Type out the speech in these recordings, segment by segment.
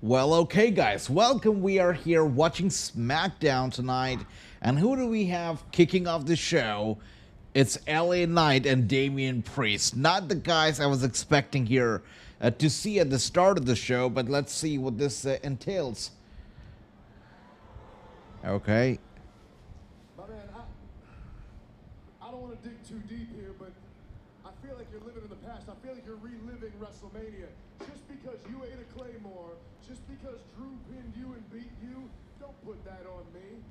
Well, okay, guys, welcome. We are here watching SmackDown tonight. And who do we have kicking off the show? It's LA Knight and Damian Priest. Not the guys I was expecting here to see at the start of the show, but let's see what this entails. Okay. My man, I don't want to dig too deep here, but I feel like you're living in the past. I feel like you're reliving WrestleMania. Just because you ate a Claymore, just because Drew pinned you and beat you, don't put that on me.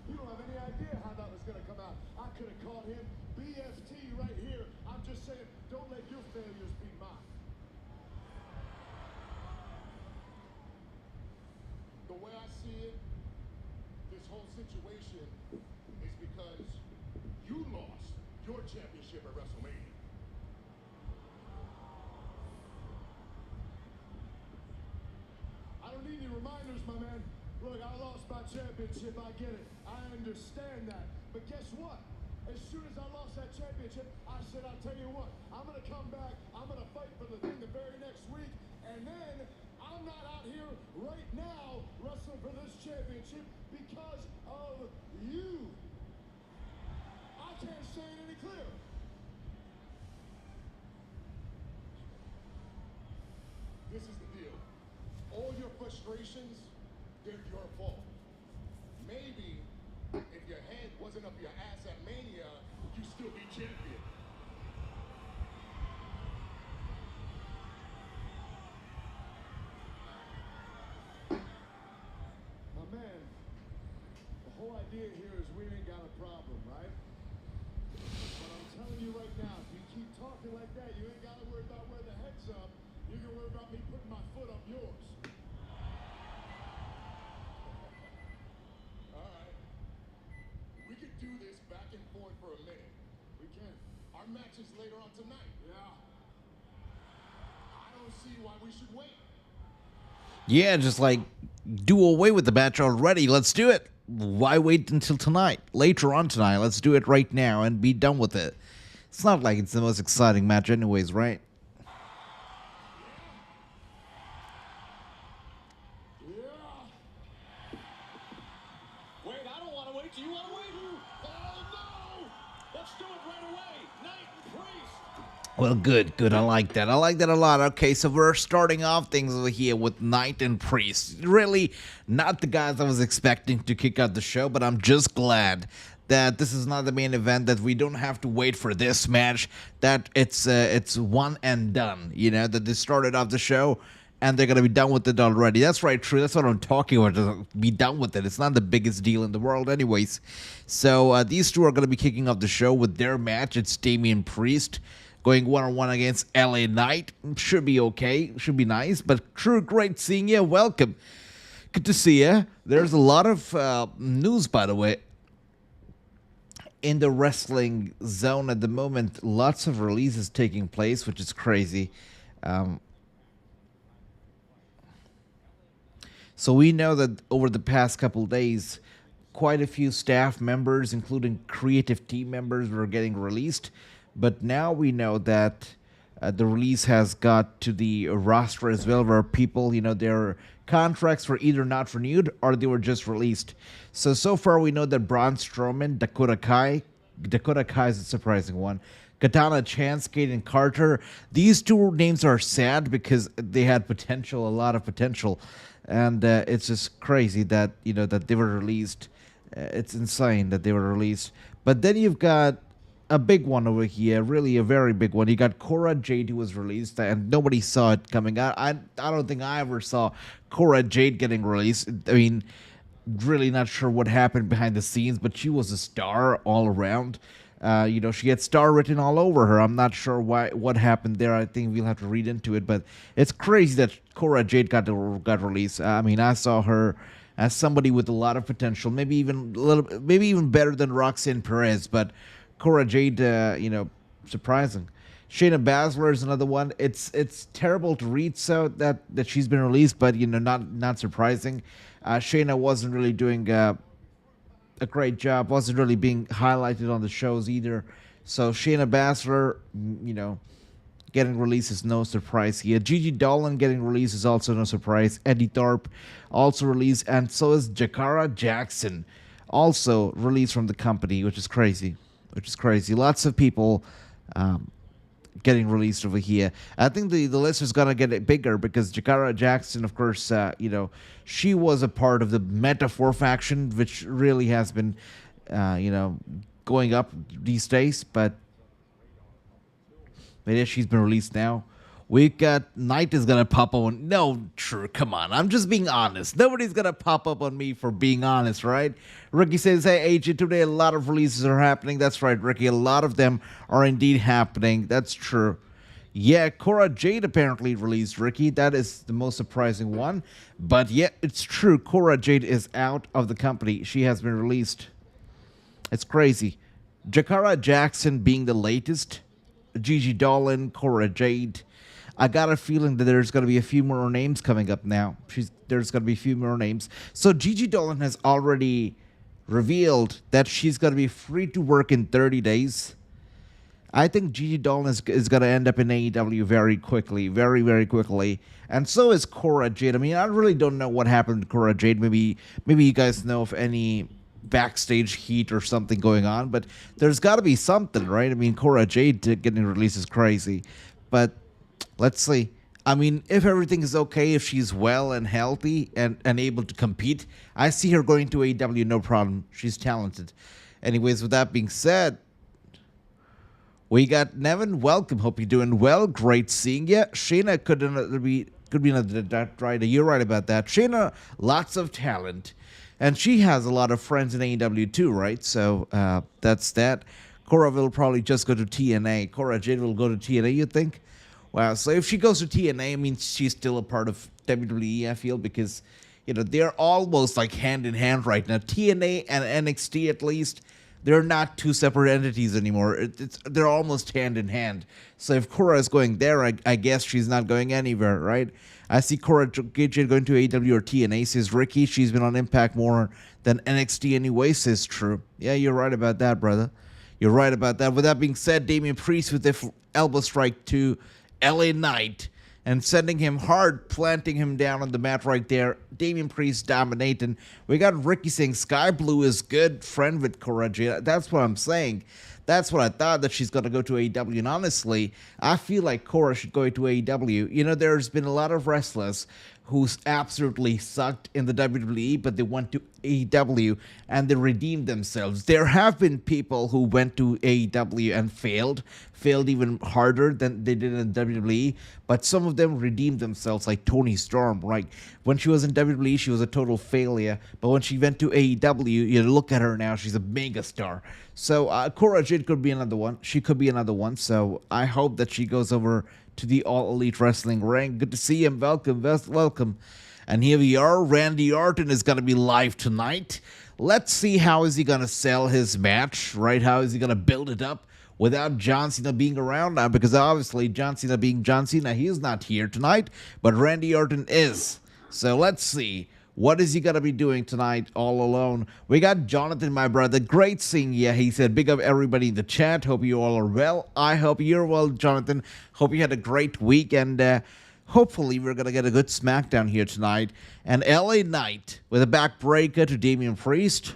You don't have any idea how that was going to come out. I could have caught him BFT right here. I'm just saying, don't let your failures be mine. The way I see it, this whole situation is because you lost your championship at WrestleMania. I don't need any reminders, my man. Look, I lost my championship, I get it. I understand that. But guess what? As soon as I lost that championship, I said, I'll tell you what, I'm going to come back, I'm going to fight for the thing the very next week, and then I'm not out here right now wrestling for this championship because of you. I can't say it any clearer. This is the deal. All your frustrations, they're your fault. Maybe if your head wasn't up your ass at Mania, you'd still be champion. My man, the whole idea here is we ain't got a problem, right? But I'm telling you right now, if you keep talking like that, you ain't got to worry about where the head's up. You can worry about me putting my foot up yours. All right. We could do this back and forth for a minute. We can. Our match is later on tonight. Yeah. I don't see why we should wait. Yeah, just like do away with the match already. Let's do it. Why wait until tonight? Later on tonight. Let's do it right now and be done with it. It's not like it's the most exciting match anyways, right? Wait, I don't want to wait. Do you want to wait? Oh, no! Let's do it right away. Knight and Priest. Well, good. I like that. I like that a lot. Okay, so we're starting off things over here with Knight and Priest. Really, not the guys I was expecting to kick out the show, but I'm just glad that this is not the main event, that we don't have to wait for this match, that it's one and done, you know, that they started off the show and they're going to be done with it already. That's right, true. That's what I'm talking about, to be done with it. It's not the biggest deal in the world anyways. So these two are going to be kicking off the show with their match. It's Damian Priest going one-on-one against LA Knight. Should be okay. Should be nice. But true, great seeing you. Welcome. Good to see you. There's a lot of news, by the way, in the wrestling zone at the moment. Lots of releases taking place, which is crazy. So we know that over the past couple days, quite a few staff members, including creative team members, were getting released. But now we know that the release has got to the roster as well, where people, you know, their contracts were either not renewed or they were just released. So far we know that Braun Strowman, Dakota Kai is a surprising one, Katana Chance, Kaden Carter, these two names are sad because they had potential, a lot of potential. And it's just crazy that, you know, that they were released. It's insane that they were released. But then you've got a big one over here, really a very big one. You got Cora Jade, who was released, and nobody saw it coming out. I don't think I ever saw Cora Jade getting released. I mean, really not sure what happened behind the scenes, but she was a star all around. You know, she had star written all over her. I'm not sure what happened there. I think we'll have to read into it, but it's crazy that Cora Jade got released. I mean, I saw her as somebody with a lot of potential, maybe even better than Roxanne Perez, but Cora Jade, you know, surprising. Shayna Baszler is another one. It's terrible to read so that she's been released, but you know, not surprising. Shayna wasn't really doing a great job. Wasn't really being highlighted on the shows either. So Shayna Baszler, getting released is no surprise here. Gigi Dolan getting released is also no surprise. Eddie Thorpe also released, and so is Jakara Jackson, also released from the company, which is crazy. Lots of people getting released over here. I think the list is gonna get bigger because Jakara Jackson, of course, she was a part of the Metaphor faction, which really has been, going up these days. But yeah, she's been released now. We got Knight is gonna pop up on. No, true. Come on, I'm just being honest. Nobody's gonna pop up on me for being honest, right? Ricky says, "Hey, AJ, today a lot of releases are happening." That's right, Ricky. A lot of them are indeed happening. That's true. Yeah, Cora Jade apparently released, Ricky. That is the most surprising one. But yeah, it's true. Cora Jade is out of the company. She has been released. It's crazy. Jakara Jackson being the latest. Gigi Dolan, Cora Jade. I got a feeling that there's going to be a few more names coming up now. There's going to be a few more names. So Gigi Dolan has already revealed that she's going to be free to work in 30 days. I think Gigi Dolan is going to end up in AEW very quickly, very, very quickly. And so is Cora Jade. I mean, I really don't know what happened to Cora Jade. Maybe you guys know of any backstage heat or something going on, but there's got to be something, right? I mean, Cora Jade getting released is crazy. But let's see. I mean, if everything is okay, if she's well and healthy and able to compete, I see her going to AEW, no problem. She's talented. Anyways, with that being said, we got Nevin. Welcome. Hope you're doing well. Great seeing you. Shayna could be another rider. You're right about that. Shayna, lots of talent. And she has a lot of friends in AEW too, right? So that's that. Cora will probably just go to TNA. Cora Jade will go to TNA, you think? Wow, so if she goes to TNA, I mean, she's still a part of WWE, I feel, because, they're almost like hand in hand right now. TNA and NXT, at least, they're not two separate entities anymore. They're almost hand in hand. So if Cora is going there, I guess she's not going anywhere, right? I see Cora Jade going to AEW or TNA, says Ricky. She's been on Impact more than NXT anyway, says True. Yeah, you're right about that, brother. You're right about that. With that being said, Damian Priest with the elbow strike to LA Knight and sending him hard, planting him down on the mat right there. Damian Priest dominating. We got Ricky saying Sky Blue is good friend with Cora Jade. That's what I'm saying. That's what I thought, that she's going to go to AEW. And honestly, I feel like Cora should go to AEW. There's been a lot of wrestlers who's absolutely sucked in the WWE, but they went to AEW and they redeemed themselves. There have been people who went to AEW and failed even harder than they did in WWE, but some of them redeemed themselves, like Toni Storm, right? When she was in WWE, she was a total failure, but when she went to AEW, you look at her now, she's a megastar. So Cora Jade could be another one. She could be another one, so I hope that she goes over to the All Elite Wrestling ring. Good to see him. Welcome. And here we are. Randy Orton is going to be live tonight. Let's see how is he going to sell his match, right? How is he going to build it up without John Cena being around now? Because obviously John Cena being John Cena, he is not here tonight, but Randy Orton is. So let's see. What is he going to be doing tonight all alone? We got Jonathan, my brother. Great seeing you. He said, big up everybody in the chat. Hope you all are well. I hope you're well, Jonathan. Hope you had a great week. And hopefully we're going to get a good SmackDown here tonight. And LA Knight with a backbreaker to Damian Priest.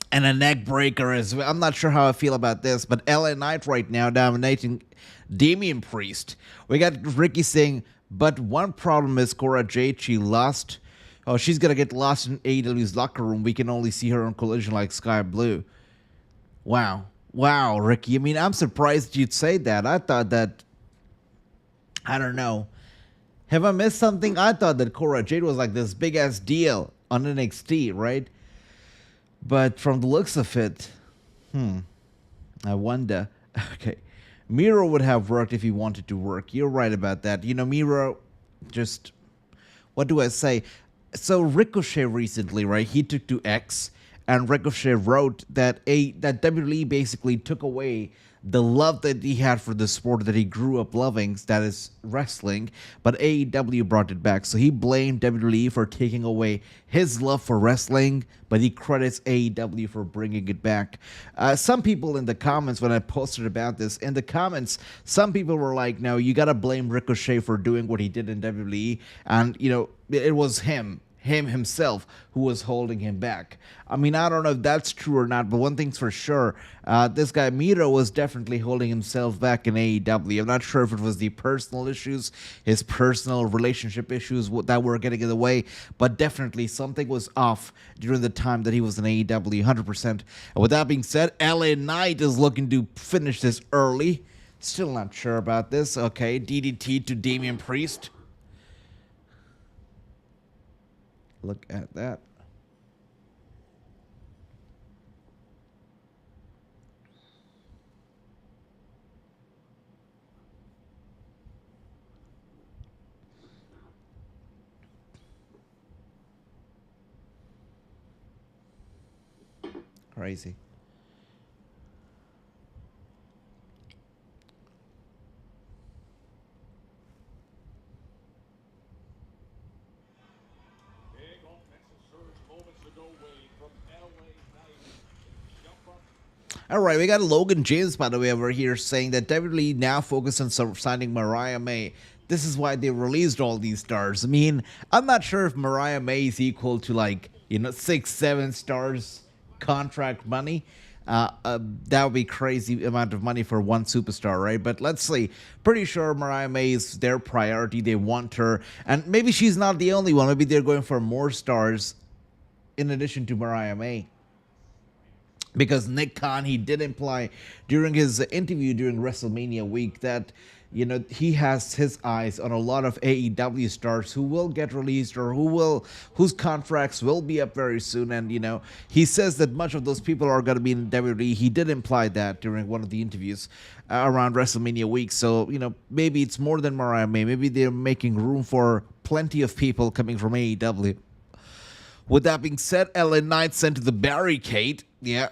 And a neck breaker as well. I'm not sure how I feel about this, but LA Knight right now dominating Damian Priest. We got Ricky saying, but one problem is Cora Jade, she lost. Oh, she's going to get lost in AEW's locker room. We can only see her on Collision like Sky Blue. Wow, Ricky. I mean, I'm surprised you'd say that. I thought that, I don't know. Have I missed something? I thought that Cora Jade was like this big-ass deal on NXT, right? But from the looks of it, I wonder. Okay. Miro would have worked if he wanted to work. You're right about that. Miro just... What do I say? So Ricochet recently, right? He took to X, and Ricochet wrote that WWE basically took away the love that he had for the sport that he grew up loving, that is wrestling, but AEW brought it back. So he blamed WWE for taking away his love for wrestling, but he credits AEW for bringing it back. Some people in the comments, when I posted about this, in the comments, some people were like, no, you gotta blame Ricochet for doing what he did in WWE, and, it was him himself who was holding him back. I mean, I don't know if that's true or not, but one thing's for sure, this guy Miro was definitely holding himself back in AEW. I'm not sure if it was the personal issues, his personal relationship issues that were getting in the way, but definitely something was off during the time that he was in AEW, 100%. And with that being said, LA Knight is looking to finish this early. Still not sure about this. Okay, DDT to Damian Priest. Look at that. Crazy. Big offensive surge moments ago, Wade, from LA Knight. Jump up. All right, we got Logan James, by the way, over here saying that WWE now focus on signing Mariah May. This is why they released all these stars. I mean, I'm not sure if Mariah May is equal to 6-7 stars contract money. That would be crazy amount of money for one superstar, right? But let's see. Pretty sure Mariah May is their priority. They want her, and maybe she's not the only one. Maybe they're going for more stars in addition to Mariah May. Because Nick Khan, he did imply during his interview during WrestleMania week that, he has his eyes on a lot of AEW stars who will get released or whose contracts will be up very soon. And, he says that much of those people are going to be in WWE. He did imply that during one of the interviews around WrestleMania week. So, maybe it's more than Mariah May. Maybe they're making room for plenty of people coming from AEW. With that being said, LA Knight sent to the barricade. Yeah.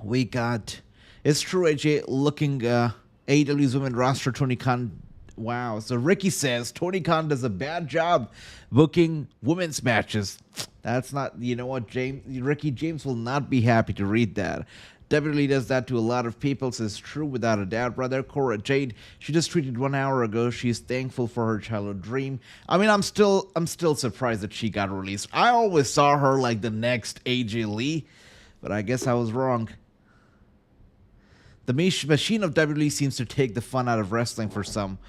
We got... It's true, AJ, looking... AEW's women roster, Tony Khan. Wow. So Ricky says Tony Khan does a bad job booking women's matches. That's not... You know what, Ricky James will not be happy to read that. WWE does that to a lot of people, so it's true without a doubt, brother. Cora Jade, she just tweeted 1 hour ago. She's thankful for her childhood dream. I mean, I'm still surprised that she got released. I always saw her like the next AJ Lee, but I guess I was wrong. The machine of WWE seems to take the fun out of wrestling for some.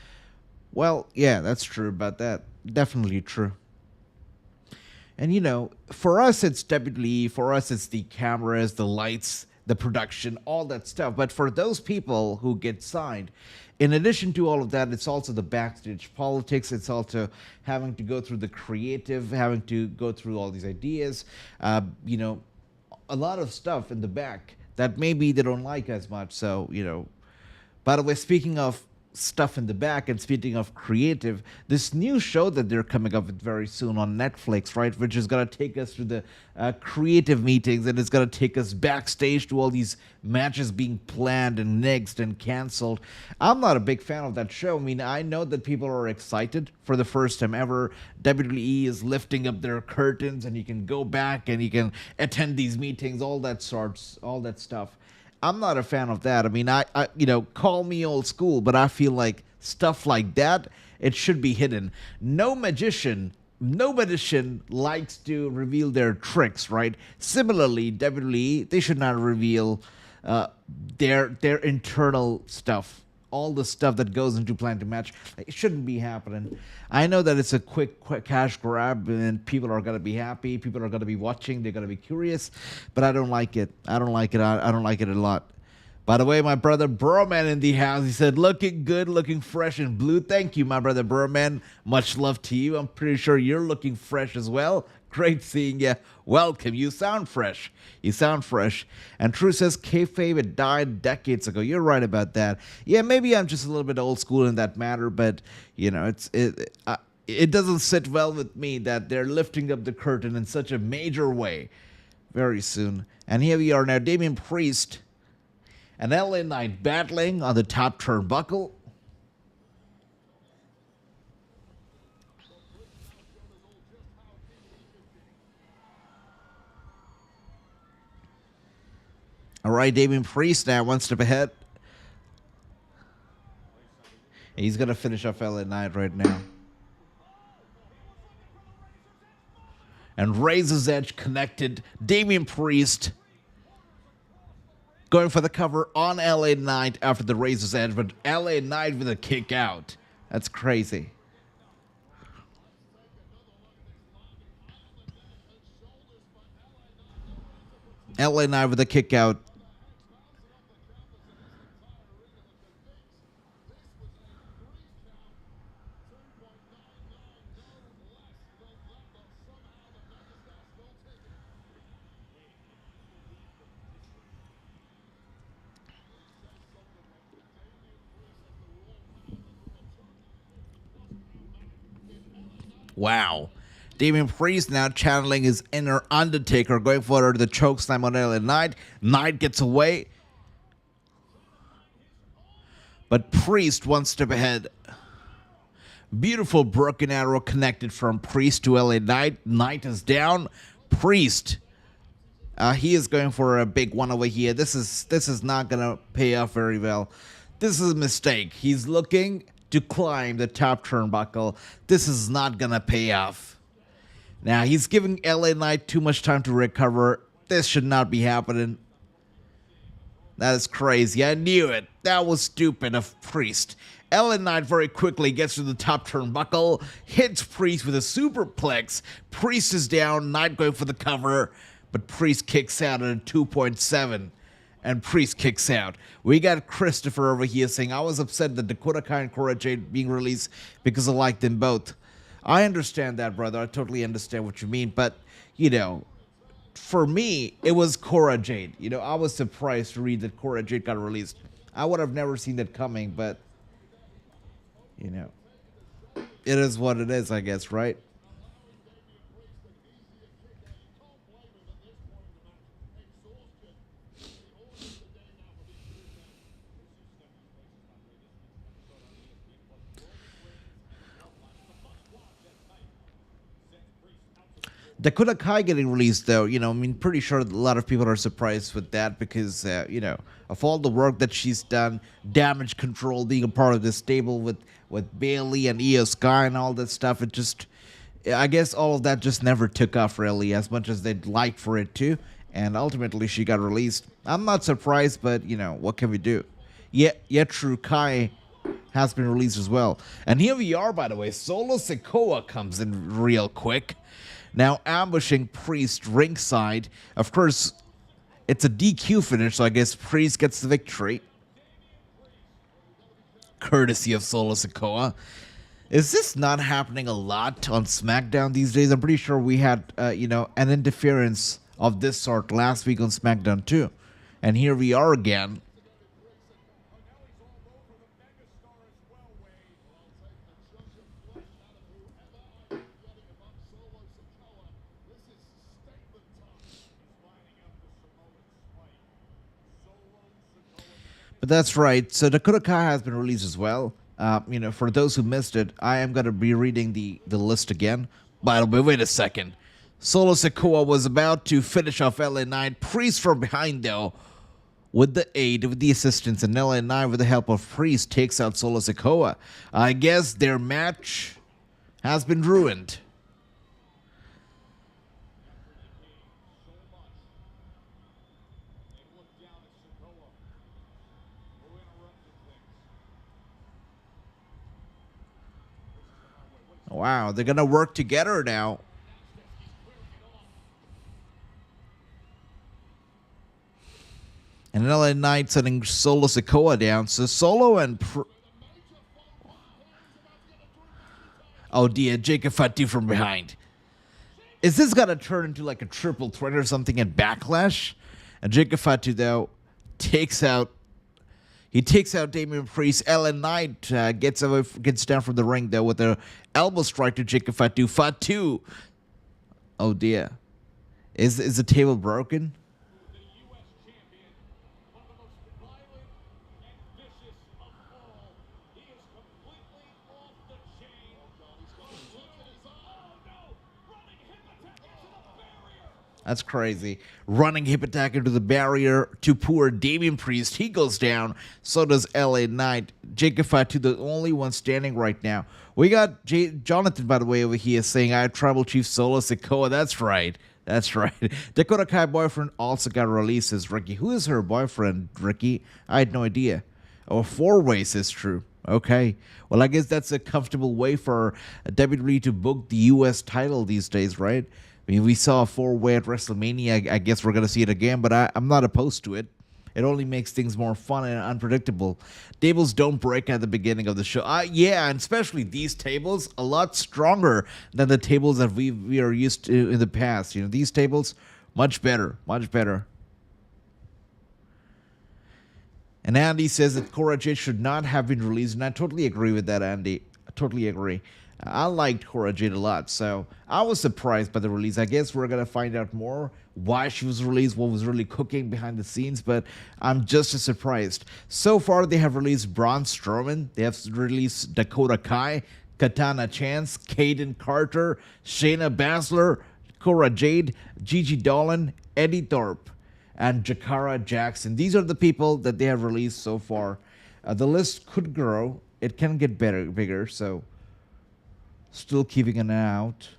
Well, yeah, that's true about that. Definitely true. And for us it's WWE, for us it's the cameras, the lights, the production, all that stuff. But for those people who get signed, in addition to all of that, it's also the backstage politics. It's also having to go through the creative, having to go through all these ideas, a lot of stuff in the back that maybe they don't like as much. So, by the way, speaking of stuff in the back and speaking of creative, this new show that they're coming up with very soon on Netflix, right, which is going to take us to the creative meetings, and it's going to take us backstage to all these matches being planned and nixed and canceled. I'm not a big fan of that show. I mean, I know that people are excited for the first time ever. WWE is lifting up their curtains, and you can go back and you can attend these meetings, all that stuff. I'm not a fan of that. I mean, I call me old school, but I feel like stuff like that, it should be hidden. No magician likes to reveal their tricks, right? Similarly, WWE, they should not reveal their internal stuff. All the stuff that goes into planning to match, it shouldn't be happening. I know that it's a quick cash grab, and people are gonna be happy. People are gonna be watching. They're gonna be curious, but I don't like it. I don't like it a lot. By the way, my brother Broman in the house, he said, looking good, looking fresh and blue. Thank you, my brother Broman. Much love to you. I'm pretty sure you're looking fresh as well. Great seeing you. Welcome. You sound fresh. And True says kayfabe, it died decades ago. You're right about that. Yeah, maybe I'm just a little bit old school in that matter, but it doesn't sit well with me that they're lifting up the curtain in such a major way very soon. And here we are now, Damian Priest. And LA Knight battling on the top turnbuckle. All right, Damian Priest now one step ahead. He's going to finish off LA Knight right now. And Razor's Edge connected. Damian Priest going for the cover on LA Knight after the Razor's Edge, but LA Knight with a kick out. That's crazy. LA Knight with a kick out. Wow. Damian Priest now channeling his inner Undertaker, going for the chokeslam on LA Knight. Knight gets away. But Priest one step ahead. Beautiful broken arrow connected from Priest to LA Knight. Knight is down. Priest. He is going for a big one over here. This is not going to pay off very well. This is a mistake. He's looking to climb the top turnbuckle. This is not going to pay off. Now, he's giving LA Knight too much time to recover. This should not be happening. That is crazy. I knew it. That was stupid of Priest. LA Knight very quickly gets to the top turnbuckle, hits Priest with a superplex. Priest is down, Knight going for the cover, but Priest kicks out at a 2.7. And Priest kicks out. We got Christopher over here saying, I was upset that Dakota Kai and Cora Jade being released because I liked them both. I understand that, brother. I totally understand what you mean. But, you know, for me, it was Cora Jade. You know, I was surprised to read that Cora Jade got released. I would have never seen that coming, but, you know, it is what it is, I guess, right? Dakota Kai getting released, though, you know, I mean, pretty sure a lot of people are surprised with that because, you know, of all the work that she's done, Damage Control being a part of this stable with Bailey and Io Sky and all that stuff, it just, I guess all of that just never took off really as much as they'd like for it to, and ultimately she got released. I'm not surprised, but, you know, what can we do? Yet True Kai has been released as well. And here we are, by the way, Solo Sikoa comes in real quick. Now ambushing Priest ringside. Of course, it's a DQ finish, so I guess Priest gets the victory. Courtesy of Solo Sikoa. Is this not happening a lot on SmackDown these days? I'm pretty sure we had, you know, an interference of this sort last week on SmackDown too. And here we are again. But that's right. So Dakota Kai has been released as well. You know, for those who missed it, I am going to be reading the list again. By the way, wait a second. Solo Sikoa was about to finish off LA Knight. Priest from behind, though, with the assistance, and LA Knight, with the help of Priest, takes out Solo Sikoa. I guess their match has been ruined. Wow, they're going to work together now. And LA Knight sending Solo Sikoa down. So Solo and... oh dear, Jacob Fatu from behind. Is this going to turn into like a triple threat or something in Backlash? And Jacob Fatu, though, takes out... he takes out Damian Priest. LA Knight gets down from the ring, though, with a elbow strike to Jacob Fatu. Fatu! Oh dear. Is the table broken? That's crazy. Running hip attack into the barrier to poor Damian Priest. He goes down. So does LA Knight. Jacob Fatu, the only one standing right now. We got Jonathan, by the way, over here saying, I have Tribal Chief Solo Sikoa. That's right. That's right. Dakota Kai boyfriend also got released as Ricky. Who is her boyfriend, Ricky? I had no idea. Oh, four ways is true. Okay. Well, I guess that's a comfortable way for WWE to book the U.S. title these days, right? I mean, we saw a four-way at WrestleMania. I guess we're going to see it again, but I'm not opposed to it. It only makes things more fun and unpredictable. Tables don't break at the beginning of the show. Yeah, and especially these tables, a lot stronger than the tables that we are used to in the past. You know, these tables, much better, much better. And Andy says that Cora Jade should not have been released, and I totally agree with that, Andy. I totally agree. I liked Cora Jade a lot, so I was surprised by the release. I guess we're going to find out more why she was released, what was really cooking behind the scenes, but I'm just as surprised. So far, they have released Braun Strowman, they have released Dakota Kai, Katana Chance, Kaden Carter, Shayna Baszler, Cora Jade, Gigi Dolan, Eddie Thorpe, and Jakara Jackson. These are the people that they have released so far. The list could grow. It can get bigger, so still keeping an eye out.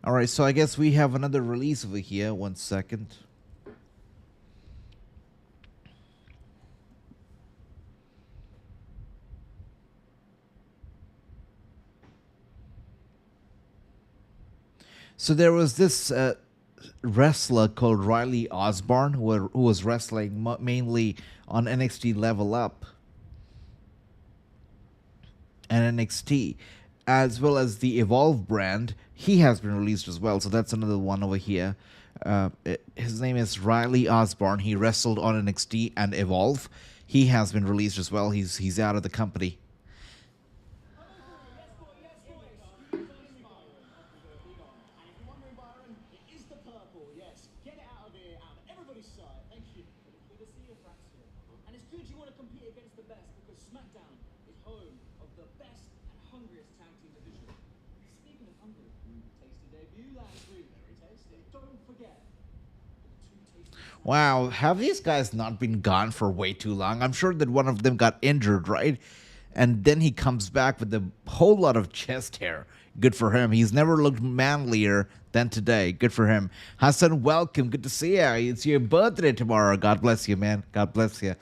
All right, so I guess we have another release over here. 1 second. So there was this wrestler called Riley Osborne who was wrestling mainly on NXT Level Up and NXT, as well as the Evolve brand. He has been released as well, so that's another one over here. His name is Riley Osborne. He wrestled on NXT and Evolve. He has been released as well. He's out of the company. And it's good you want to compete against the best because SmackDown is home of the best and hungriest tag team division. Speaking of hungry, tasty debut last week. Very tasty. Don't forget. Wow, have these guys not been gone for way too long? I'm sure that one of them got injured, right? And then he comes back with a whole lot of chest hair. Good for him. He's never looked manlier than today. Good for him. Hassan, welcome. Good to see you. It's your birthday tomorrow. God bless you, man. God bless you.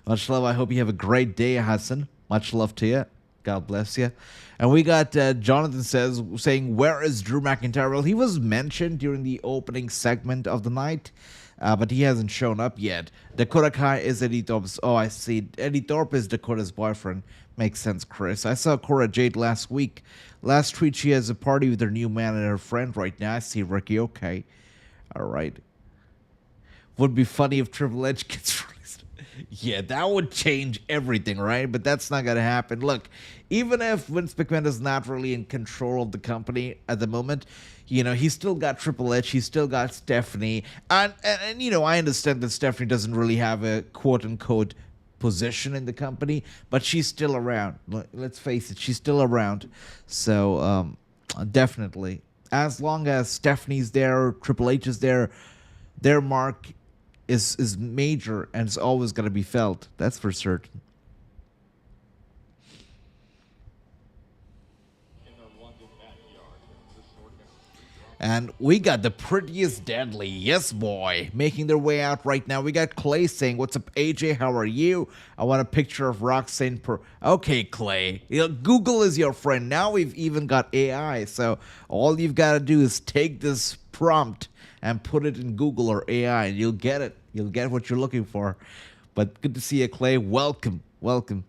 Much love. I hope you have a great day, Hassan. Much love to you. God bless you. And we got Jonathan saying, where is Drew McIntyre? Well, he was mentioned during the opening segment of the night, but he hasn't shown up yet. Dakota Kai is Eddie Thorpe's. Oh, I see. Eddie Thorpe is Dakota's boyfriend. Makes sense, Chris. I saw Cora Jade last week. Last tweet, she has a party with her new man and her friend right now. I see Ricky. Okay. All right. Would be funny if Triple H gets released. Yeah, that would change everything, right? But that's not going to happen. Look, even if Vince McMahon is not really in control of the company at the moment, you know, he's still got Triple H, he's still got Stephanie. And you know, I understand that Stephanie doesn't really have a quote-unquote position in the company, but she's still around. Let's face it, she's still around. So, definitely. As long as Stephanie's there, Triple H is there, their mark is major and it's always going to be felt. That's for certain. And we got the prettiest deadly, yes boy, making their way out right now. We got Clay saying, what's up, AJ, how are you? I want a picture of Roxanne Okay, Clay, you know, Google is your friend. Now we've even got AI, so all you've got to do is take this prompt and put it in Google or AI, and you'll get it. You'll get what you're looking for. But good to see you, Clay. Welcome, welcome.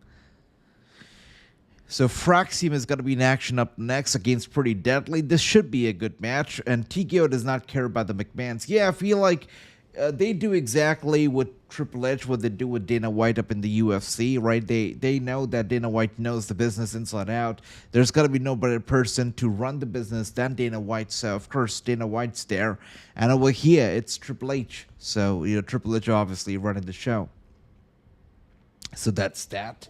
So Fraxium is going to be in action up next against Pretty Deadly. This should be a good match. And TKO does not care about the McMahons. Yeah, I feel like they do exactly what Triple H, what they do with Dana White up in the UFC, right? They know that Dana White knows the business inside out. There's got to be no better person to run the business than Dana White. So of course Dana White's there, and over here it's Triple H. So Triple H obviously running the show. So that's that.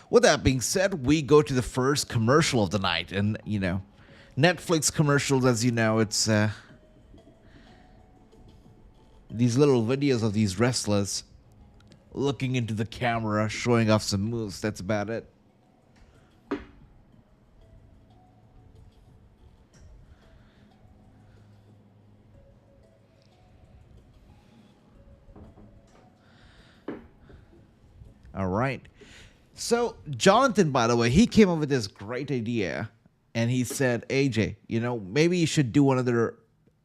With that being said, we go to the first commercial of the night, and Netflix commercials, as you know, it's these little videos of these wrestlers looking into the camera, showing off some moves. That's about it. All right. So Jonathan, by the way, he came up with this great idea, and he said, AJ, maybe you should do another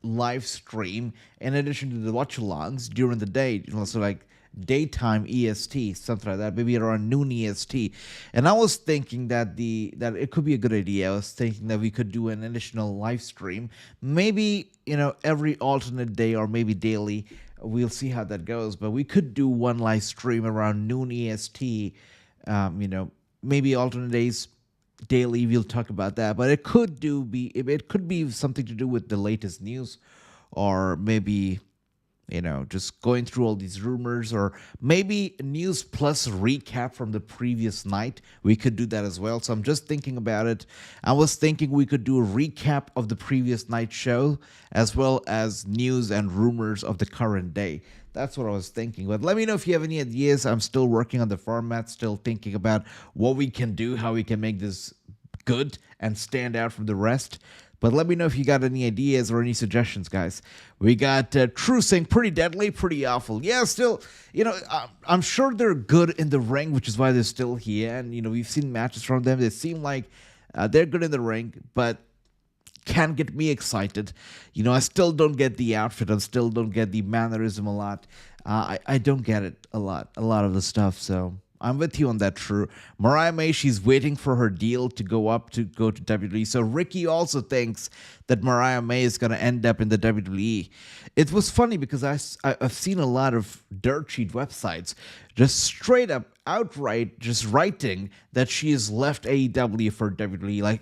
live stream in addition to the watch-alongs during the day, so like daytime EST, something like that, maybe around noon EST. And I was thinking that it could be a good idea. I was thinking that we could do an additional live stream, maybe every alternate day or maybe daily. We'll see how that goes, but we could do one live stream around noon EST. Maybe alternate days, daily. We'll talk about that, but it could be something to do with the latest news, or maybe just going through all these rumors, or maybe news plus recap from the previous night. We could do that as well. So I'm just thinking about it. I was thinking we could do a recap of the previous night show as well as news and rumors of the current day. That's what I was thinking. But let me know if you have any ideas. I'm still working on the format, still thinking about what we can do, how we can make this good and stand out from the rest. But let me know if you got any ideas or any suggestions, guys. We got True saying pretty deadly, pretty awful. Yeah, still, I'm sure they're good in the ring, which is why they're still here. And, we've seen matches from them. They seem like they're good in the ring, but can't get me excited. I still don't get the outfit. I still don't get the mannerism a lot. I don't get it a lot of the stuff. So I'm with you on that, True. Mariah May, she's waiting for her deal to go to WWE. So Ricky also thinks that Mariah May is going to end up in the WWE. It was funny because I've seen a lot of dirt sheet websites just straight up, outright, just writing that she has left AEW for WWE. Like,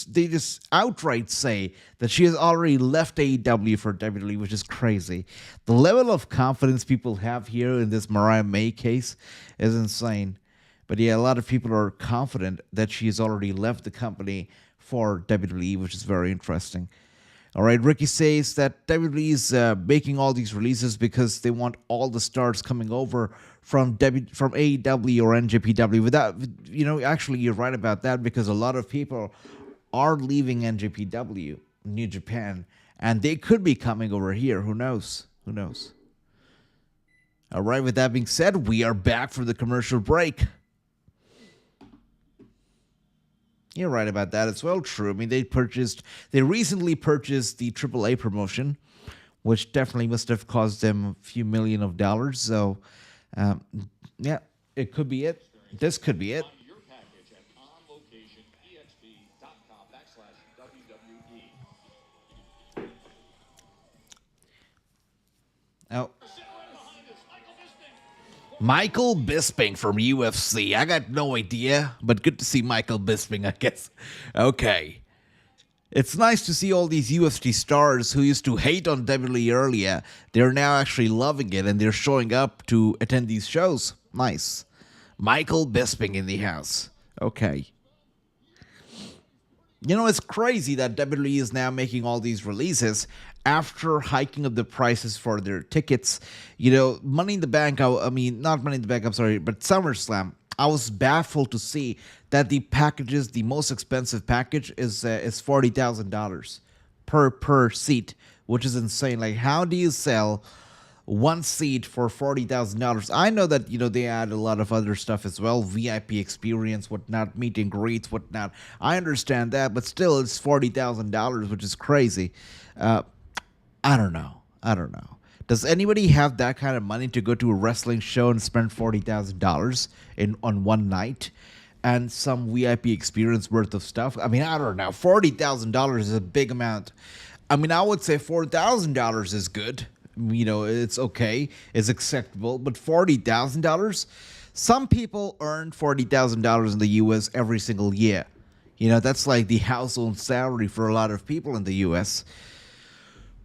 they just outright say that she has already left AEW for WWE, which is crazy. The level of confidence people have here in this Mariah May case is insane. But yeah, a lot of people are confident that she has already left the company for WWE, which is very interesting. All right, Ricky says that WWE is making all these releases because they want all the stars coming over from AEW or NJPW. Without, actually, you're right about that, because a lot of people are leaving NJPW, New Japan, and they could be coming over here. Who knows? All right, with that being said, we are back from the commercial break. You're right about that as well, True. I mean, they recently purchased the AAA promotion, which definitely must have cost them a few million of dollars. So, yeah, it could be it. This could be it. Oh. Michael Bisping from UFC. I got no idea, but good to see Michael Bisping, I guess. Okay. It's nice to see all these UFC stars who used to hate on WWE earlier. They're now actually loving it, and they're showing up to attend these shows. Nice. Michael Bisping in the house. Okay. It's crazy that WWE is now making all these releases after hiking up the prices for their tickets. Money in the Bank, not Money in the Bank, I'm sorry, but SummerSlam, I was baffled to see that the most expensive package is $40,000 per seat, which is insane. Like, how do you sell one seat for $40,000? I know that, they add a lot of other stuff as well, VIP experience, whatnot, meet and greets, whatnot. I understand that, but still, it's $40,000, which is crazy. I don't know. Does anybody have that kind of money to go to a wrestling show and spend $40,000 on one night and some VIP experience worth of stuff? I mean, I don't know. $40,000 is a big amount. I mean, I would say $4,000 is good. it's okay, it's acceptable. But $40,000, some people earn $40,000 in the U.S. every single year. That's like the household salary for a lot of people in the U.S.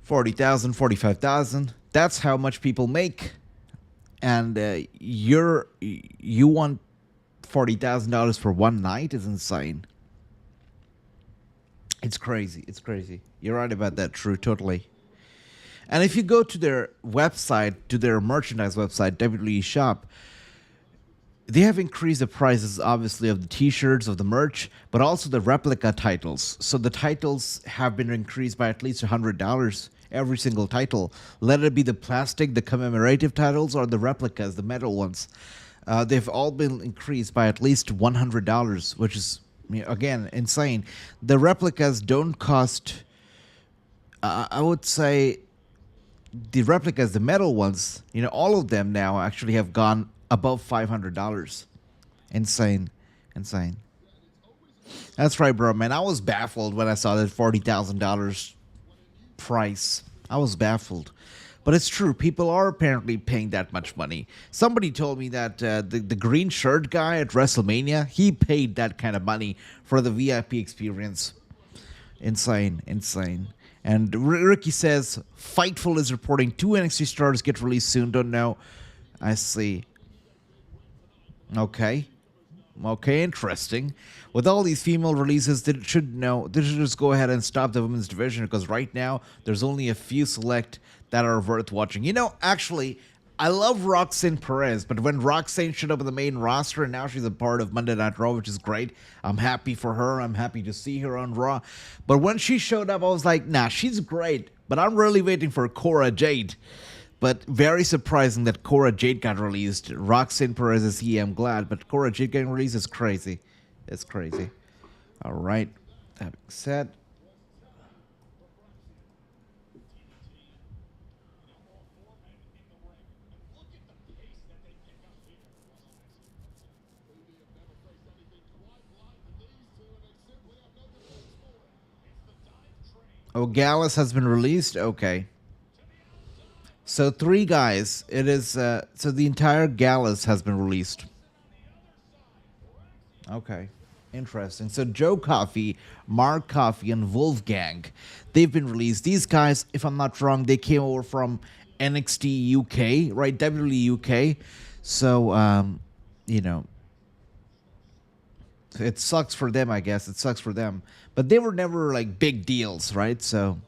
40,000, 45,000. That's how much people make, and you want $40,000 for one night is insane. It's crazy. It's crazy. You're right about that. True, totally. And if you go to their website, to their merchandise website, WWE Shop, they have increased the prices, obviously, of the T-shirts, of the merch, but also the replica titles. So the titles have been increased by at least $100 every single title. Let it be the plastic, the commemorative titles, or the replicas, the metal ones. They've all been increased by at least $100, which is, again, insane. The replicas don't cost, I would say, the replicas, the metal ones, all of them now actually have gone above $500. Insane. Insane. That's right, bro, man. I was baffled when I saw that $40,000 price. I was baffled. But it's true. People are apparently paying that much money. Somebody told me that the green shirt guy at WrestleMania, he paid that kind of money for the VIP experience. Insane. Insane. And Ricky says, Fightful is reporting 2 NXT stars get released soon. Don't know. I see. Okay, interesting. With all these female releases, they should just go ahead and stop the women's division, because right now there's only a few select that are worth watching. Actually, I love Roxanne Perez, but when Roxanne showed up in the main roster and now she's a part of Monday Night Raw, which is great. I'm happy for her. I'm happy to see her on Raw. But when she showed up, I was like, nah, she's great, but I'm really waiting for Cora Jade. But very surprising that Cora Jade got released. Roxanne Perez is here, I'm glad. But Cora Jade getting released is crazy. It's crazy. All right. That being said. Oh, Gallus has been released? Okay. So 3 guys. It is so the entire Gallus has been released. Okay. Interesting. So Joe Coffey, Mark Coffey, and Wolfgang, they've been released. These guys, if I'm not wrong, they came over from NXT UK, right? WWE UK. So it sucks for them, I guess. It sucks for them. But they were never like big deals, right? So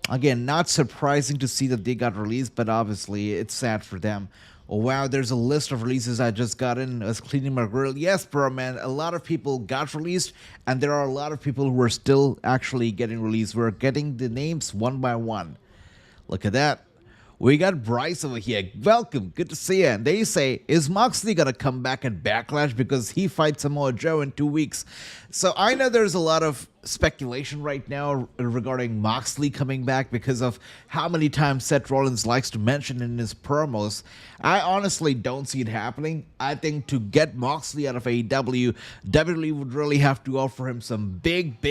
again, not surprising to see that they got released, but obviously it's sad for them. Oh, wow, there's a list of releases I just got in. I was cleaning my grill. Yes, bro, man, a lot of people got released, and there are a lot of people who are still actually getting released. We're getting the names one by one. Look at that. We got Bryce over here. Welcome. Good to see you. And they say, is Moxley going to come back at Backlash because he fights Samoa Joe in 2 weeks? So I know there's a lot of speculation right now regarding Moxley coming back because of how many times Seth Rollins likes to mention in his promos. I honestly don't see it happening. I think to get Moxley out of AEW, WWE would really have to offer him some big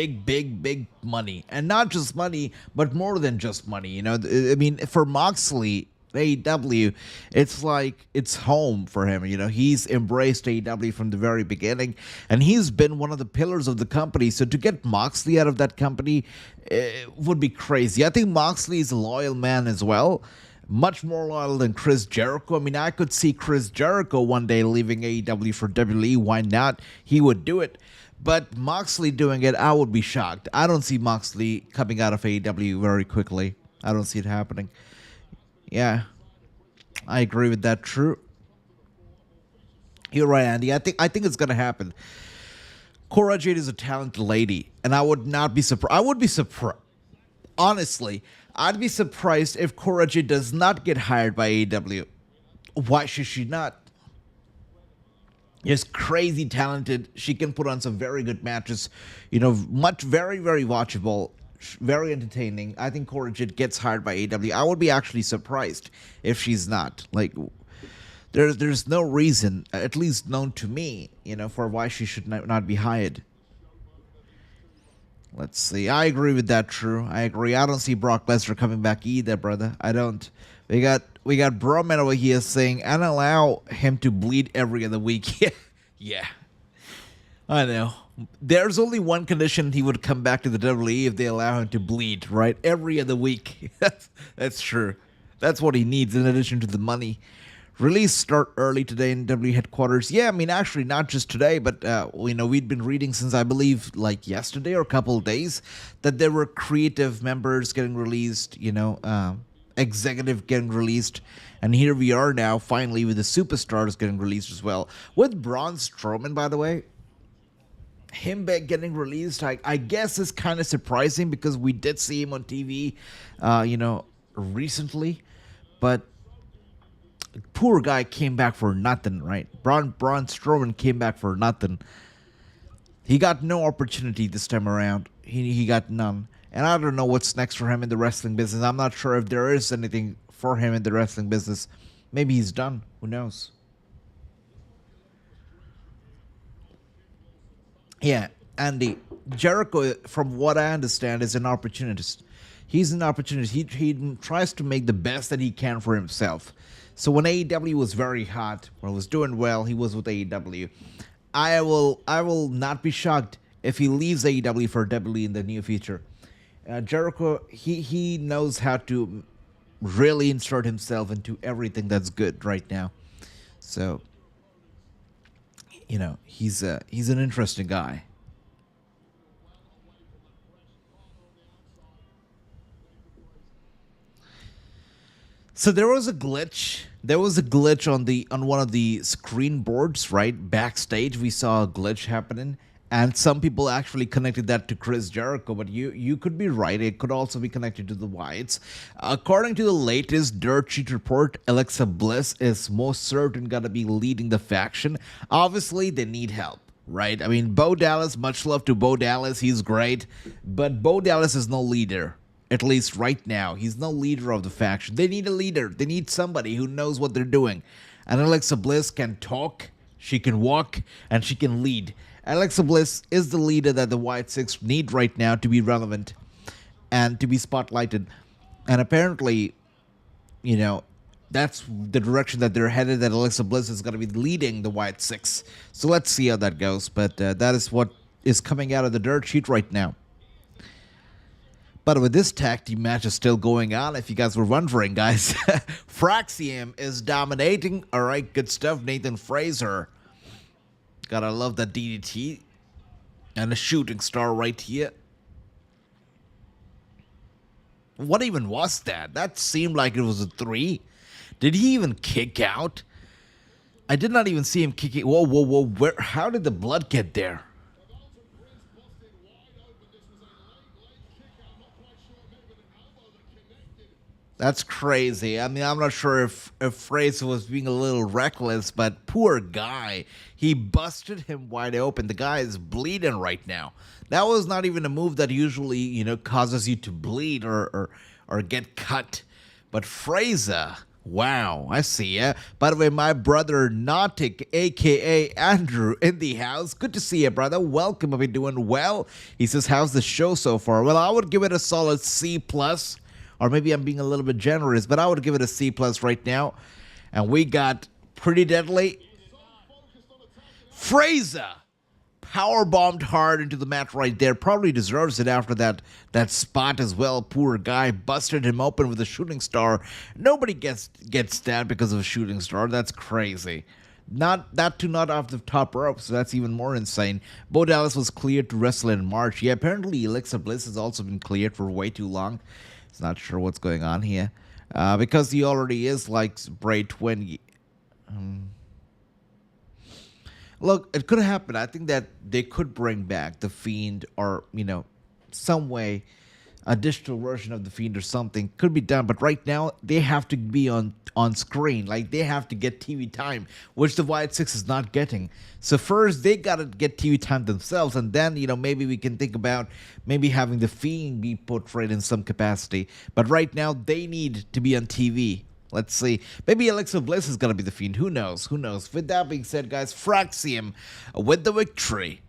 money. And not just money, but more than just money. I mean, for Moxley, AEW, it's like it's home for him. He's embraced AEW from the very beginning, and he's been one of the pillars of the company. So to get Moxley out of that company would be crazy. I think Moxley is a loyal man as well, much more loyal than Chris Jericho. I mean, I could see Chris Jericho one day leaving AEW for WWE. Why not? He would do it. But Moxley doing it, I would be shocked. I don't see Moxley coming out of AEW very quickly. I don't see it happening. Yeah, I agree with that. True. You're right, Andy. I think it's gonna happen. Cora Jade is a talented lady, and I would not be surprised. I would be surprised. Honestly, I'd be surprised if Cora Jade does not get hired by AEW. Why should she not? She's crazy talented. She can put on some very good matches. Very watchable. Very entertaining. I think Cora Jade gets hired by AEW. I would be actually surprised if she's not. Like, there's no reason, at least known to me, for why she should not be hired. Let's see. I agree with that, True. I agree. I don't see Brock Lesnar coming back either, brother. I don't. We got Broman over here saying, and allow him to bleed every other week. Yeah. I know. There's only one condition he would come back to the WWE if they allow him to bleed, right? Every other week. That's true. That's what he needs in addition to the money. Release start early today in WWE headquarters. Yeah, I mean, actually, not just today, but, we'd been reading since, I believe, like yesterday or a couple of days, that there were creative members getting released, executive getting released. And here we are now, finally, with the superstars getting released as well. With Braun Strowman, by the way, him getting released, I guess is kind of surprising because we did see him on TV, recently. But poor guy came back for nothing, right? Braun Strowman came back for nothing. He got no opportunity this time around. He got none. And I don't know what's next for him in the wrestling business. I'm not sure if there is anything for him in the wrestling business. Maybe he's done. Who knows? Yeah, Andy. Jericho, from what I understand, is an opportunist. He's an opportunist. He tries to make the best that he can for himself. So when AEW was very hot, or was doing well, he was with AEW. I will not be shocked if he leaves AEW for WWE in the near future. Jericho, he knows how to really insert himself into everything that's good right now. So, he's an interesting guy. So there was a glitch. There was a glitch on one of the screen boards, right? Backstage, we saw a glitch happening, and some people actually connected that to Chris Jericho. But you could be right. It could also be connected to the Wyatts. According to the latest dirt sheet report, Alexa Bliss is most certain gonna be leading the faction. Obviously, they need help. Right? I mean, Bo Dallas, much love to Bo Dallas. He's great. But Bo Dallas is no leader. At least right now. He's no leader of the faction. They need a leader. They need somebody who knows what they're doing. And Alexa Bliss can talk, she can walk, and she can lead. Alexa Bliss is the leader that the White Six need right now to be relevant and to be spotlighted. And apparently, that's the direction that they're headed, that Alexa Bliss is going to be leading the White Six. So let's see how that goes. But that is what is coming out of the dirt sheet right now. But with this tag team match is still going on, if you guys were wondering, guys. Fraxium is dominating. All right, good stuff. Nathan Fraser. Gotta love that DDT. And a shooting star right here. What even was that? That seemed like it was a 3. Did he even kick out? I did not even see him kicking. Whoa. How did the blood get there? That's crazy. I mean, I'm not sure if Fraser was being a little reckless, but poor guy. He busted him wide open. The guy is bleeding right now. That was not even a move that usually, causes you to bleed or get cut. But Fraser, wow, I see ya. By the way, my brother Nautic, a.k.a. Andrew, in the house. Good to see you, brother. Welcome. I've been doing well. He says, how's the show so far? Well, I would give it a solid C+. Or maybe I'm being a little bit generous, but I would give it a C+ right now. And we got Pretty Deadly. Fraser powerbombed hard into the mat right there. Probably deserves it after that spot as well. Poor guy busted him open with a shooting star. Nobody gets stabbed because of a shooting star. That's crazy. Not off the top rope, so that's even more insane. Bo Dallas was cleared to wrestle in March. Yeah, apparently Alexa Bliss has also been cleared for way too long. Not sure what's going on here. Because he already is like Bray Twin. Look, it could happen. I think that they could bring back The Fiend or, some way, a digital version of The Fiend or something. Could be done. But right now, they have to be on screen. Like, they have to get TV time, which the White Six is not getting. So first, they got to get TV time themselves. And then, maybe we can think about maybe having The Fiend be portrayed in some capacity. But right now, they need to be on TV. Let's see. Maybe Alexa Bliss is going to be The Fiend. Who knows? With that being said, guys, Fraxium with the victory.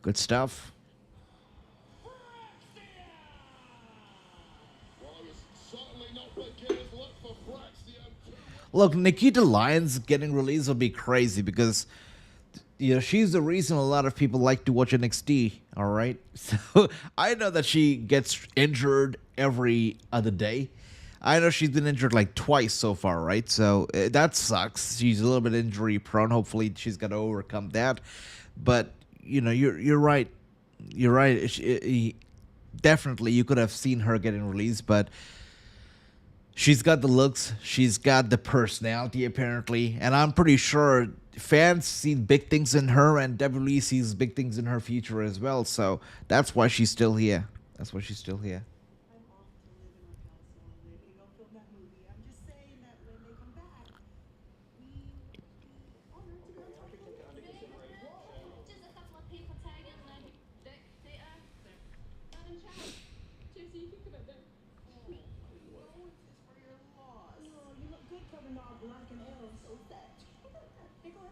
Good stuff. Certainly no beginner's luck for Flex, the M2. Look, Nikita Lyons getting released would be crazy because she's the reason a lot of people like to watch NXT. All right, so I know that she gets injured every other day. I know she's been injured like twice so far, right? So that sucks. She's a little bit injury prone. Hopefully, she's gonna overcome that. But you're right. You're right. Definitely, you could have seen her getting released, but she's got the looks, she's got the personality apparently, and I'm pretty sure fans see big things in her, and WWE sees big things in her future as well. So that's why she's still here. That's why she's still here. I'm off to live in my castle and maybe go film that movie. I'm just saying that when they come back, we would be honored to be on top of the list. Just a couple of people tagging like they are not in charge. Jesse, you think about that. Oh, it's for your loss. Oh, you look good coming off black and L. So that. Nicholas,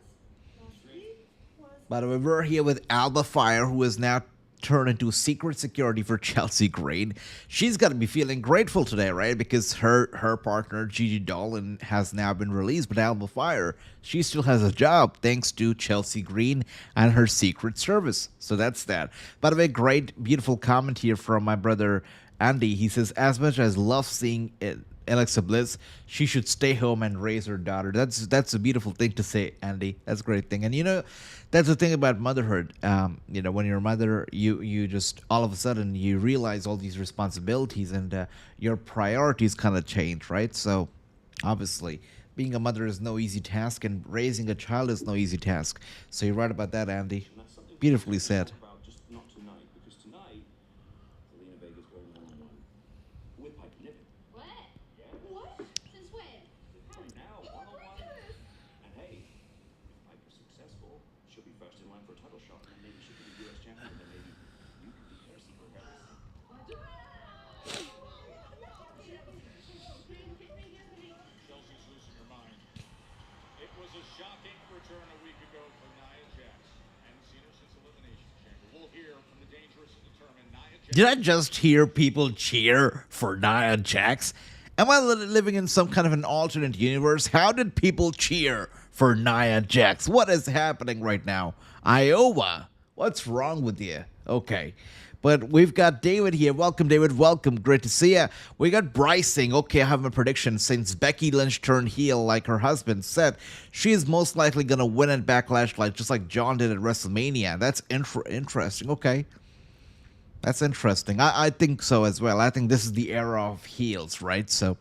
last week was. By the way, we're here with Alba Fire, who is now turned into secret security for Chelsea Green. She's got to be feeling grateful today, right? Because her partner, Gigi Dolan, has now been released. But Alba Fire, she still has a job thanks to Chelsea Green and her Secret Service. So that's that. By the way, great, beautiful comment here from my brother Andy. He says, as much as love seeing it, Alexa Bliss, she should stay home and raise her daughter. That's a beautiful thing to say, Andy. That's a great thing. And that's the thing about motherhood. When you're a mother, you just all of a sudden you realize all these responsibilities, and your priorities kind of change, right? So obviously being a mother is no easy task, and raising a child is no easy task. So you're right about that, Andy. And that's something Beautifully we should said. talk about, just not tonight, because tonight, Zelina Vega's going one-on-one with Piper Niven. What? Yeah. What? Since when? Right now, You were one-on-one. ridiculous. And hey, if Piper's successful, she'll be first in line for a title shot, and then maybe she could be U.S. champion, and then maybe you could be her secret heiress. Chelsea's losing her mind. It was a shocking return a week ago for Nia Jax. Hadn't seen her since Elimination Chamber. We'll hear from the dangerous and determined Nia Jax. Did I just hear people cheer for Nia Jax? Am I living in some kind of an alternate universe? How did people cheer for Nia Jax? What is happening right now? Iowa, what's wrong with you? Okay. But we've got David here. Welcome, David. Welcome. Great to see you. We got Bryce saying, okay, I have a prediction. Since Becky Lynch turned heel like her husband said, she is most likely going to win at Backlash, just like John did at WrestleMania. That's interesting. Okay. That's interesting. I think so as well. I think this is the era of heels, right? So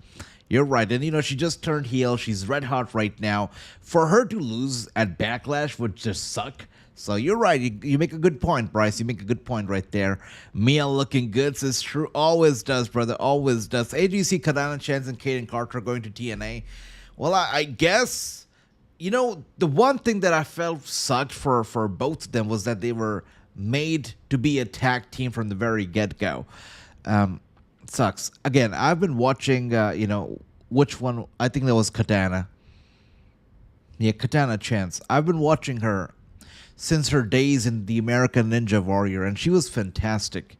you're right. And, she just turned heel. She's red hot right now. For her to lose at Backlash would just suck. So you're right. You make a good point, Bryce. You make a good point right there. Mia looking good, says true. Always does, brother. Always does. AGC, Kadana Chance, and Kaden Carter going to TNA. Well, I guess, the one thing that I felt sucked for both of them was that they were made to be a tag team from the very get-go. Sucks. Again, I've been watching, which one? I think that was Katana. Yeah, Katana Chance. I've been watching her since her days in the American Ninja Warrior, and she was fantastic.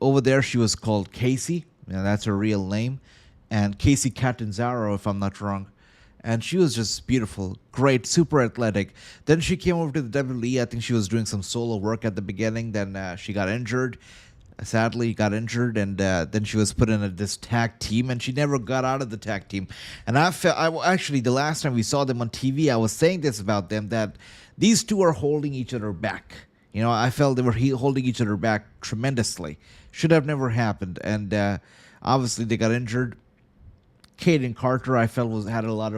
Over there she was called Casey. That's her real name. And Casey Catanzaro, if I'm not wrong. And she was just beautiful, great, super athletic. Then she came over to the WWE. I think she was doing some solo work at the beginning. Then she got injured. Sadly, got injured, and then she was put in this tag team, and she never got out of the tag team. And actually, the last time we saw them on TV, I was saying this about them, that these two are holding each other back. I felt they were holding each other back tremendously. Should have never happened. And obviously, they got injured. Kaden Carter, I felt had a lot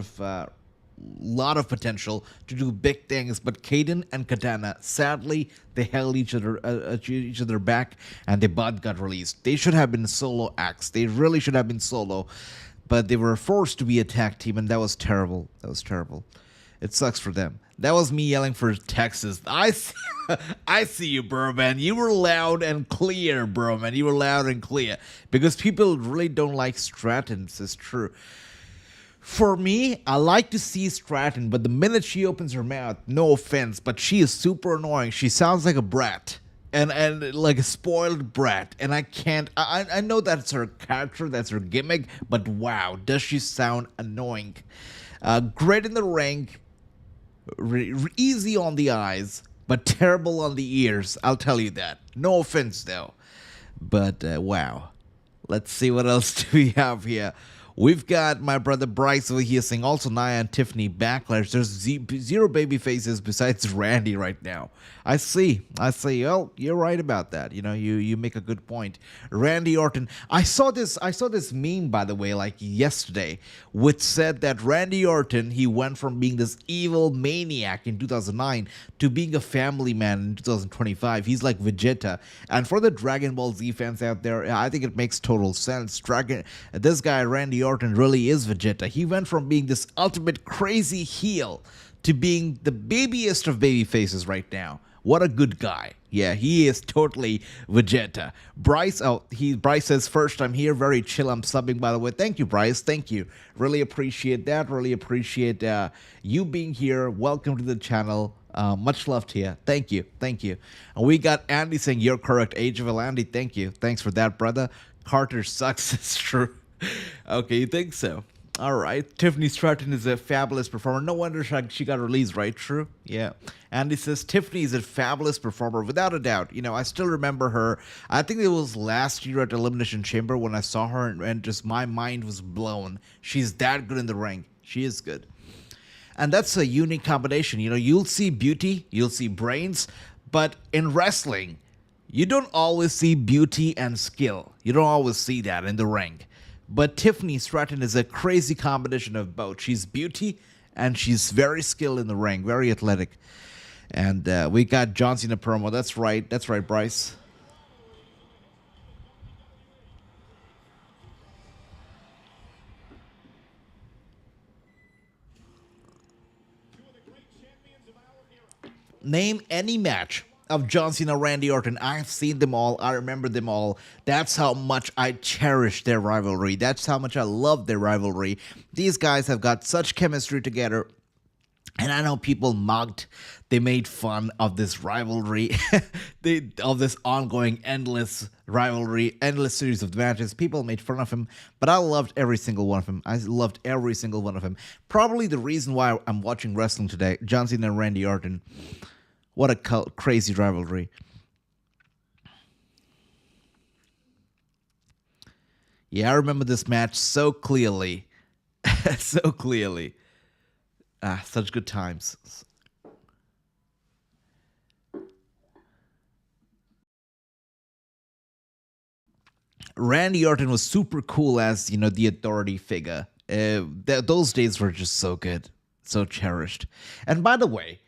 of potential to do big things, but Kaden and Katana, sadly, they held each other back, and they both got released. They should have been solo acts. They really should have been solo, but they were forced to be a tag team, and that was terrible. That was terrible. It sucks for them. That was me yelling for Texas. I see you, bro, man. You were loud and clear, bro, man. You were loud and clear. Because people really don't like Stratton. This is true. For me, I like to see Stratton, but the minute she opens her mouth, no offense, but she is super annoying. She sounds like a brat. and like a spoiled brat. And I can't. I know that's her character, that's her gimmick, but wow, does she sound annoying? Great in the ring, easy on the eyes, but terrible on the ears. I'll tell you that. No offense though, but wow. Let's see what else do we have here. We've got my brother Bryce over here saying also Nia and Tiffany Backlash. There's zero baby faces besides Randy right now. I see. Oh, you're right about that. You know, you make a good point. Randy Orton. I saw this meme, by the way, like yesterday, which said that Randy Orton, he went from being this evil maniac in 2009 to being a family man in 2025. He's like Vegeta. And for the Dragon Ball Z fans out there, I think it makes total sense. This guy Randy Orton really is Vegeta. He went from being this ultimate crazy heel to being the babiest of baby faces right now. What a good guy. Yeah, he is totally Vegeta. Bryce says, first time here, very chill. I'm subbing, by the way. Thank you, Bryce. Thank you. Really appreciate that. Really appreciate you being here. Welcome to the channel. Much love to you. Thank you. And we got Andy saying, you're correct. Age of Andy. Thank you. Thanks for that, brother. Carter sucks. It's true. Okay, you think so? All right. Tiffany Stratton is a fabulous performer. No wonder she got released, right? True. Yeah. Andy says Tiffany is a fabulous performer, without a doubt. You know, I still remember her. I think it was last year at Elimination Chamber when I saw her, and just my mind was blown. She's that good in the ring. She is good. And that's a unique combination. You know, you'll see beauty, you'll see brains, but in wrestling, you don't always see beauty and skill. You don't always see that in the ring. But Tiffany Stratton is a crazy combination of both. She's beauty and she's very skilled in the ring, very athletic. And we got John Cena promo. That's right, Bryce. Name any match of John Cena, Randy Orton. I've seen them all. I remember them all. That's how much I cherish their rivalry. That's how much I love their rivalry. These guys have got such chemistry together. And I know people mocked, they made fun of this rivalry, of this ongoing endless rivalry, endless series of matches. People made fun of him, but I loved every single one of them. I loved every single one of them. Probably the reason why I'm watching wrestling today, John Cena and Randy Orton. What a crazy rivalry. Yeah, I remember this match so clearly. So clearly. Such good times. Randy Orton was super cool as, you know, the authority figure. Those days were just so good. So cherished. And by the way,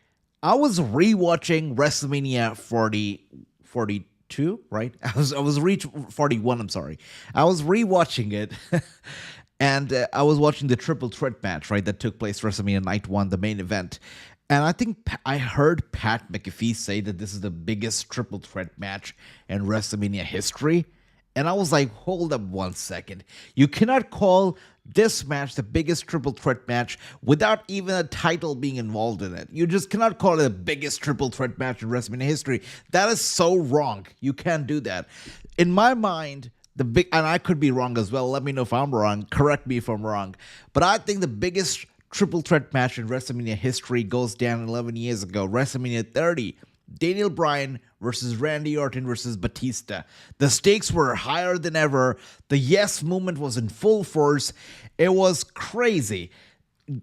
I was rewatching WrestleMania 42, right? I was 41, I'm sorry. I was rewatching it. And I was watching the triple threat match, right, that took place WrestleMania Night 1, the main event. And I think I heard Pat McAfee say that this is the biggest triple threat match in WrestleMania history. And I was like, hold up one second. You cannot call this match the biggest triple threat match without even a title being involved in it. You just cannot call it the biggest triple threat match in WrestleMania history. That is so wrong. You can't do that. In my mind, and I could be wrong as well. Let me know if I'm wrong. Correct me if I'm wrong. But I think the biggest triple threat match in WrestleMania history goes down 11 years ago. WrestleMania 30. Daniel Bryan versus Randy Orton versus Batista. The stakes were higher than ever. The yes movement was in full force. It was crazy.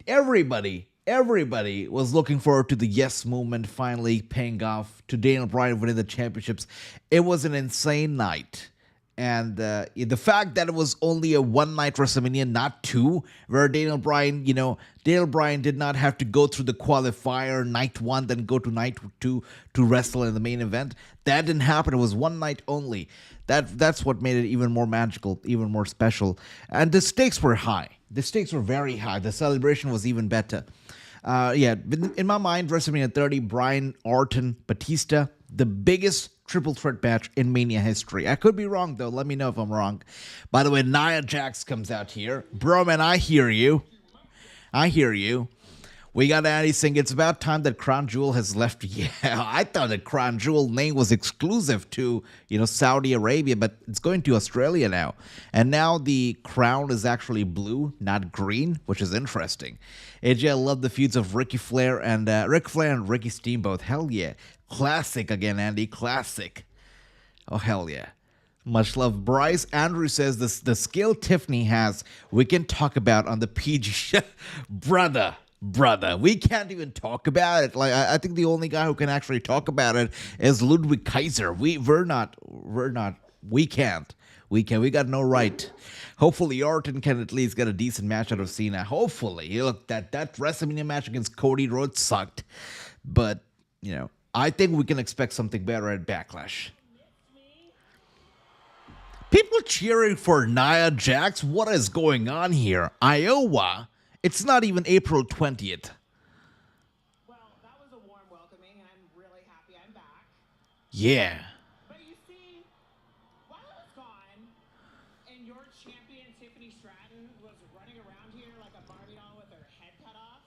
Everybody was looking forward to the yes movement finally paying off, to Daniel Bryan winning the championships. It was an insane night. And the fact that it was only a one-night WrestleMania, not two, where Daniel Bryan did not have to go through the qualifier night one, then go to night two to wrestle in the main event. That didn't happen. It was one night only. That's what made it even more magical, even more special. And the stakes were high. The stakes were very high. The celebration was even better. In my mind, WrestleMania 30, Bryan, Orton, Batista, the biggest triple threat match in Mania history. I could be wrong, though. Let me know if I'm wrong. By the way, Nia Jax comes out here. Bro, man, I hear you. We got Andy saying it's about time that Crown Jewel has left. Yeah, I thought the Crown Jewel name was exclusive to, Saudi Arabia, but it's going to Australia now. And now the crown is actually blue, not green, which is interesting. AJ, I love the feuds of Ric Flair and Ricky Steamboat. Hell yeah. Classic again, Andy. Classic. Oh, hell yeah. Much love. Bryce Andrew says the skill Tiffany has, we can talk about on the PG show. Brother, we can't even talk about it. Like I think the only guy who can actually talk about it is Ludwig Kaiser. We can't. We got no right. Hopefully Orton can at least get a decent match out of Cena. Hopefully. Look, that WrestleMania match against Cody Rhodes sucked. But, I think we can expect something better at Backlash. People cheering for Nia Jax? What is going on here? Iowa? It's not even April 20th. Well, that was a warm welcoming, and I'm really happy I'm back. Yeah. But you see, while I was gone, and your champion Tiffany Stratton was running around here like a Barbie doll with her head cut off,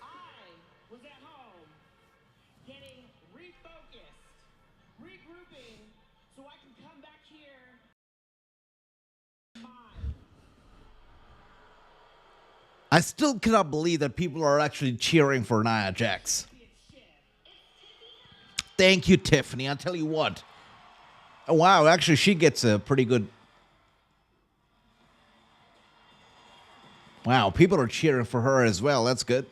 I was at home getting refocused, regrouping, so I can come back here. I still cannot believe that people are actually cheering for Nia Jax. Thank you, Tiffany. I'll tell you what. Oh, wow, actually, she gets a pretty good... Wow, people are cheering for her as well. That's good.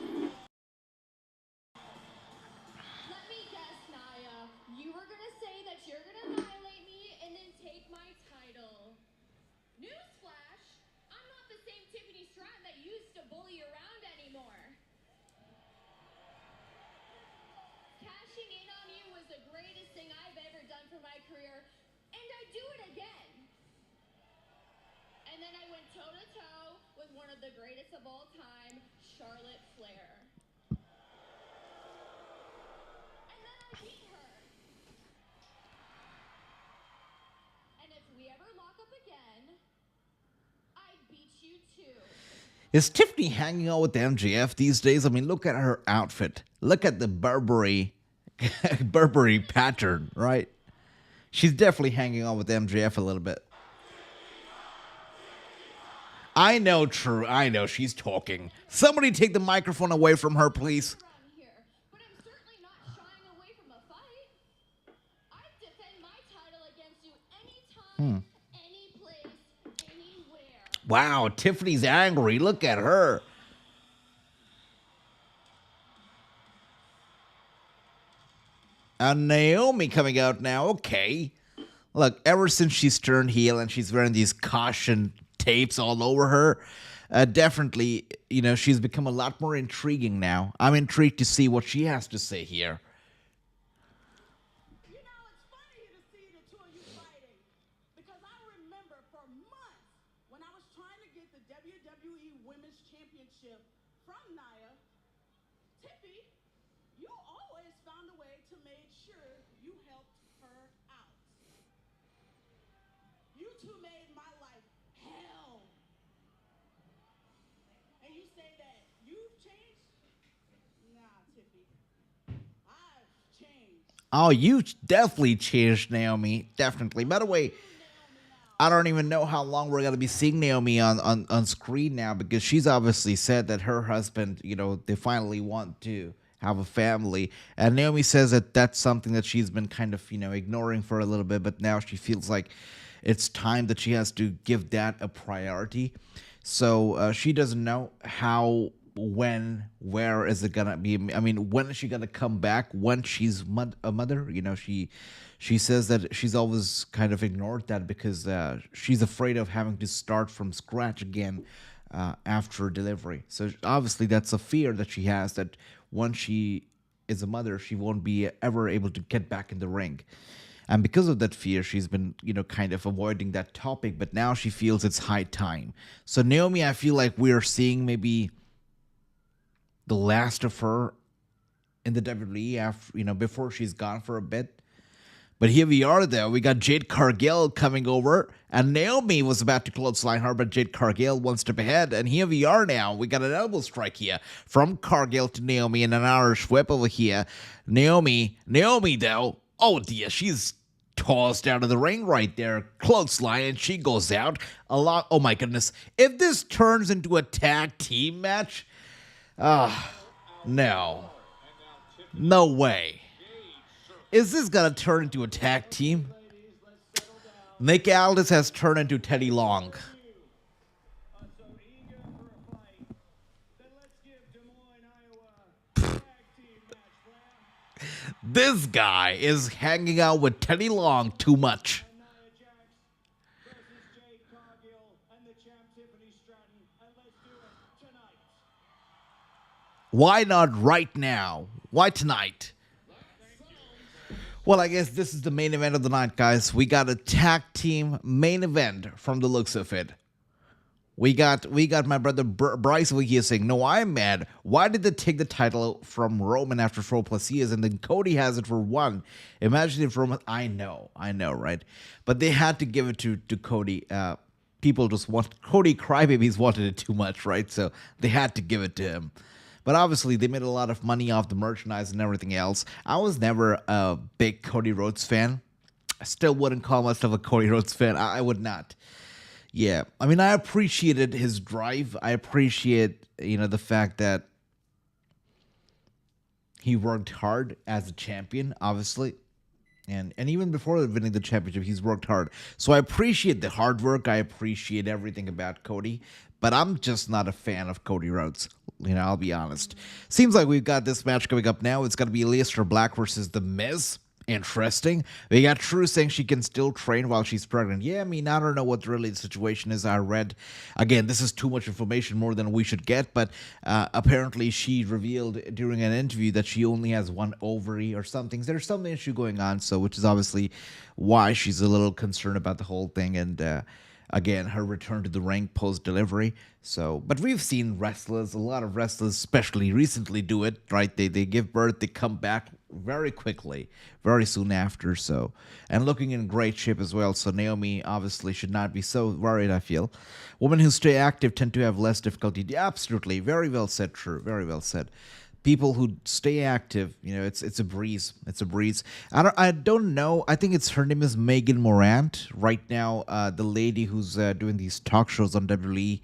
Let me guess, Nia. You were gonna say that you're gonna annihilate me and then take my title. Newsflash, I'm not the same Tiffany Stratton that used to bully around anymore. Cashing in on you was the greatest thing I've ever done for my career, and I'd do it again. And then I went toe-to-toe with one of the greatest of all time, Charlotte Flair. And then I beat her. And if we ever lock up again, I'd beat you too. Is Tiffany hanging out with MJF these days? I mean, look at her outfit. Look at the Burberry pattern, right? She's definitely hanging out with MJF a little bit. I know, true. I know, she's talking. Somebody take the microphone away from her, please. Around here, but I'm certainly not shying away from a fight. I'd defend my title against you anytime, any place, anywhere. Wow, Tiffany's angry. Look at her. And Naomi coming out now. Okay. Look, ever since she's turned heel and she's wearing these caution tapes all over her, definitely, she's become a lot more intriguing now. I'm intrigued to see what she has to say here. You know, it's funny to see the two of you fighting, because I remember for months when I was trying to get the WWE Women's Championship from Nia, Tiffy, you always found a way to make sure you helped her out. You two made my life hell. And you say that you've changed? Nah, Tiffy. I've changed. Oh, you definitely changed, Naomi. Definitely. By the way, I don't even know how long we're going to be seeing Naomi on screen now, because she's obviously said that her husband, they finally want to have a family. And Naomi says that that's something that she's been kind of, ignoring for a little bit, but now she feels like it's time that she has to give that a priority. So she doesn't know how, when, where is it gonna be. I mean, when is she gonna come back? When she's a mother, she says that she's always kind of ignored that because she's afraid of having to start from scratch again after delivery. So obviously that's a fear that she has, that once she is a mother, she won't be ever able to get back in the ring. And because of that fear, she's been, kind of avoiding that topic. But now she feels it's high time. So Naomi, I feel like we're seeing maybe the last of her in the WWE after, before she's gone for a bit. But here we are, though. We got Jade Cargill coming over, and Naomi was about to clothesline her, but Jade Cargill one step ahead, and here we are now. We got an elbow strike here from Cargill to Naomi, and an Irish whip over here. Naomi, though, oh dear, she's tossed out of the ring right there. Clothesline, and she goes out. Oh my goodness. If this turns into a tag team match, no. No way. Is this gonna turn into a tag team? Nick Aldis has turned into Teddy Long. This guy is hanging out with Teddy Long too much. Why not right now? Why tonight? Well, I guess this is the main event of the night, guys. We got a tag team main event from the looks of it. We got my brother Bryce over here saying, no, I'm mad. Why did they take the title from Roman after 4+ years and then Cody has it for 1? Imagine if Roman... I know, right? But they had to give it to Cody. People just want... Cody crybabies wanted it too much, right? So they had to give it to him. But obviously, they made a lot of money off the merchandise and everything else. I was never a big Cody Rhodes fan. I still wouldn't call myself a Cody Rhodes fan. I would not. Yeah. I mean, I appreciated his drive. I appreciate, the fact that he worked hard as a champion, obviously. And even before winning the championship, he's worked hard. So I appreciate the hard work. I appreciate everything about Cody. But I'm just not a fan of Cody Rhodes. I'll be honest. Seems like we've got this match coming up now. It's going to be Aleister Black versus The Miz. Interesting. We got True saying she can still train while she's pregnant. Yeah, I mean, I don't know what really the situation is. I read, again, this is too much information, more than we should get, but apparently she revealed during an interview that she only has one ovary or something. There's some issue going on, so which is obviously why she's a little concerned about the whole thing, and again, her return to the ring post-delivery. So, but we've seen wrestlers, a lot of wrestlers, especially recently, do it, right? They give birth, they come back very quickly, very soon after. So, and looking in great shape as well. So Naomi obviously should not be so worried, I feel. Women who stay active tend to have less difficulty. Yeah, absolutely. Very well said, True. Very well said. People who stay active, it's a breeze. It's a breeze. I don't know. I think her name is Megan Morant right now. The lady who's doing these talk shows on WWE.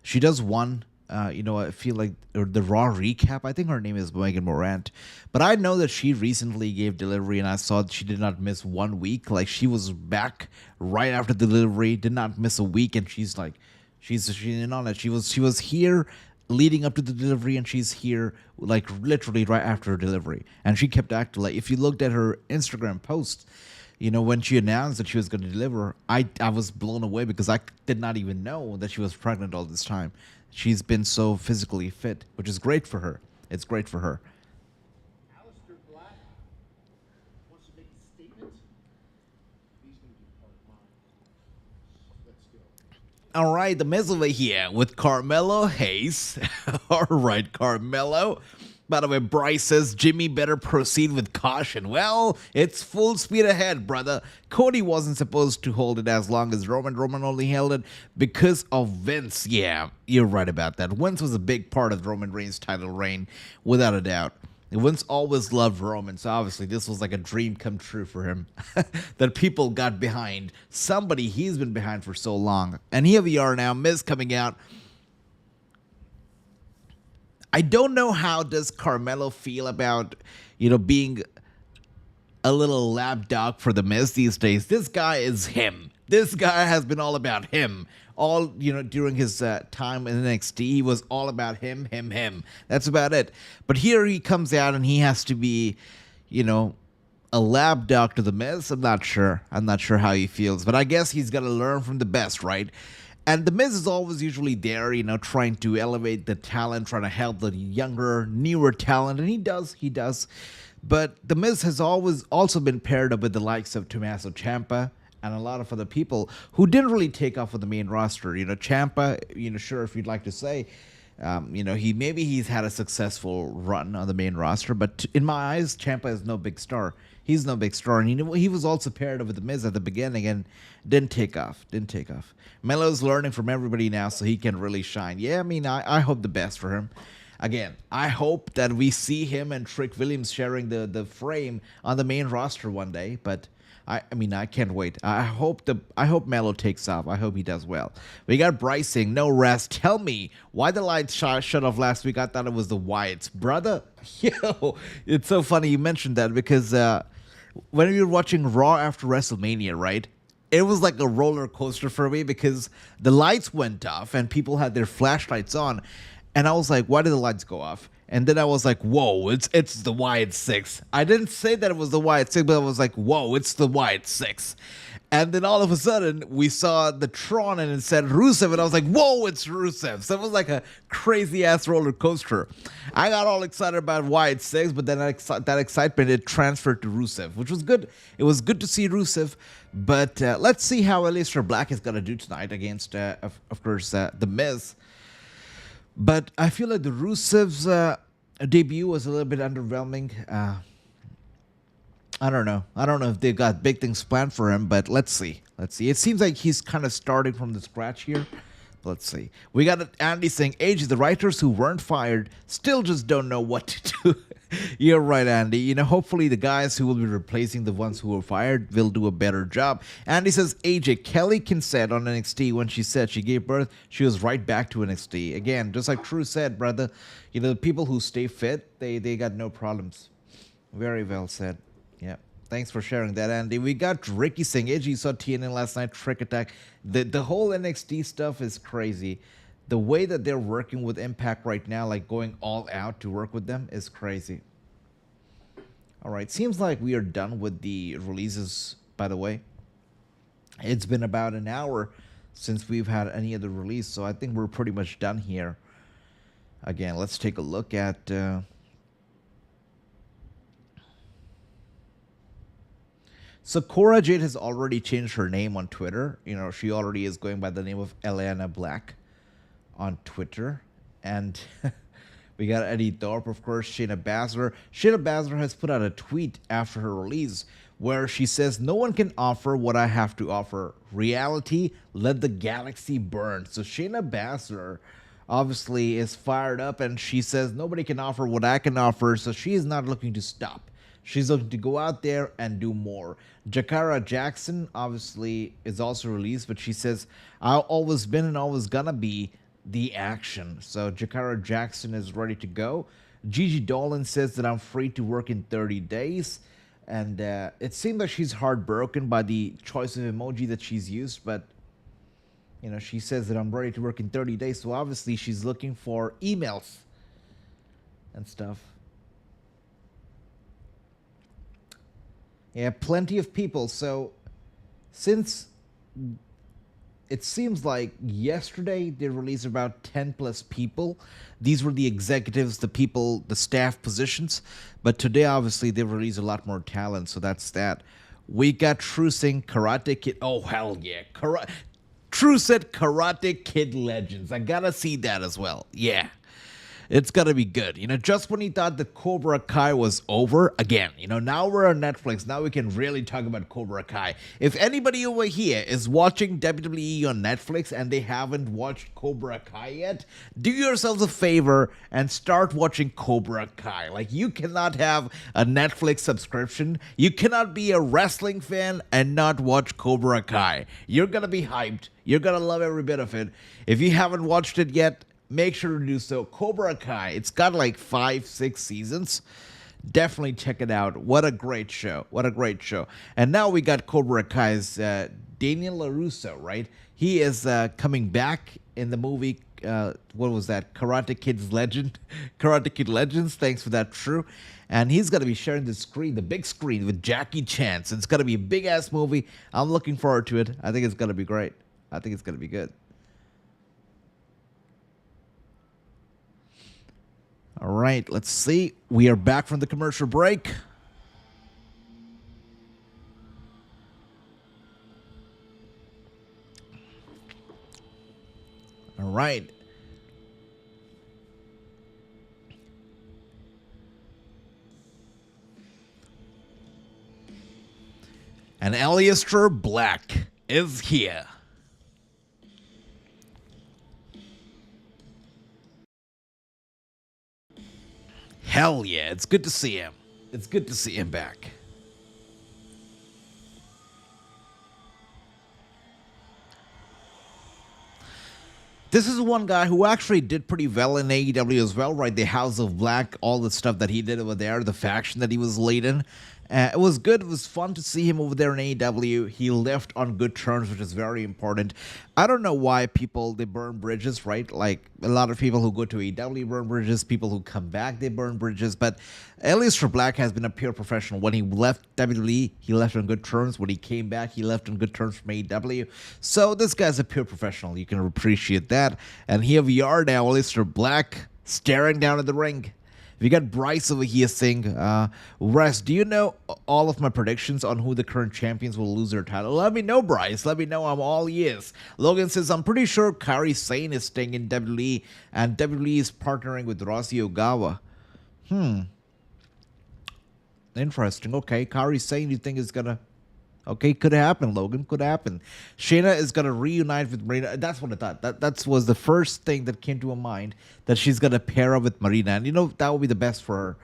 She does one. I feel like the Raw recap. I think her name is Megan Morant. But I know that she recently gave delivery, and I saw that she did not miss 1 week. Like she was back right after the delivery, did not miss a week, and she's in on it. She was here leading up to the delivery, and she's here like literally right after her delivery, and she kept acting like, if you looked at her Instagram post, when she announced that she was going to deliver, I was blown away because I did not even know that she was pregnant all this time. She's been so physically fit, which is great for her. It's great for her. Aleister Black wants to make a statement. He's going to be part of mine. Let's go. All right, the Miz over here with Carmelo Hayes. All right, Carmelo. By the way, Bryce says, Jimmy better proceed with caution. Well, it's full speed ahead, brother. Cody wasn't supposed to hold it as long as Roman. Roman only held it because of Vince. Yeah, you're right about that. Vince was a big part of Roman Reigns' title reign, without a doubt. Vince always loved Roman, so obviously this was like a dream come true for him. That people got behind. Somebody he's been behind for so long. And here we are now, Miz coming out. I don't know how does Carmelo feel about, being a little lapdog for the Miz these days. This guy is him. This guy has been all about him. All, during his time in NXT, he was all about him. That's about it. But here he comes out and he has to be, a lapdog to the Miz. I'm not sure how he feels. But I guess he's got to learn from the best, right? And the Miz is always usually there, trying to elevate the talent, trying to help the younger, newer talent, and he does. But the Miz has always also been paired up with the likes of Tommaso Ciampa and a lot of other people who didn't really take off with the main roster. Ciampa, sure, if you'd like to say, he's had a successful run on the main roster, but in my eyes, Ciampa is no big star. He's no big star, and he was also paired up with the Miz at the beginning and didn't take off. Melo's learning from everybody now, so he can really shine. Yeah, I mean, I hope the best for him. Again, I hope that we see him and Trick Williams sharing the frame on the main roster one day. But I mean, I can't wait. I hope Melo takes off. I hope he does well. We got Brycing, no rest. Tell me why the lights shut off last week. I thought it was the Wyatts, brother. Yo, it's so funny you mentioned that because when we were watching Raw after WrestleMania, right? It was like a roller coaster for me because the lights went off and people had their flashlights on. And I was like, why did the lights go off? And then I was like, whoa, it's the Wyatt 6. I didn't say that it was the Wyatt 6, but I was like, whoa, it's the Wyatt 6. And then all of a sudden, we saw the Tron and it said Rusev, and I was like, whoa, it's Rusev. So it was like a crazy-ass roller coaster. I got all excited about Wyatt 6, but then that excitement, it transferred to Rusev, which was good. It was good to see Rusev, but let's see how Aleister Black is going to do tonight against, of course, The Miz. But I feel like the Rusev's debut was a little bit underwhelming. I don't know. I don't know if they've got big things planned for him, but let's see. It seems like he's kind of starting from the scratch here. Let's see. We got Andy saying, AJ, the writers who weren't fired still just don't know what to do. You're right, Andy. You know, hopefully the guys who will be replacing the ones who were fired will do a better job. Andy says, AJ, Kelly can said on NXT when she said she gave birth, she was right back to NXT. Again, just like True said, brother, you know, the people who stay fit, they got no problems. Very well said. Yeah. Thanks for sharing that, Andy. We got Ricky saying, AJ, you saw TNN last night, Trick Attack. The whole NXT stuff is crazy. The way that they're working with Impact right now, like going all out to work with them, is crazy. All right, seems like we are done with the releases, by the way. It's been about an hour since we've had any other release, so I think we're pretty much done here. Again, let's take a look at... So Cora Jade has already changed her name on Twitter. You know, she already is going by the name of Aleister Black on Twitter. And we got Eddie Thorpe, of course, Shayna Baszler. Shayna Baszler has put out a tweet after her release where she says, no one can offer what I have to offer. Reality, let the galaxy burn. So Shayna Baszler obviously is fired up and she says, nobody can offer what I can offer. So she is not looking to stop. She's looking to go out there and do more. Jakara Jackson obviously is also released, but she says, I've always been and always gonna be the action. So Jakara Jackson is ready to go. Gigi Dolan says that I'm free to work in 30 days. And it seems like she's heartbroken by the choice of emoji that she's used, but you know, she says that I'm ready to work in 30 days. So obviously she's looking for emails and stuff. Yeah, plenty of people. So since it seems like yesterday they released about 10 plus people. These were the executives, the people, the staff positions. But today, obviously, they released a lot more talent. So that's that. We got True saying Karate Kid. Oh, hell yeah. True said Karate Kid Legends. I gotta see that as well. Yeah. It's gonna be good. You know, just when you thought that Cobra Kai was over, again, you know, now we're on Netflix. Now we can really talk about Cobra Kai. If anybody over here is watching WWE on Netflix and they haven't watched Cobra Kai yet, do yourselves a favor and start watching Cobra Kai. Like, you cannot have a Netflix subscription. You cannot be a wrestling fan and not watch Cobra Kai. You're gonna be hyped. You're gonna love every bit of it. If you haven't watched it yet, make sure to do so. Cobra Kai. It's got like 5-6 seasons. Definitely check it out. What a great show. What a great show. And now we got Cobra Kai's Daniel LaRusso, right? He is coming back in the movie. What was that? Karate Kid's Legend. Karate Kid Legends. Thanks for that, True. And he's going to be sharing the screen, the big screen, with Jackie Chan. So it's going to be a big-ass movie. I'm looking forward to it. I think it's going to be great. I think it's going to be good. All right, let's see. We are back from the commercial break. All right. And Aleister Black is here. Hell yeah, it's good to see him. It's good to see him back. This is one guy who actually did pretty well in AEW as well, right? The House of Black, all the stuff that he did over there, the faction that he was leading. It was good. It was fun to see him over there in AEW. He left on good terms, which is very important. I don't know why people, they burn bridges, right? Like a lot of people who go to AEW burn bridges. People who come back, they burn bridges. But Aleister Black has been a pure professional. When he left WWE, he left on good terms. When he came back, he left on good terms from AEW. So this guy's a pure professional. You can appreciate that. And here we are now, Aleister Black staring down at the ring. We got Bryce over here saying, Russ, do you know all of my predictions on who the current champions will lose their title? Let me know, Bryce. Let me know. I'm all ears. Logan says, I'm pretty sure Kairi Sane is staying in WWE, and WWE is partnering with Rossy Ogawa. Interesting. Okay, Kairi Sane, you think is going to... Okay, could happen, Logan. Could happen. Shayna is going to reunite with Marina. That's what I thought. That was the first thing that came to my mind, that she's going to pair up with Marina. And, you know, that would be the best for her.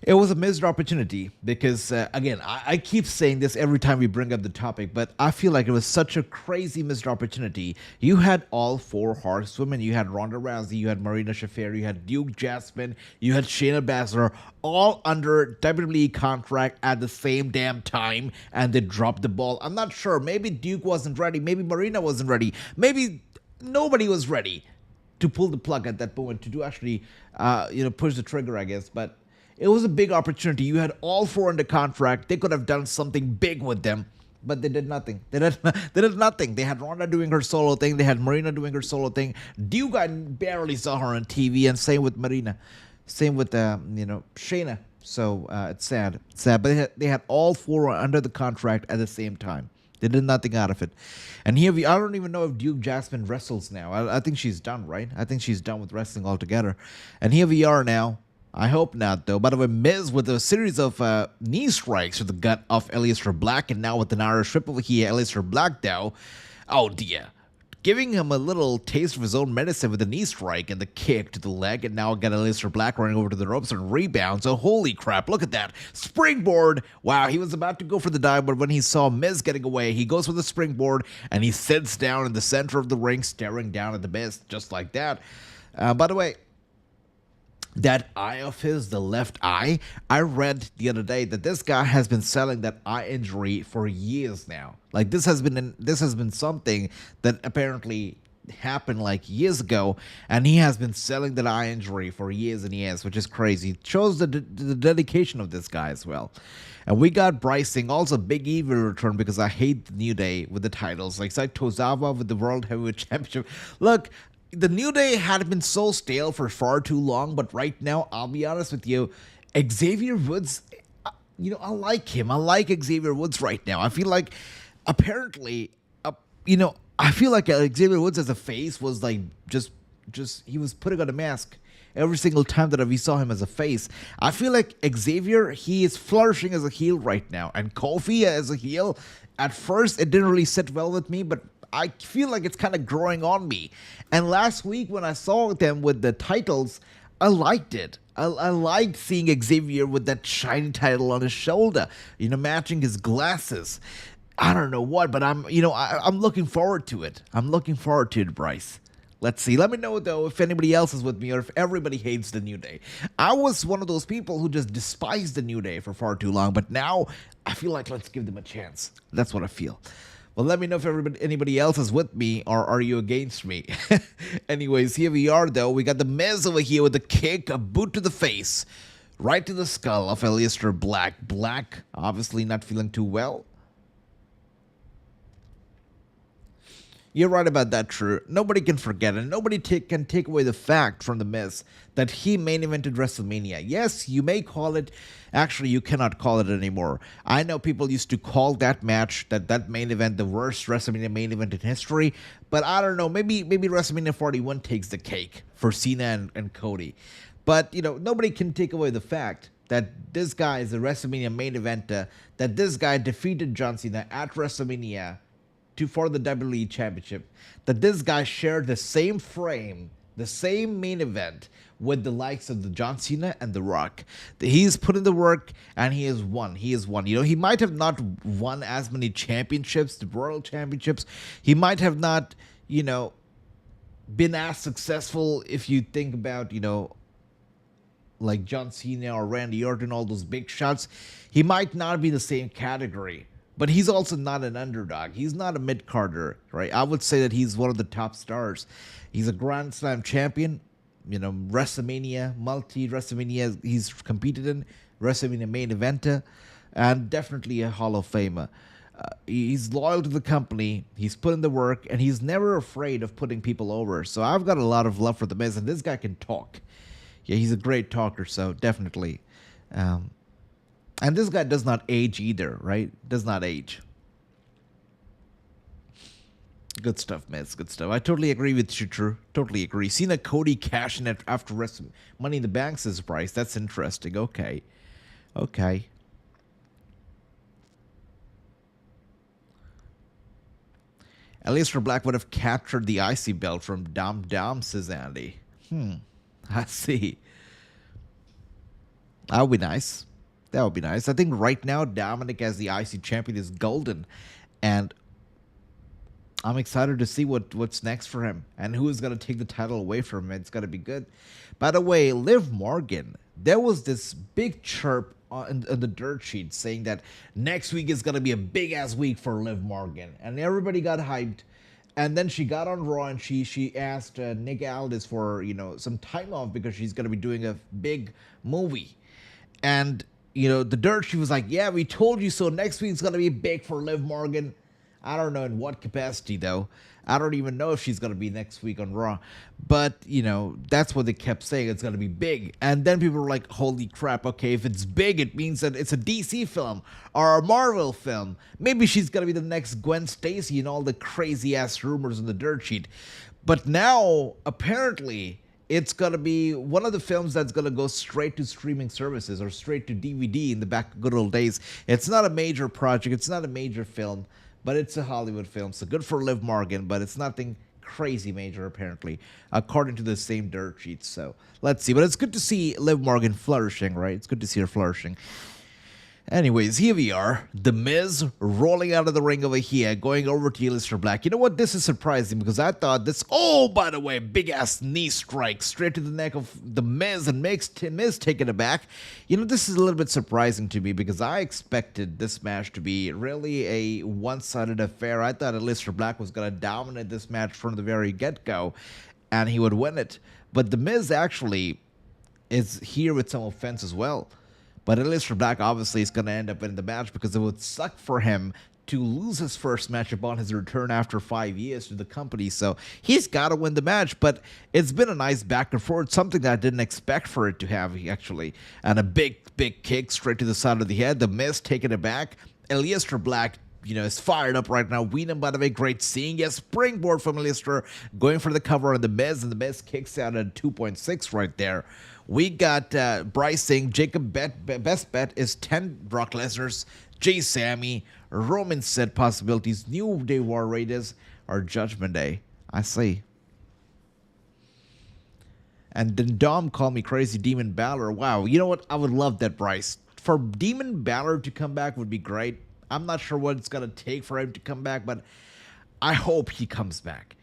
It was a missed opportunity because, again, I keep saying this every time we bring up the topic, but I feel like it was such a crazy missed opportunity. You had all four horsewomen. You had Ronda Rousey, you had Marina Shafir, you had Duke Jasmine, you had Shayna Baszler, all under WWE contract at the same damn time, and they dropped the ball. I'm not sure. Maybe Duke wasn't ready. Maybe Marina wasn't ready. Maybe nobody was ready to pull the plug at that moment, to do actually, push the trigger, I guess. But it was a big opportunity. You had all four under contract. They could have done something big with them, but they did nothing. They did nothing. They had Ronda doing her solo thing. They had Marina doing her solo thing. Duke, I barely saw her on TV, and same with Marina. Same with, Shayna. So it's sad. It's sad. But they had all four under the contract at the same time. They did nothing out of it. And here I don't even know if Duke Jasmine wrestles now. I think she's done, right? I think she's done with wrestling altogether. And here we are now. I hope not, though. By the way, Miz with a series of knee strikes to the gut of Aleister Black, and now with an Irish whip over here, Aleister Black, though. Oh, dear. Giving him a little taste of his own medicine with the knee strike and the kick to the leg, and now got Aleister Black running over to the ropes and rebounds. So, holy crap, look at that. Springboard. Wow, he was about to go for the dive, but when he saw Miz getting away, he goes for the springboard, and he sits down in the center of the ring, staring down at the Miz, just like that. By the way, that eye of his, the left eye, I read the other day that this guy has been selling that eye injury for years now. Like this has been something that apparently happened like years ago, and he has been selling that eye injury for years and years, which is crazy. It shows the dedication of this guy as well. And we got Bryce Singh, also Big E will return because I hate the New Day with the titles, like Tozawa with the World Heavyweight Championship. Look, the New Day had been so stale for far too long, but right now, I'll be honest with you, Xavier Woods, I like him. I like Xavier Woods right now. I feel like, apparently, I feel like Xavier Woods as a face was like just he was putting on a mask every single time that we saw him as a face. I feel like Xavier, he is flourishing as a heel right now, and Kofi as a heel, at first, it didn't really sit well with me, but I feel like it's kind of growing on me. And last week when I saw them with the titles, I liked it. I liked seeing Xavier with that shiny title on his shoulder, matching his glasses. I don't know what, but I'm looking forward to it. I'm looking forward to it, Bryce. Let's see. Let me know, though, if anybody else is with me or if everybody hates the New Day. I was one of those people who just despised the New Day for far too long, but now I feel like let's give them a chance. That's what I feel. Well, let me know if anybody else is with me or are you against me. Anyways, here we are, though. We got the Miz over here with a kick, a boot to the face, right to the skull of Aleister Black. Black, obviously not feeling too well. You're right about that, True. Nobody can forget it. Nobody can take away the fact from The Miz that he main evented WrestleMania. Yes, you may call it. Actually, you cannot call it anymore. I know people used to call that match, that main event, the worst WrestleMania main event in history. But I don't know. Maybe WrestleMania 41 takes the cake for Cena and Cody. But, nobody can take away the fact that this guy is a WrestleMania main eventer, that this guy defeated John Cena at WrestleMania for the WWE Championship, that this guy shared the same frame, the same main event with the likes of the John Cena and The Rock. He's put in the work and he has won. He has won. He might have not won as many championships, the World Championships. He might have not, been as successful if you think about, like John Cena or Randy Orton, all those big shots. He might not be the same category. But he's also not an underdog. He's not a mid-carder, right? I would say that he's one of the top stars. He's a Grand Slam champion, WrestleMania, multi-WrestleMania he's competed in, WrestleMania main eventer, and definitely a Hall of Famer. He's loyal to the company, he's put in the work, and he's never afraid of putting people over. So I've got a lot of love for The Miz, and this guy can talk. Yeah, he's a great talker, so definitely. And this guy does not age either, right? Does not age. Good stuff, Miz. Good stuff. I totally agree with you, True. Totally agree. Cena Cody cashing it after Money in the Bank, says Bryce. That's interesting. Okay. Okay. Aleister Black would have captured the IC belt from Dom Dom, says Andy. I see. That would be nice. That would be nice. I think right now Dominic as the IC champion is golden, and I'm excited to see what's next for him and who is going to take the title away from him. It's going to be good. By the way, Liv Morgan, there was this big chirp on the dirt sheet saying that next week is going to be a big ass week for Liv Morgan, and everybody got hyped. And then she got on Raw and she asked Nick Aldis for some time off because she's going to be doing a big movie, and the dirt, she was like, yeah, we told you so. Next week's going to be big for Liv Morgan. I don't know in what capacity, though. I don't even know if she's going to be next week on Raw. But, that's what they kept saying. It's going to be big. And then people were like, holy crap. Okay, if it's big, it means that it's a DC film or a Marvel film. Maybe she's going to be the next Gwen Stacy and all the crazy-ass rumors in the dirt sheet. But now, apparently, it's going to be one of the films that's going to go straight to streaming services or straight to DVD in the back good old days. It's not a major project. It's not a major film, but it's a Hollywood film. So good for Liv Morgan, but it's nothing crazy major, apparently, according to the same dirt sheet. So let's see. But it's good to see Liv Morgan flourishing, right? It's good to see her flourishing. Anyways, here we are. The Miz rolling out of the ring over here, going over to Aleister Black. You know what? This is surprising because I thought this... Oh, by the way, big-ass knee strike straight to the neck of the Miz and makes Miz taking it back. This is a little bit surprising to me because I expected this match to be really a one-sided affair. I thought Aleister Black was going to dominate this match from the very get-go and he would win it. But the Miz actually is here with some offense as well. But Aleister Black obviously is going to end up in the match because it would suck for him to lose his first match upon his return after 5 years to the company. So he's got to win the match. But it's been a nice back and forth, something that I didn't expect for it to have, actually. And a big kick straight to the side of the head. The Miz taking it back. Aleister Black, is fired up right now. Weenum, by the way, great seeing. Yes, springboard from Aleister, going for the cover on the Miz, and the Miz kicks out at 2.6 right there. We got Bryce saying Jacob best bet is 10 Brock Lesnar's, Jay Sammy, Roman said possibilities, New Day War Raiders, or Judgment Day. I see. And then Dom called me crazy Demon Balor. Wow, you know what? I would love that, Bryce. For Demon Balor to come back would be great. I'm not sure what it's going to take for him to come back, but I hope he comes back.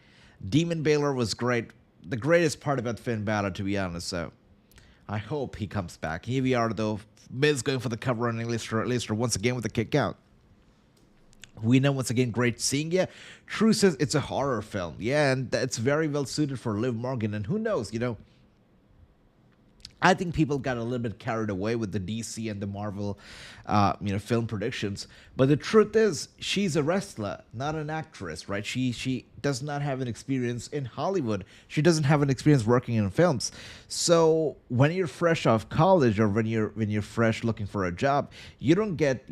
Demon Balor was great. The greatest part about Finn Balor, to be honest, so I hope he comes back. Here we are, though. Miz going for the cover on Aleister once again with a kick out. We know once again, great seeing you. True says it's a horror film. Yeah, and it's very well suited for Liv Morgan. And who knows, I think people got a little bit carried away with the DC and the Marvel, film predictions. But the truth is, she's a wrestler, not an actress, right? She does not have an experience in Hollywood. She doesn't have an experience working in films. So when you're fresh off college or when you're fresh looking for a job, you don't get,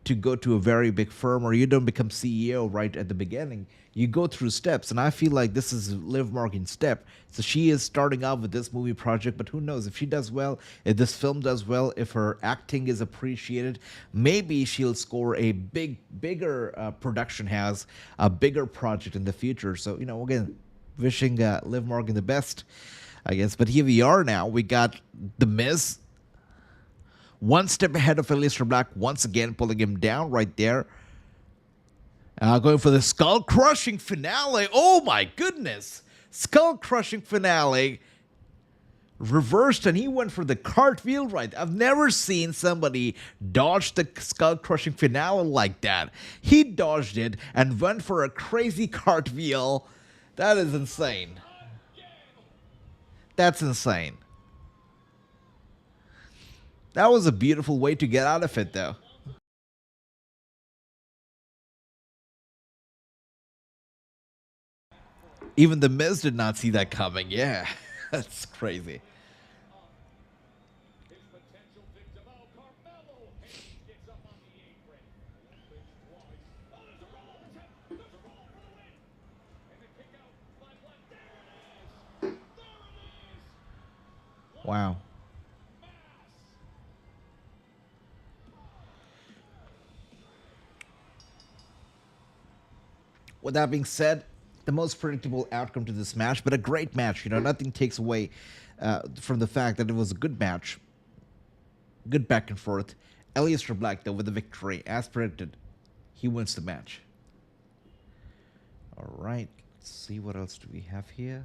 to go to a very big firm, or you don't become CEO right at the beginning. You go through steps, and I feel like this is Liv Morgan's step. So she is starting out with this movie project, but who knows if she does well, if this film does well, if her acting is appreciated, maybe she'll score a bigger production house, a bigger project in the future. So again, wishing Liv Morgan the best, I guess. But here we are now. We got The Miz, one step ahead of Aleister Black, once again pulling him down right there. Going for the skull-crushing finale. Oh my goodness. Skull-crushing finale. Reversed, and he went for the cartwheel right. I've never seen somebody dodge the skull-crushing finale like that. He dodged it and went for a crazy cartwheel. That is insane. That's insane. That was a beautiful way to get out of it, though. Even The Miz did not see that coming. Yeah, that's crazy. His potential victim, Carmelo Hayes gets up on the apron. Twice. Oh, there's a roll. There's a roll for the win. And the kick out by Black. There it is. There it is. Wow. With that being said, the most predictable outcome to this match, but a great match. Nothing takes away from the fact that it was a good match. Good back and forth. Aleister Black, though, with the victory. As predicted, he wins the match. All right. Let's see what else do we have here.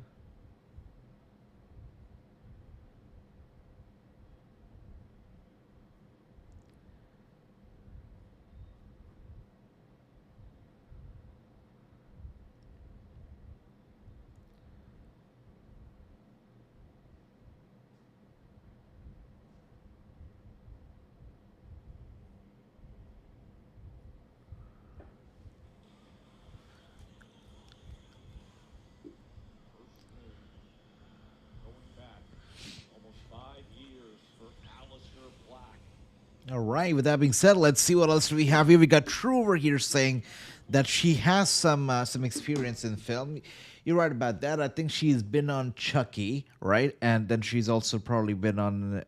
All right, with that being said, let's see what else do we have here. We got True over here saying that she has some experience in film. You're right about that. I think she's been on Chucky, right? And then she's also probably been on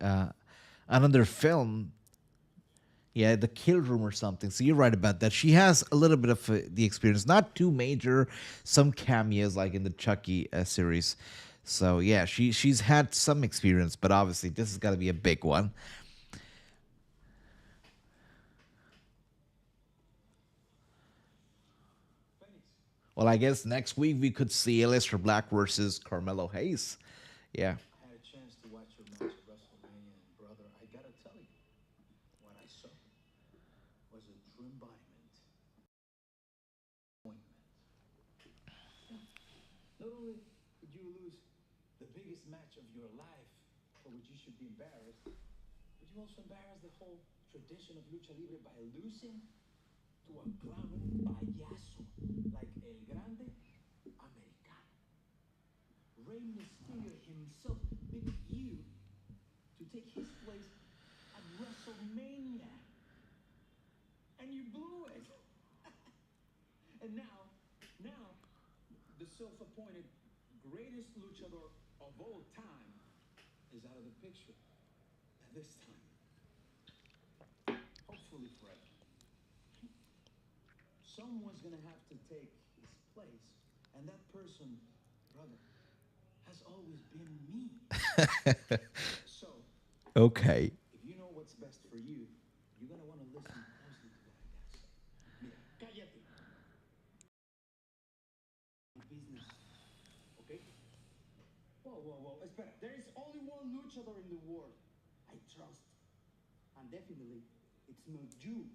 another film. Yeah, The Kill Room or something. So you're right about that. She has a little bit of the experience. Not too major. Some cameos like in the Chucky series. So yeah, she's had some experience, but obviously this has got to be a big one. Well, I guess next week we could see Aleister Black versus Carmelo Hayes. Yeah. I had a chance to watch your match at WrestleMania, and brother, I gotta tell you, what I saw was a true embodiment. Not only did you lose the biggest match of your life, for which you should be embarrassed, but you also embarrassed the whole tradition of lucha libre by losing to a clown payaso like El Grande Americano. Rey Mysterio himself picked you to take his place at WrestleMania. And you blew it. And now, the self-appointed greatest luchador of all time is out of the picture. And this time, hopefully forever. Someone's gonna have to take his place, and that person, brother, has always been me. So, okay. if you know what's best for you, you're gonna want to listen closely to what I gotta say. Mira, cállate. Business, okay? Whoa, espera. There is only one luchador in the world I trust, and definitely it's not you,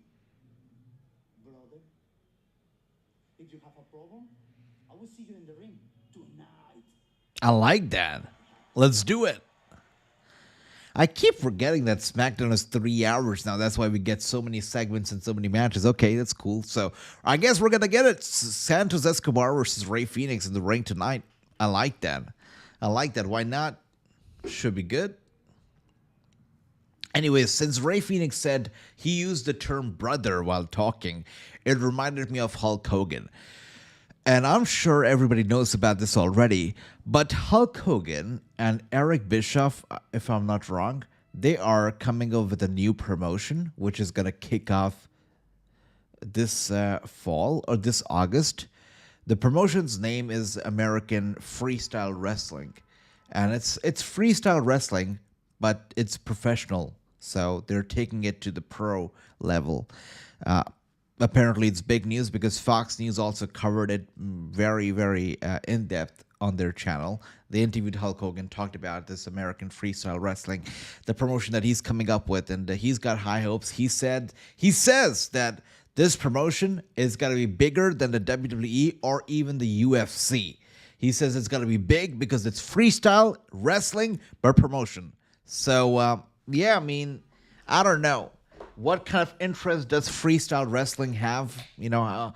brother. If you have a problem, I will see you in the ring tonight. I like that. Let's do it. I keep forgetting that SmackDown is 3 hours now. That's why we get so many segments and so many matches. Okay, that's cool. So I guess we're going to get it. Santos Escobar versus Rey Fenix in the ring tonight. I like that. Why not? Should be good. Anyways, since Ray Phoenix said he used the term brother while talking, it reminded me of Hulk Hogan. And I'm sure everybody knows about this already, but Hulk Hogan and Eric Bischoff, if I'm not wrong, they are coming up with a new promotion, which is going to kick off this fall or this August. The promotion's name is American Freestyle Wrestling. And it's freestyle wrestling, but it's professional. So they're taking it to the pro level. Apparently, it's big news because Fox News also covered it very, very in depth on their channel. They interviewed Hulk Hogan, talked about this American Freestyle Wrestling, the promotion that he's coming up with, and he's got high hopes. He says that this promotion is going to be bigger than the WWE or even the UFC. He says it's going to be big because it's freestyle wrestling per promotion. So, yeah, I mean, I don't know. What kind of interest does freestyle wrestling have? You know,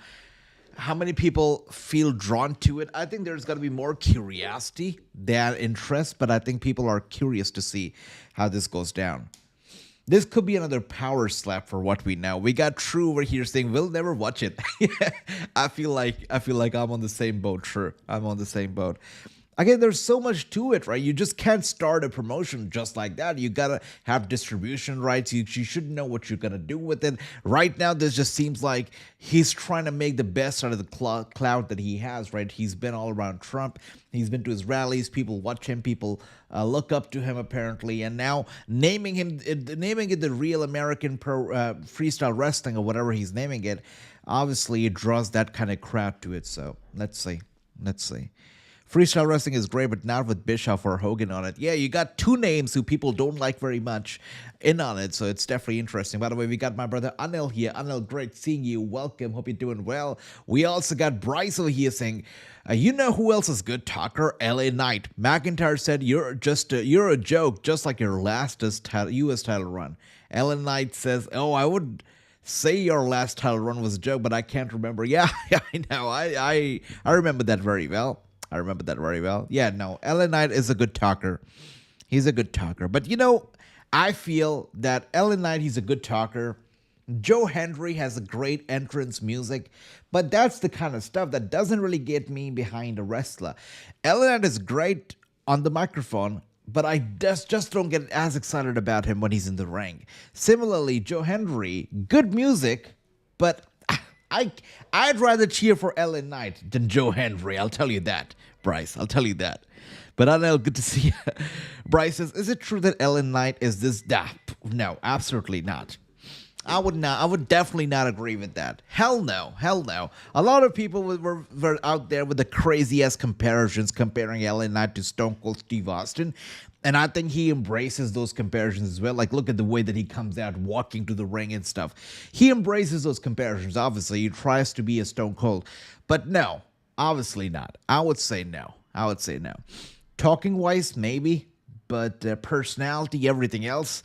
how many people feel drawn to it? I think there's got to be more curiosity than interest, but I think people are curious to see how this goes down. This could be another power slap for what we know. We got True over here saying we'll never watch it. I feel like I'm on the same boat, True. I'm on the same boat. Again, there's so much to it, right? You just can't start a promotion just like that. You gotta have distribution rights. You should know what you're gonna do with it. Right now, this just seems like he's trying to make the best out of the cloud that he has, right? He's been all around Trump. He's been to his rallies. People watch him. People look up to him, apparently. And now naming it the Real American Freestyle Wrestling or whatever he's naming it, obviously it draws that kind of crowd to it. So let's see. Freestyle wrestling is great, but not with Bischoff or Hogan on it. Yeah, you got two names who people don't like very much in on it, so it's definitely interesting. By the way, we got my brother Anil here. Anil, great seeing you. Welcome. Hope you're doing well. We also got Bryce over here saying, you know who else is good talker? LA Knight. McIntyre said, you're a joke, just like your last U.S. title run. LA Knight says, oh, I would say your last title run was a joke, but I can't remember. Yeah, I know. I remember that very well. Yeah, no, LA Knight is a good talker. He's a good talker. But, you know, I feel that LA Knight, he's a good talker. Joe Hendry has a great entrance music. But that's the kind of stuff that doesn't really get me behind a wrestler. LA Knight is great on the microphone, but I just don't get as excited about him when he's in the ring. Similarly, Joe Hendry, good music, but I'd rather cheer for LA Knight than Joe Hendry. I'll tell you that, Bryce. I'll tell you that. But I know, good to see you. Bryce says, is it true that LA Knight is this? No, absolutely not. I would definitely not agree with that. Hell no. A lot of people were out there with the crazy-ass comparisons comparing LA Knight to Stone Cold Steve Austin. And I think he embraces those comparisons as well. Like, look at the way that he comes out walking to the ring and stuff. He embraces those comparisons, obviously. He tries to be a Stone Cold. But no, obviously not. I would say no. Talking-wise, maybe. But personality, everything else,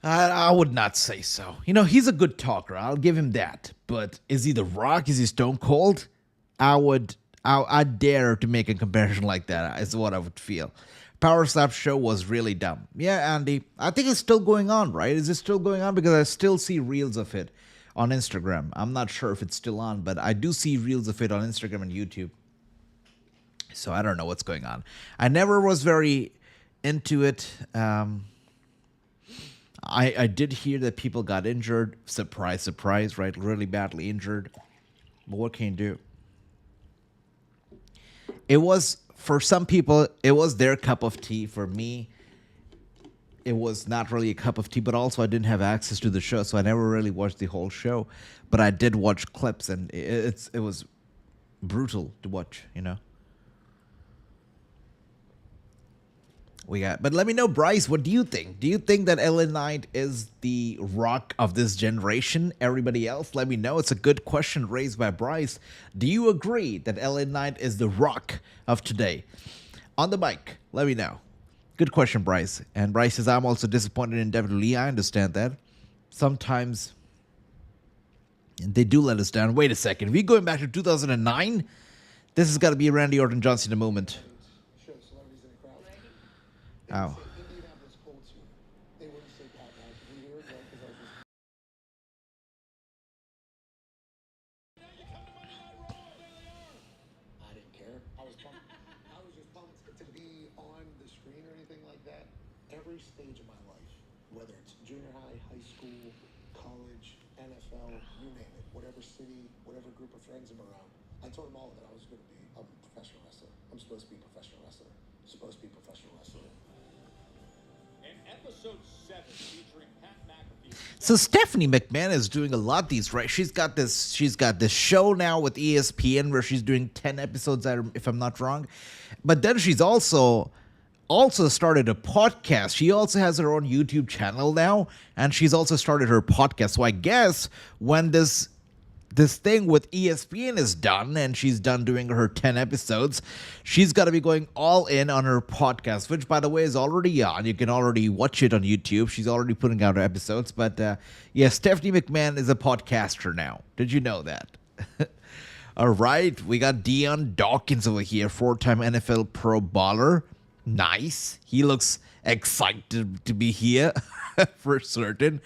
I would not say so. You know, he's a good talker. I'll give him that. But is he The Rock? Is he Stone Cold? I'd dare to make a comparison like that, is what I would feel. Power Slap show was really dumb. Yeah, Andy, I think it's still going on, right? Is it still going on? Because I still see reels of it on Instagram. I'm not sure if it's still on, but I do see reels of it on Instagram and YouTube. So I don't know what's going on. I never was very into it. I did hear that people got injured. Surprise, right? Really badly injured. But what can you do? It was, for some people, it was their cup of tea. For me, it was not really a cup of tea, but also I didn't have access to the show, so I never really watched the whole show. But I did watch clips, and it was brutal to watch, you know? But let me know, Bryce, what do you think? Do you think that LA Knight is the Rock of this generation? Everybody else, let me know. It's a good question raised by Bryce. Do you agree that LA Knight is the Rock of today? On the mic, let me know. Good question, Bryce. And Bryce says, I'm also disappointed in WWE. I understand that. Sometimes they do let us down. Wait a second. We going back to 2009? This has got to be a Randy Orton John Cena moment. high school, college, NFL, you name it, whatever city, whatever group of friends I'm around. I told them all that I was going to be a professional wrestler. I'm supposed to be a professional wrestler. Supposed to be a professional wrestler. In episode 7, featuring Pat McAfee. So Stephanie McMahon is doing a lot these, right? She's got this show now with ESPN where she's doing 10 episodes, if I'm not wrong. But then she's also started a podcast. She also has her own YouTube channel now, and she's also started her podcast. So I guess when this thing with ESPN is done and she's done doing her 10 episodes, she's got to be going all in on her podcast, which, by the way, is already on. You can already watch it on YouTube. She's already putting out episodes. But yeah, Stephanie McMahon is a podcaster now. Did you know that? All right, we got Deion Dawkins over here, 4-time NFL Pro Bowler. Nice. He looks excited to be here for certain.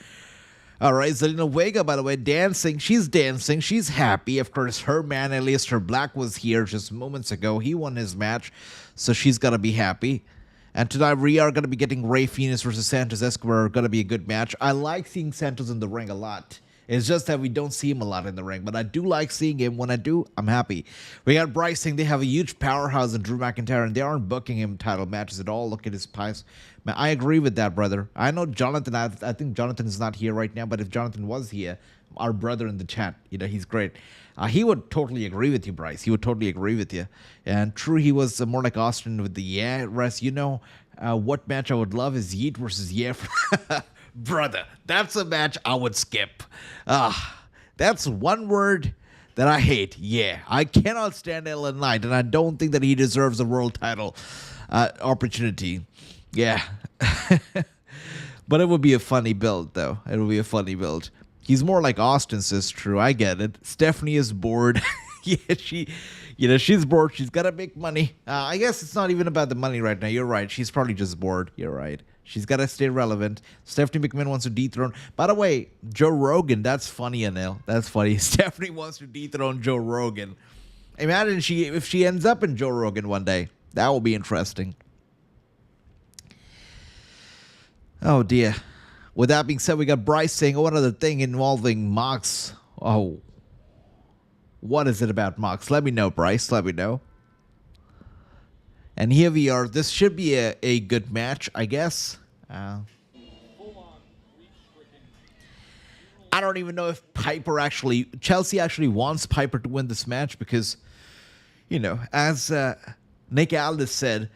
All right, Zelina Vega, by the way, dancing. She's dancing. She's happy. Of course, her man, Aleister Black, was here just moments ago. He won his match, so she's going to be happy. And tonight, we are going to be getting Rey Fenix versus Santos Escobar. Going to be a good match. I like seeing Santos in the ring a lot. It's just that we don't see him a lot in the ring, but I do like seeing him. When I do, I'm happy. We got Bryce saying they have a huge powerhouse in Drew McIntyre, and they aren't booking him title matches at all. Look at his pies. Man, I agree with that, brother. I know Jonathan, I think Jonathan is not here right now, but if Jonathan was here, our brother in the chat, he's great. He would totally agree with you, Bryce. He would totally agree with you. And true, he was more like Austin with the rest. What match I would love is Yeet versus Brother, that's a match I would skip. That's one word that I hate. Yeah, I cannot stand LA Knight, and I don't think that he deserves a world title opportunity. Yeah. But it would be a funny build, though. It would be a funny build. He's more like Austin, says True. I get it. Stephanie is bored. Yeah, she's bored. She's got to make money. I guess it's not even about the money right now. You're right. She's probably just bored. You're right. She's got to stay relevant. Stephanie McMahon wants to dethrone. By the way, Joe Rogan, that's funny, Anil. That's funny. Stephanie wants to dethrone Joe Rogan. Imagine if she ends up in Joe Rogan one day. That will be interesting. Oh, dear. With that being said, we got Bryce saying, one other thing involving Mox. Oh. What is it about Mox? Let me know, Bryce. Let me know. And here we are. This should be a good match, I guess. I don't even know if Chelsea actually wants Piper to win this match because, as Nick Aldis said,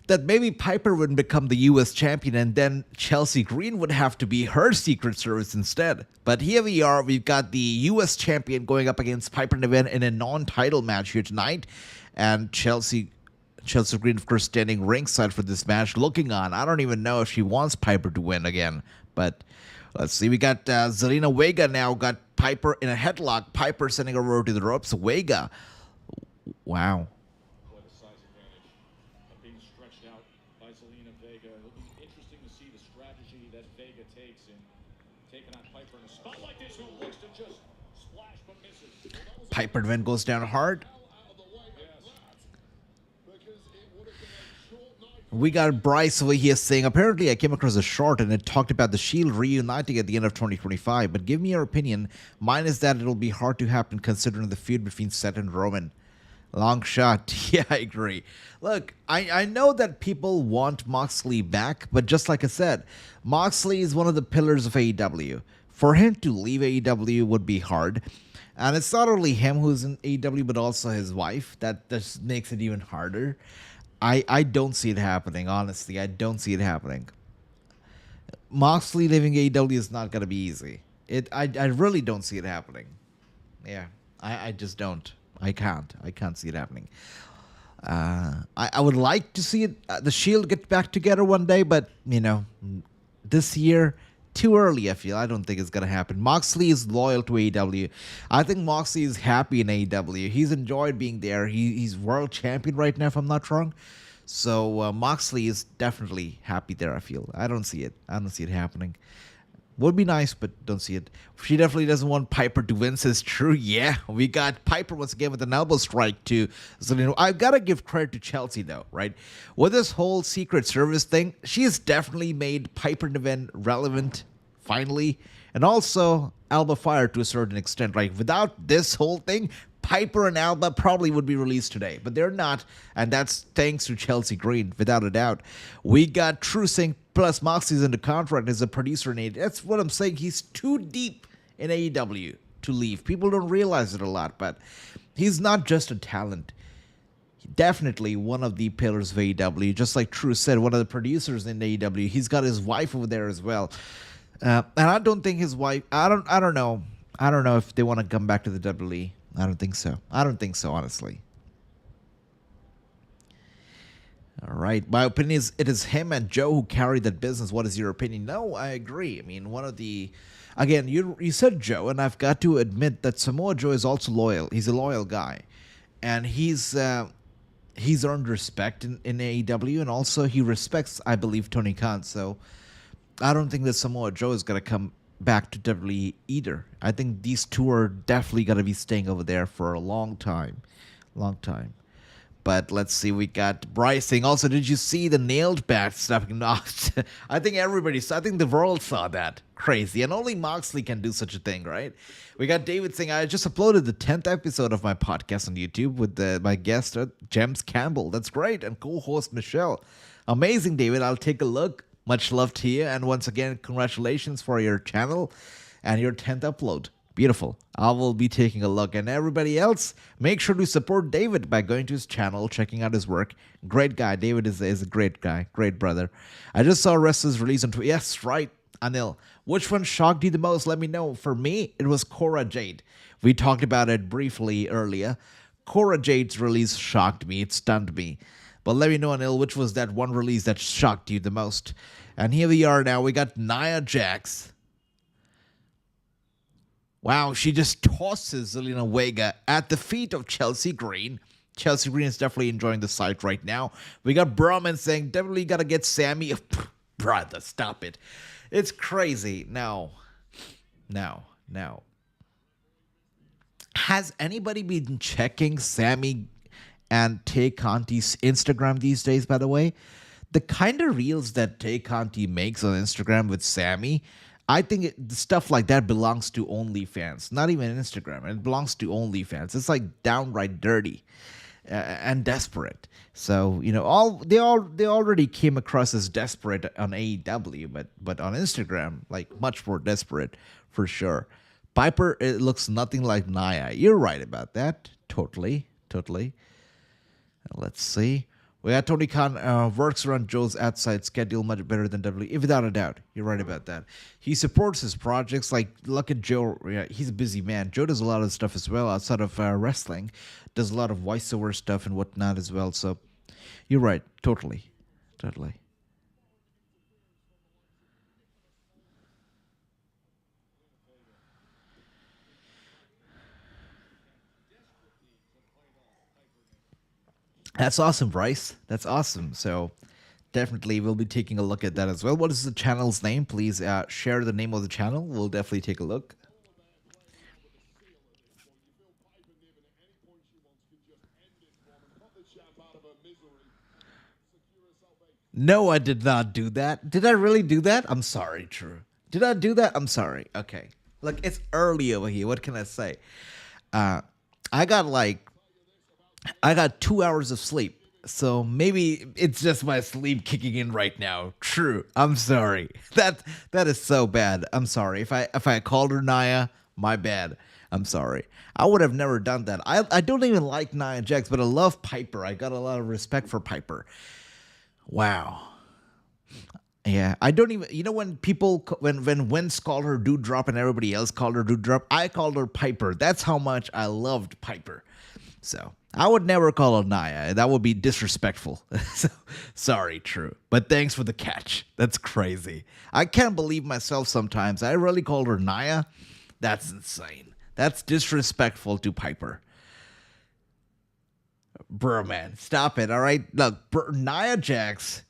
that maybe Piper wouldn't become the U.S. champion and then Chelsea Green would have to be her Secret Service instead. But here we are. We've got the U.S. champion going up against Piper Niven in a non-title match here tonight. And Chelsea Green, of course, standing ringside for this match, looking on. I don't even know if she wants Piper to win again. But let's see. We got Zelina Vega now. Got Piper in a headlock. Piper sending her over to the ropes. Vega. Wow. Quite a size advantage of being stretched out by Zelina Vega. It'll be interesting to see the strategy that Vega takes in taking on Piper in a spot like this, who looks to just splash but misses. Piper then goes down hard. We got Bryce over here saying, apparently I came across a short and it talked about the Shield reuniting at the end of 2025, but give me your opinion. Mine is that it'll be hard to happen considering the feud between Seth and Roman. Long shot. Yeah, I agree. Look, I know that people want Moxley back, but just like I said, Moxley is one of the pillars of AEW. For him to leave AEW would be hard. And it's not only him who's in AEW, but also his wife. That just makes it even harder. I don't see it happening, honestly. I don't see it happening. Moxley leaving AEW is not going to be easy. I really don't see it happening. Yeah, I just don't. I can't see it happening. I would like to see it, the Shield get back together one day, but, this year, too early, I feel. I don't think it's going to happen. Moxley is loyal to AEW. I think Moxley is happy in AEW. He's enjoyed being there. He's world champion right now, if I'm not wrong. So Moxley is definitely happy there, I feel. I don't see it. I don't see it happening. Would be nice, but don't see it. She definitely doesn't want Piper to win, says True. Yeah, we got Piper once again with an elbow strike to Zelina. I've got to give credit to Chelsea, though, right? With this whole Secret Service thing, she has definitely made Piper Niven relevant finally. And also Alba Fire to a certain extent. Like, without this whole thing, Piper and Alba probably would be released today, but they're not, and that's thanks to Chelsea Green, without a doubt. We got True Sync plus Moxie's under contract as a producer in AEW. That's what I'm saying. He's too deep in AEW to leave. People don't realize it a lot, but he's not just a talent. Definitely one of the pillars of AEW. Just like True said, one of the producers in AEW. He's got his wife over there as well. And I don't think his wife. I don't know. I don't know if they want to come back to the WWE. I don't think so. I don't think so, honestly. All right. My opinion is it is him and Joe who carry that business. What is your opinion? No, I agree. I mean, one of the... Again, you said Joe, and I've got to admit that Samoa Joe is also loyal. He's a loyal guy. And he's earned respect in AEW, and also he respects, I believe, Tony Khan. So I don't think that Samoa Joe is going to come back to WWE either. I think these two are definitely going to be staying over there for a long time. Long time. But let's see, we got Bryce saying, also, did you see the nailed back stuff? No, I think I think the world saw that. Crazy. And only Moxley can do such a thing, right? We got David saying, I just uploaded the 10th episode of my podcast on YouTube with my guest, James Campbell. That's great. And co-host Michelle. Amazing, David. I'll take a look. Much love to you. And once again, congratulations for your channel and your 10th upload. Beautiful. I will be taking a look. And everybody else, make sure to support David by going to his channel, checking out his work. Great guy. David is a great guy. Great brother. I just saw Wrestlers release on Twitter. Yes, right, Anil. Which one shocked you the most? Let me know. For me, it was Cora Jade. We talked about it briefly earlier. Cora Jade's release shocked me. It stunned me. But let me know, Anil, which was that one release that shocked you the most. And here we are now. We got Nia Jax. Wow, she just tosses Zelina Vega at the feet of Chelsea Green. Chelsea Green is definitely enjoying the sight right now. We got Brahman saying, definitely got to get Sammy. Brother, stop it. It's crazy. No. Has anybody been checking Sammy and Tay Conti's Instagram these days, by the way? The kind of reels that Tay Conti makes on Instagram with Sammy, I think stuff like that belongs to OnlyFans, not even Instagram. It belongs to OnlyFans. It's like downright dirty and desperate. So, you know, they already came across as desperate on AEW, but on Instagram, like much more desperate for sure. Piper, it looks nothing like Nia. You're right about that. Totally. Let's see. We got Tony Khan works around Joe's outside schedule much better than WWE, without a doubt. You're right about that. He supports his projects. Like, look at Joe. Yeah, he's a busy man. Joe does a lot of stuff as well outside of wrestling. Does a lot of voiceover stuff and whatnot as well. So, you're right. Totally. That's awesome, Bryce. That's awesome. So definitely we'll be taking a look at that as well. What is the channel's name? Please share the name of the channel. We'll definitely take a look. No, I did not do that. Did I really do that? I'm sorry, True. Did I do that? I'm sorry. Okay. Look, it's early over here. What can I say? I got 2 hours of sleep. So maybe it's just my sleep kicking in right now. True. I'm sorry. That is so bad. I'm sorry. If I called her Nia, my bad. I'm sorry. I would have never done that. I don't even like Nia Jax, but I love Piper. I got a lot of respect for Piper. Wow. Yeah, I don't even, when people, when Vince called her Doudrop and everybody else called her Doudrop, I called her Piper. That's how much I loved Piper. So I would never call her Nia. That would be disrespectful. So, sorry, True. But thanks for the catch. That's crazy. I can't believe myself sometimes. I really called her Nia. That's insane. That's disrespectful to Piper. Bro, man, stop it, all right? Look, Nia Jax,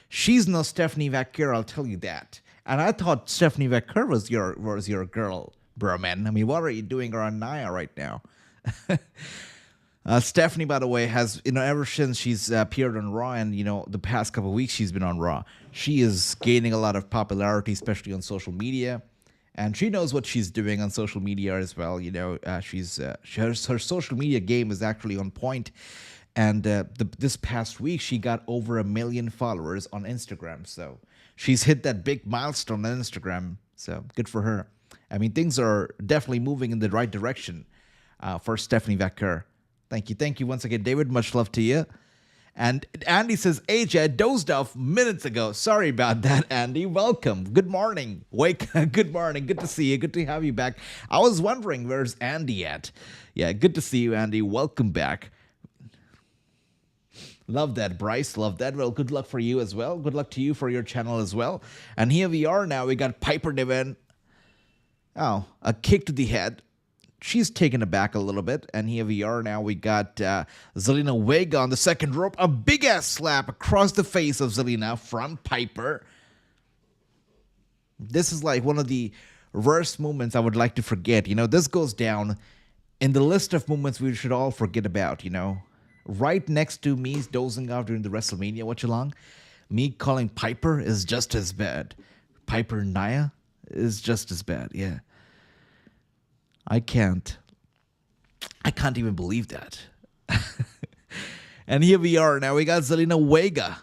she's no Stephanie Vaquer, I'll tell you that. And I thought Stephanie Vaquer was your girl, bro, man. I mean, what are you doing around Nia right now? Stephanie, by the way, has, ever since she's appeared on Raw, and the past couple of weeks she's been on Raw, she is gaining a lot of popularity, especially on social media, and she knows what she's doing on social media as well. Her social media game is actually on point, and this past week she got over 1 million followers on Instagram. So she's hit that big milestone on Instagram. So good for her. I mean, things are definitely moving in the right direction for Stephanie Vaquer. Thank you once again, David. Much love to you. And Andy says, AJ, I dozed off minutes ago. Sorry about that, Andy. Welcome. Good morning. Good morning. Good to see you. Good to have you back. I was wondering, where's Andy at? Yeah, good to see you, Andy. Welcome back. Love that, Bryce. Love that. Well, good luck for you as well. Good luck to you for your channel as well. And here we are now. We got Piper Niven. Oh, a kick to the head. She's taken aback a little bit, and here we are now. We got Zelina Vega on the second rope. A big-ass slap across the face of Zelina from Piper. This is like one of the worst moments I would like to forget. This goes down in the list of moments we should all forget about, Right next to me dozing off during the WrestleMania watch-along, me calling Piper is just as bad. Piper Nia is just as bad, yeah. I can't even believe that. And here we are now. We got Zelina Vega,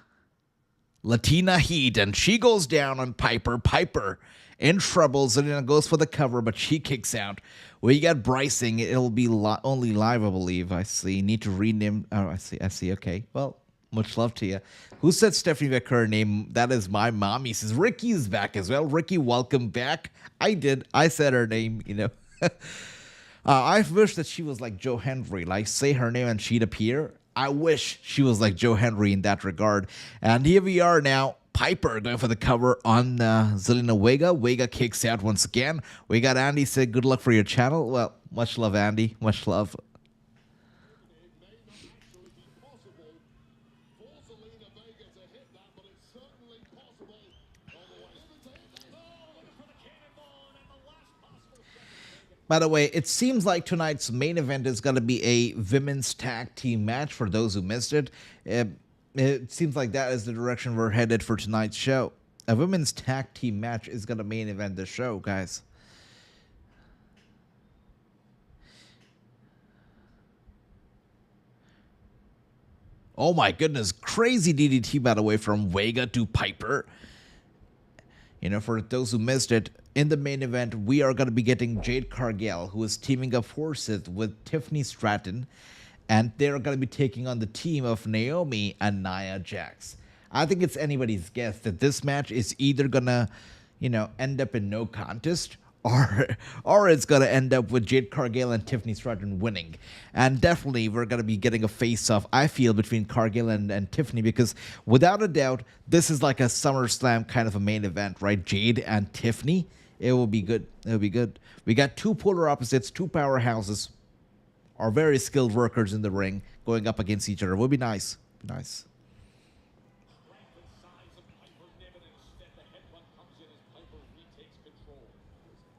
Latina Heat, and she goes down on Piper. Piper in trouble. Zelina goes for the cover, but she kicks out. We got Brycing. It'll be only live, I believe. I see. Need to rename. Oh, I see. Okay. Well, much love to you. Who said Stephanie Vaquer name? That is my mom. He says Ricky is back as well. Ricky, welcome back. I did. I said her name, I wish that she was like Joe Hendry, like say her name and she'd appear. I wish she was like Joe Hendry in that regard. And here we are now. Piper going for the cover on Zelina Vega. Vega kicks out once again. We got Andy say good luck for your channel. Well, much love, Andy. Much love. It may not actually be possible for Zelina Vega to hit that, but it's certainly possible. All the way. Looking for the cannonball and the last possible second. By the way, it seems like tonight's main event is going to be a women's tag team match for those who missed it. It seems like that is the direction we're headed for tonight's show. A women's tag team match is going to main event the show, guys. Oh my goodness, crazy DDT, by the way, from Vega to Piper. For those who missed it, in the main event, we are going to be getting Jade Cargill, who is teaming up forces with Tiffany Stratton, and they're going to be taking on the team of Naomi and Nia Jax. I think it's anybody's guess that this match is either going to, end up in no contest, or it's going to end up with Jade Cargill and Tiffany Stratton winning. And definitely we're going to be getting a face-off, I feel, between Cargill and Tiffany, because without a doubt, this is like a SummerSlam kind of a main event, right? Jade and Tiffany. It will be good. It will be good. We got two polar opposites, two powerhouses, are very skilled workers in the ring going up against each other. It will be nice. Nice.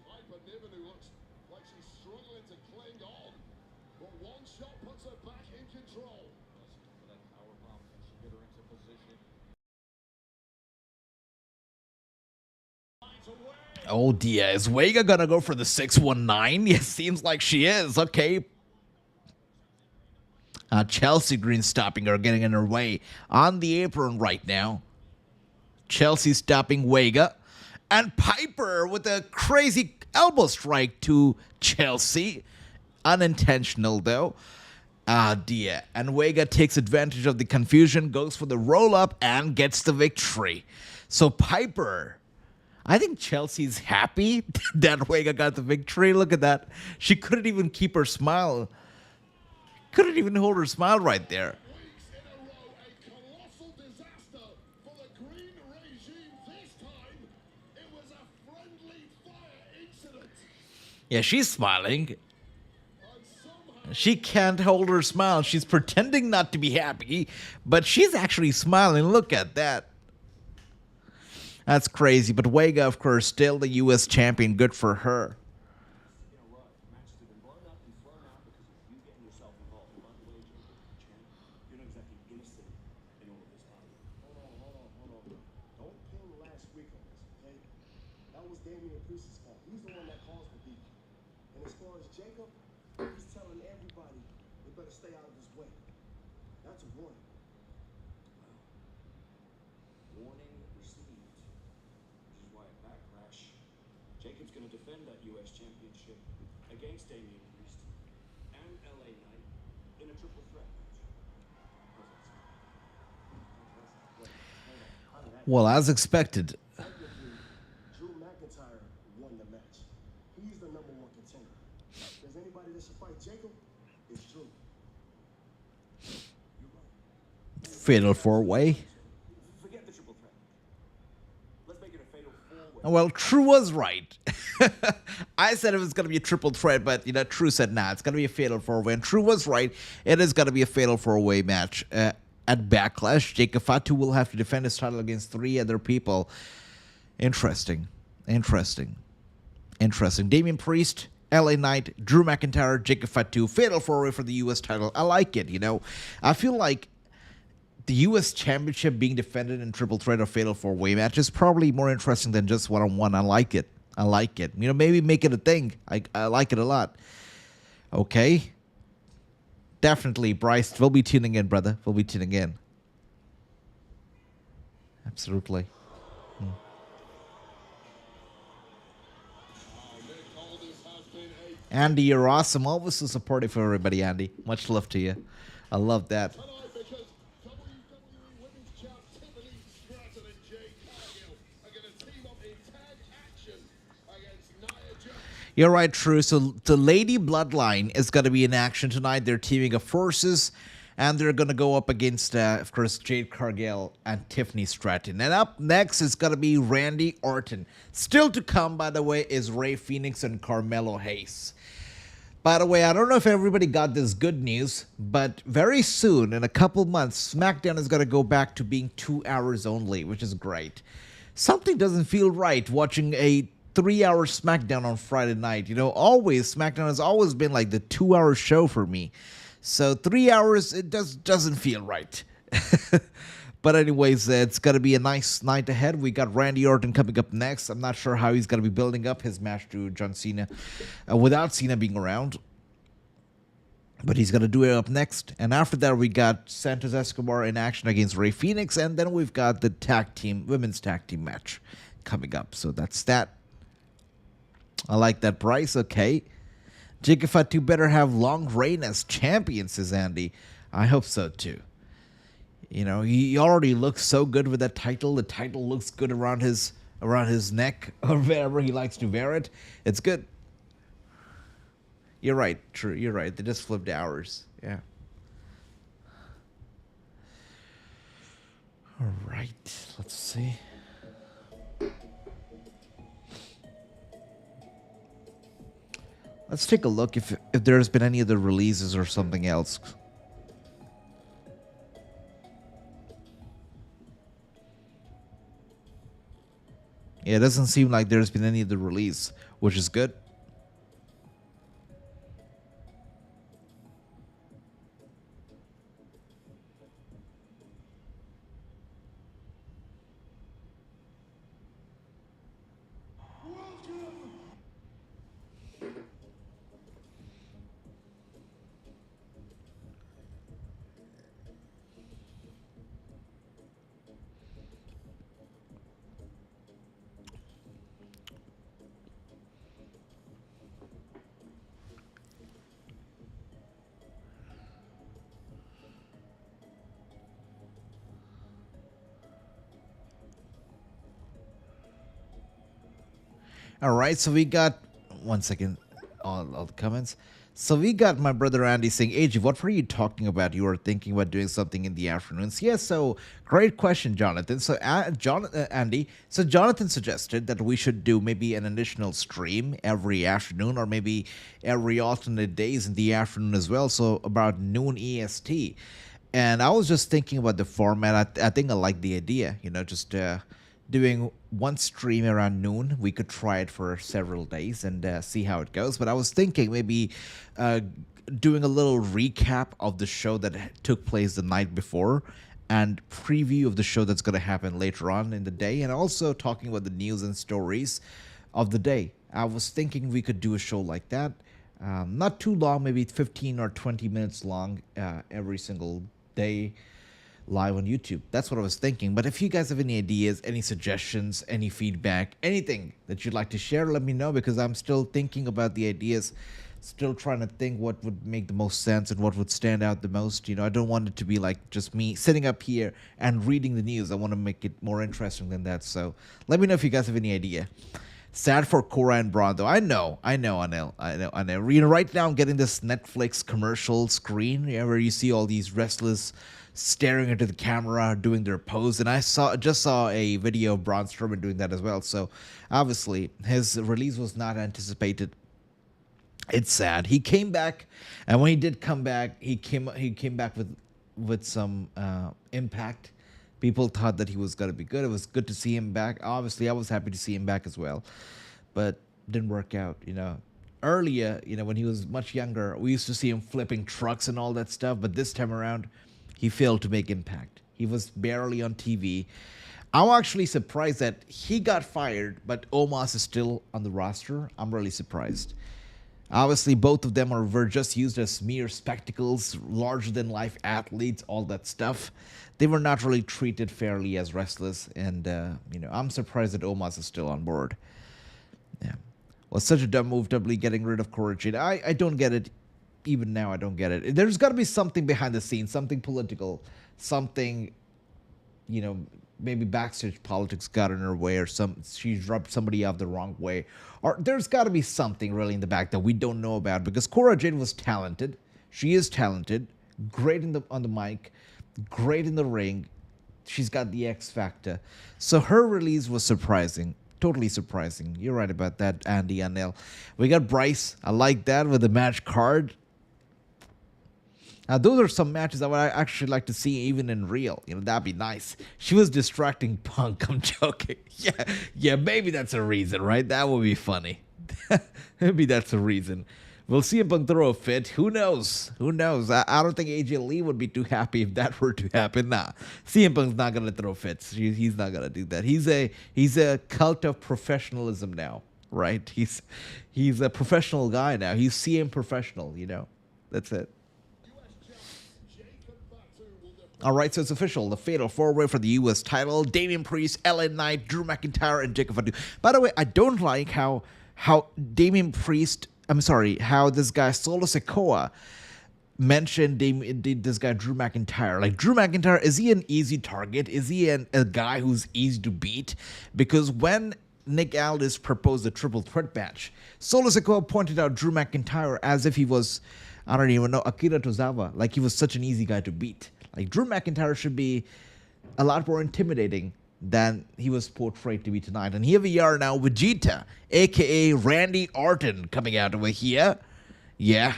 Piper Niven, who looks like she's struggling to cling on, but one shot puts her back in control. For that power bomb, can she get her into position? Oh dear, is Vega gonna go for the 619? It seems like she is. Okay. Chelsea Green stopping her, getting in her way on the apron right now. Chelsea stopping Vega. And Piper with a crazy elbow strike to Chelsea. Unintentional, though. Ah, dear. And Vega takes advantage of the confusion, goes for the roll-up, and gets the victory. So Piper, I think Chelsea's happy that Vega got the victory. Look at that. She couldn't even keep her smile. Couldn't even hold her smile right there. Weeks in a row, a colossal disaster for the Green regime. This time, it was a friendly fire incident. Yeah, she's smiling. And somehow, She can't hold her smile. She's pretending not to be happy, but she's actually smiling. Look at that. That's crazy. But Vega, of course, still the U.S. champion. Good for her. Matches have been blown up and thrown out because of you getting yourself involved. And by the way, Damian Priest's fault. He's the one that caused the beef. And as far as Jacob, he's telling everybody they better stay out of his way. That's a warning. Warning received. Which is why at Backlash, Jacob's going to defend that U.S. Championship against Damian Priest and LA Knight in a triple threat match. Well, as expected. Technically, Drew McIntyre won the match. He's the number one contender. If there's anybody that should fight Jacob, it's Drew. Fatal 4-way. Forget the triple threat. Let's make it a fatal four-way. Well, True was right. I said it was going to be a triple threat, but, True said, nah, it's going to be a fatal 4-way. And True was right. It is going to be a fatal 4-way match. At Backlash, Jacob Fatu will have to defend his title against 3 other people. Interesting. Damian Priest, LA Knight, Drew McIntyre, Jacob Fatu, fatal 4-way for the U.S. title. I like it, I feel like the U.S. Championship being defended in triple threat or fatal 4-way match is probably more interesting than just one-on-one. I like it. Maybe make it a thing. I like it a lot. Okay. Definitely, Bryce. We'll be tuning in, brother. We'll be tuning in. Absolutely. Andy, you're awesome. Always so supportive for everybody, Andy. Much love to you. I love that. Tonight, because WWE Women's Champ Tiffany Stratton and Jade Cargill are going to team up in tag action against Nia Jax. You're right, True. So the Lady Bloodline is going to be in action tonight. They're teaming up forces, and they're going to go up against, of course, Jade Cargill and Tiffany Stratton. And up next is going to be Randy Orton. Still to come, by the way, is Rey Fenix and Carmelo Hayes. By the way, I don't know if everybody got this good news, but very soon, in a couple months, SmackDown is going to go back to being 2 hours only, which is great. Something doesn't feel right watching a 3-hour SmackDown on Friday night. Always, SmackDown has always been like the 2-hour show for me. So 3 hours, it doesn't feel right. But anyways, it's going to be a nice night ahead. We got Randy Orton coming up next. I'm not sure how he's going to be building up his match to John Cena without Cena being around. But he's going to do it up next. And after that, we got Santos Escobar in action against Rey Fenix. And then we've got the women's tag team match coming up. So that's that. I like that, Bryce. Okay. Jacob Fatu better have long reign as champion, says Andy. I hope so, too. He already looks so good with that title. The title looks good around his neck or wherever he likes to wear it. It's good. You're right. True. You're right. They just flipped hours. Yeah. All right. Let's see. Let's take a look if there's been any other releases or something else. Yeah, it doesn't seem like there's been any other release, which is good. All right, so we got, one second, all the comments. So we got my brother Andy saying, AJ, what were you talking about? You were thinking about doing something in the afternoons. Yeah, so great question, Jonathan. So Andy, so Jonathan suggested that we should do maybe an additional stream every afternoon or maybe every alternate days in the afternoon as well. So about noon EST. And I was just thinking about the format. I think I like the idea, just doing one stream around noon. We could try it for several days and see how it goes. But I was thinking maybe doing a little recap of the show that took place the night before and preview of the show that's going to happen later on in the day, and also talking about the news and stories of the day. I was thinking we could do a show like that. Not too long, maybe 15 or 20 minutes long every single day live on YouTube. That's what I was thinking. But if you guys have any ideas, any suggestions, any feedback, anything that you'd like to share, let me know, because I'm still thinking about the ideas, still trying to think what would make the most sense and what would stand out the most. I don't want it to be like just me sitting up here and reading the news. I want to make it more interesting than that. So let me know if you guys have any idea. Sad for Cora and Braun, though. I know, Anil. I know. Right now I'm getting this Netflix commercial screen, where you see all these wrestlers staring into the camera, doing their pose, and I just saw a video of Braun Strowman doing that as well. So obviously his release was not anticipated. It's sad. He came back, and when he did come back, he came back with some impact. People thought that he was going to be good. It was good to see him back. Obviously, I was happy to see him back as well, but didn't work out. Earlier, when he was much younger, we used to see him flipping trucks and all that stuff. But this time around, he failed to make impact. He was barely on TV. I'm actually surprised that he got fired, but Omos is still on the roster. I'm really surprised. Obviously, both of them were just used as mere spectacles, larger-than-life athletes, all that stuff. They were not really treated fairly as wrestlers, and, I'm surprised that Omos is still on board. Yeah. Well, such a dumb move, WWE getting rid of Cora Jade. I don't get it. Even now, I don't get it. There's got to be something behind the scenes, something political, something, maybe backstage politics got in her way, or she rubbed somebody off the wrong way. Or there's got to be something really in the back that we don't know about, because Cora Jade was talented. She is talented, great on the mic, great in the ring. She's got the X factor. So her release was surprising. Totally surprising. You're right about that, Andy Anel. We got Bryce. I like that with the match card. Now, those are some matches I would actually like to see even in real. That'd be nice. She was distracting Punk. I'm joking. Yeah, maybe that's a reason, right? That would be funny. Maybe that's a reason. We'll see if Punk throw a fit. Who knows? I don't think AJ Lee would be too happy if that were to happen. Nah, CM Punk's not gonna throw fits. He's not gonna do that. He's a cult of professionalism now, right? He's a professional guy now. He's CM professional. That's it. All right, so it's official. The Fatal 4-Way for the U.S. title. Damian Priest, LA Knight, Drew McIntyre, and Jacob Fatu. By the way, I don't like how Damian Priest... how this guy, Solo Sikoa, mentioned this guy, Drew McIntyre. Like, Drew McIntyre, is he an easy target? Is he a guy who's easy to beat? Because when Nick Aldis proposed a triple threat match, Solo Sikoa pointed out Drew McIntyre as if he was, I don't even know, Akira Tozawa. Like, he was such an easy guy to beat. Like, Drew McIntyre should be a lot more intimidating than he was portrayed to be tonight. And here we are now with Vegeta, a.k.a. Randy Orton, coming out over here. Yeah.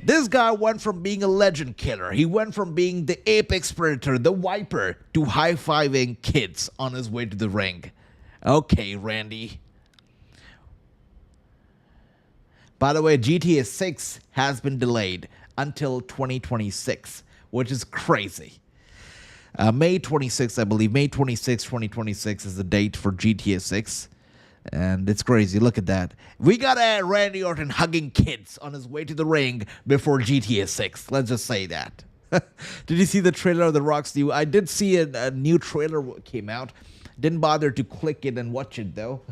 This guy went from being a legend killer. He went from being the apex predator, the Viper, to high-fiving kids on his way to the ring. Okay, Randy. By the way, GTA 6 has been delayed until 2026, which is crazy. May 26th, I believe. May 26th, 2026 is the date for GTA 6. And it's crazy. Look at that. We got Randy Orton hugging kids on his way to the ring before GTA 6. Let's just say that. Did you see the trailer of The Rock's new? I did see a new trailer came out. Didn't bother to click it and watch it, though.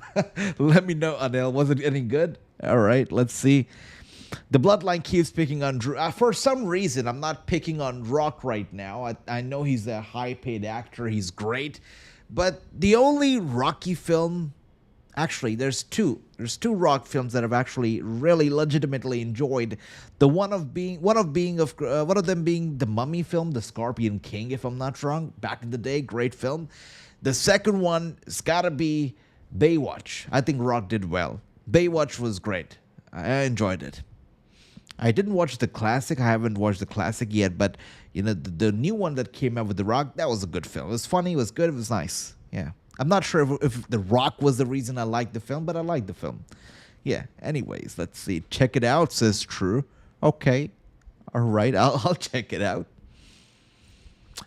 Let me know, Anil. Was it any good? All right, let's see. The Bloodline keeps picking on Drew. For some reason, I'm not picking on Rock right now. I know he's a high-paid actor. He's great. But the only Rocky film... Actually, there's two. There's two Rock films that I've actually really legitimately enjoyed. One of them being the Mummy film, The Scorpion King, if I'm not wrong. Back in the day, great film. The second one has got to be Baywatch. I think Rock did well. Baywatch was great. I enjoyed it. I didn't watch the classic. I haven't watched the classic yet, but the new one that came out with The Rock, that was a good film. It was funny, it was good, it was nice. Yeah. I'm not sure if The Rock was the reason I liked the film, but I liked the film. Yeah. Anyways, let's see. Check it out, says True. Okay. All right. I'll check it out.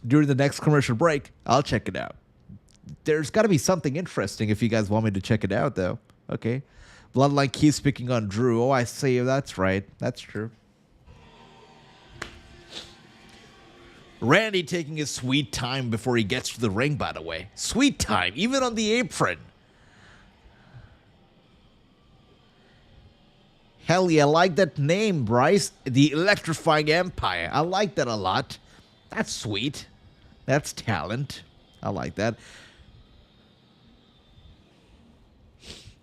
During the next commercial break, I'll check it out. There's got to be something interesting if you guys want me to check it out, though. Okay. Bloodline keeps picking on Drew. Oh, I see. That's right. That's true. Randy taking his sweet time before he gets to the ring, by the way. Sweet time, even on the apron. Hell yeah, I like that name, Bryce. The Electrifying Empire. I like that a lot. That's sweet. That's talent. I like that.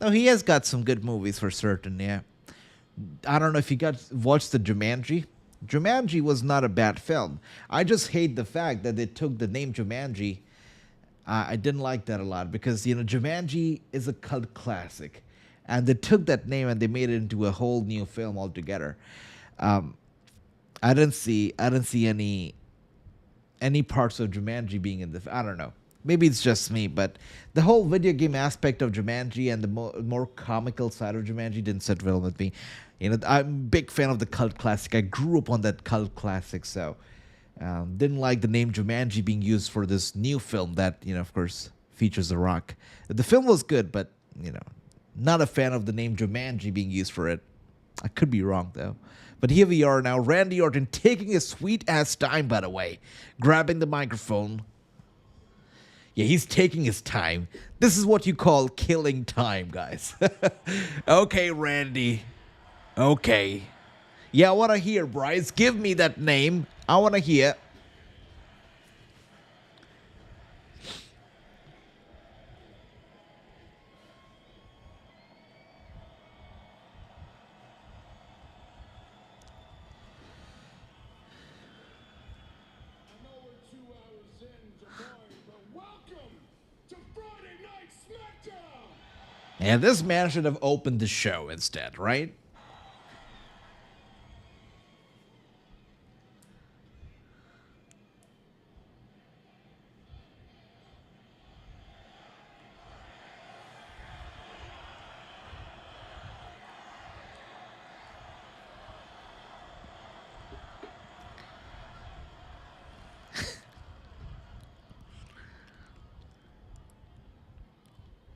Oh, he has got some good movies for certain, yeah. I don't know if you watched the Jumanji. Jumanji was not a bad film. I just hate the fact that they took the name Jumanji. I didn't like that a lot because, you know, Jumanji is a cult classic. And they took that name and they made it into a whole new film altogether. I didn't see any parts of Jumanji being in the. I don't know. Maybe it's just me, but the whole video game aspect of Jumanji and the more comical side of Jumanji didn't sit well with me. You know, I'm a big fan of the cult classic. I grew up on that cult classic, so didn't like the name Jumanji being used for this new film that, you know, of course, features The Rock. The film was good, but, you know, not a fan of the name Jumanji being used for it. I could be wrong, though. But here we are now. Randy Orton taking his sweet-ass time, by the way. Grabbing the microphone. Yeah, he's taking his time. This is what you call killing time, guys. Okay, Randy. Okay. Yeah, I want to hear, Bryce. Give me that name. I want to hear. I know we're 2 hours in Des Moines, but welcome to Friday Night SmackDown! And this man should have opened the show instead, right?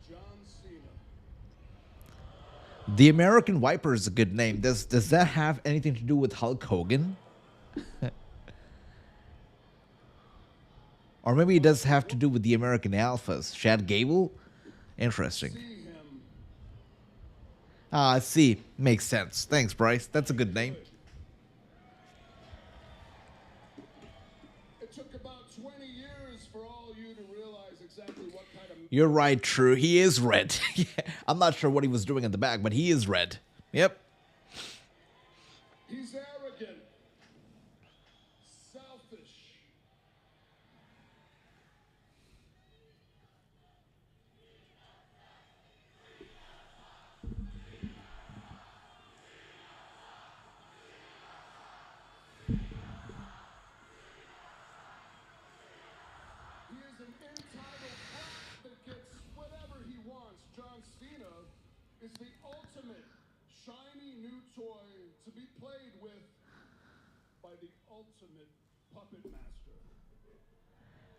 John Cena. The American Viper is a good name. Does that have anything to do with Hulk Hogan? Or maybe it does have to do with the American Alphas. Chad Gable? Interesting. See him. Ah, I see. Makes sense. Thanks, Bryce. That's a good name. It took about 20 years for all you to realize exactly what kind of You're right, True. He is red. Yeah, I'm not sure what he was doing in the back, but he is red. Yep. He's arrogant, selfish. He is an entitled brat that gets whatever he wants. John Cena is the ultimate shiny new toy to be played with by the ultimate puppet master.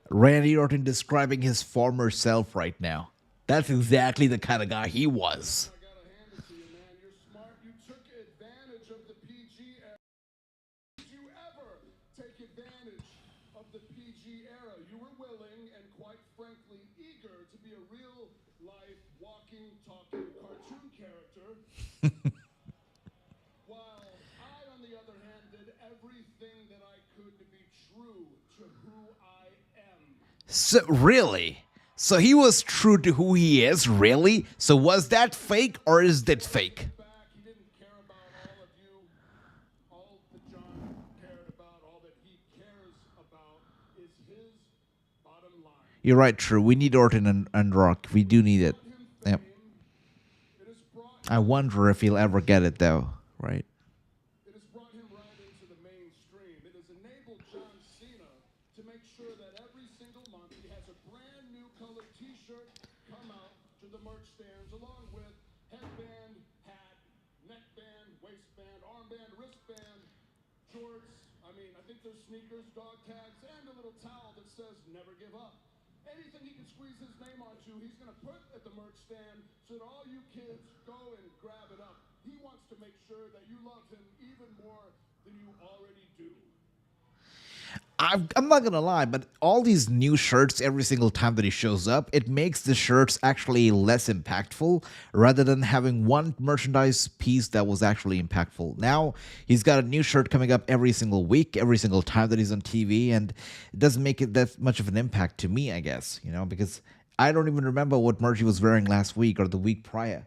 Randy Orton describing his former self right now. That's exactly the kind of guy he was. I gotta hand it to you, man. You're smart. You took advantage of the PG era. Did you ever take advantage of the PG era? You were willing and, quite frankly, eager to be a real life, walking, talking cartoon character. While I, on the other hand, did everything that I could to be true to who I am. So, really? So he was true to who he is, really? So was that fake or is that fake? Back, he didn't care about all of you. All that John cared about, all that he cares about is his bottom line. You're right, True. We need Orton and Rock. We do need it. Yep. It has brought I wonder if he'll ever get it, though. Right? It has brought him right into the mainstream. It has enabled John Cena to make sure that every single month he has a brand new colored t-shirt come out to the merch stands along with headband, hat, neckband, waistband, armband, wristband, shorts. I mean, I think there's sneakers, dog tags, and a little towel that says never give up. anything he can squeeze his name onto, he's going to put at the merch stand so that all you kids go and grab it up. He wants to make sure that you love him even more than you already do. I'm not gonna lie, but all these new shirts every single time that he shows up, it makes the shirts actually less impactful rather than having one merchandise piece that was actually impactful. Now he's got a new shirt coming up every single week, every single time that he's on TV, and it doesn't make it that much of an impact to me, I guess, because I don't even remember what merch he was wearing last week or the week prior.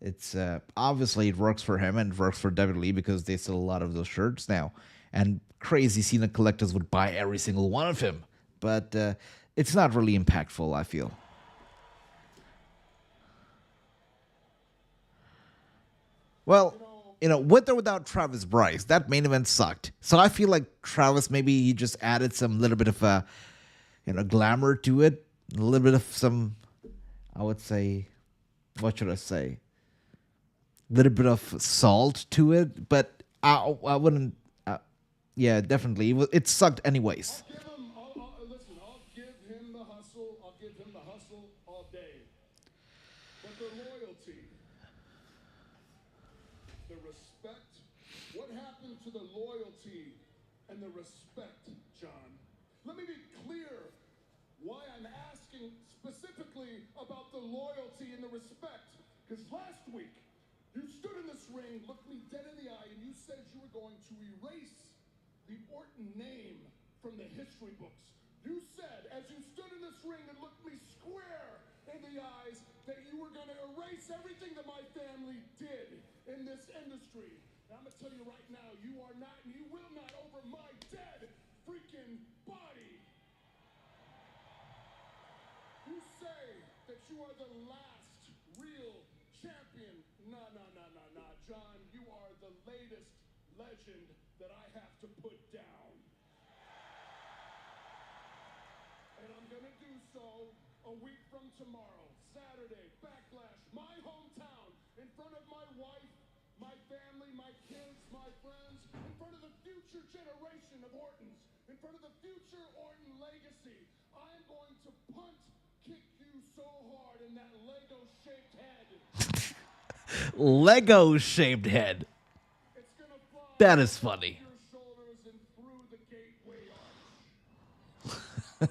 It's obviously it works for him and it works for WWE because they sell a lot of those shirts now. And crazy Cena collectors would buy every single one of him. But it's not really impactful, I feel. Well, with or without Travis Bryce, that main event sucked. So I feel like Travis, maybe he just added some little bit of glamour to it. A little bit of some, I would say, what should I say? A little bit of salt to it. But I wouldn't. Yeah, definitely. It sucked anyways. I'll give him the hustle. I'll give him the hustle all day. But the loyalty, the respect, what happened to the loyalty and the respect, John? Let me be clear why I'm asking specifically about the loyalty and the respect. Because last week, you stood in this ring, looked me dead in the eye, and you said you were going to erase the Orton name from the history books. You said, as you stood in this ring and looked me square in the eyes, that you were going to erase everything that my family did in this industry. And I'm going to tell you right now, you are not, and you will not, over my dead freaking body. You say that you are the last real champion. Nah, John, you are the latest legend that I have to put down. And I'm going to do so a week from tomorrow, Saturday, Backlash, my hometown, in front of my wife, my family, my kids, my friends, in front of the future generation of Ortons, in front of the future Orton legacy. I'm going to punt kick you so hard in that Lego-shaped head. Lego-shaped head. That is funny. But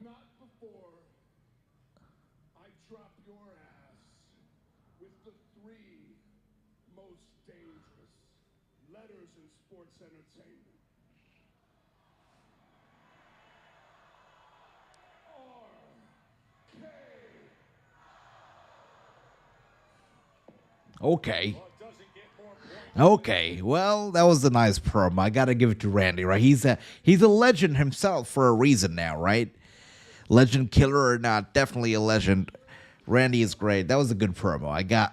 not before I drop your ass with the 3 most dangerous letters in sports entertainment. Okay. Okay, well, that was a nice promo. I gotta give it to Randy, right? He's a legend himself for a reason now, right? Legend killer or not, definitely a legend. Randy is great. That was a good promo.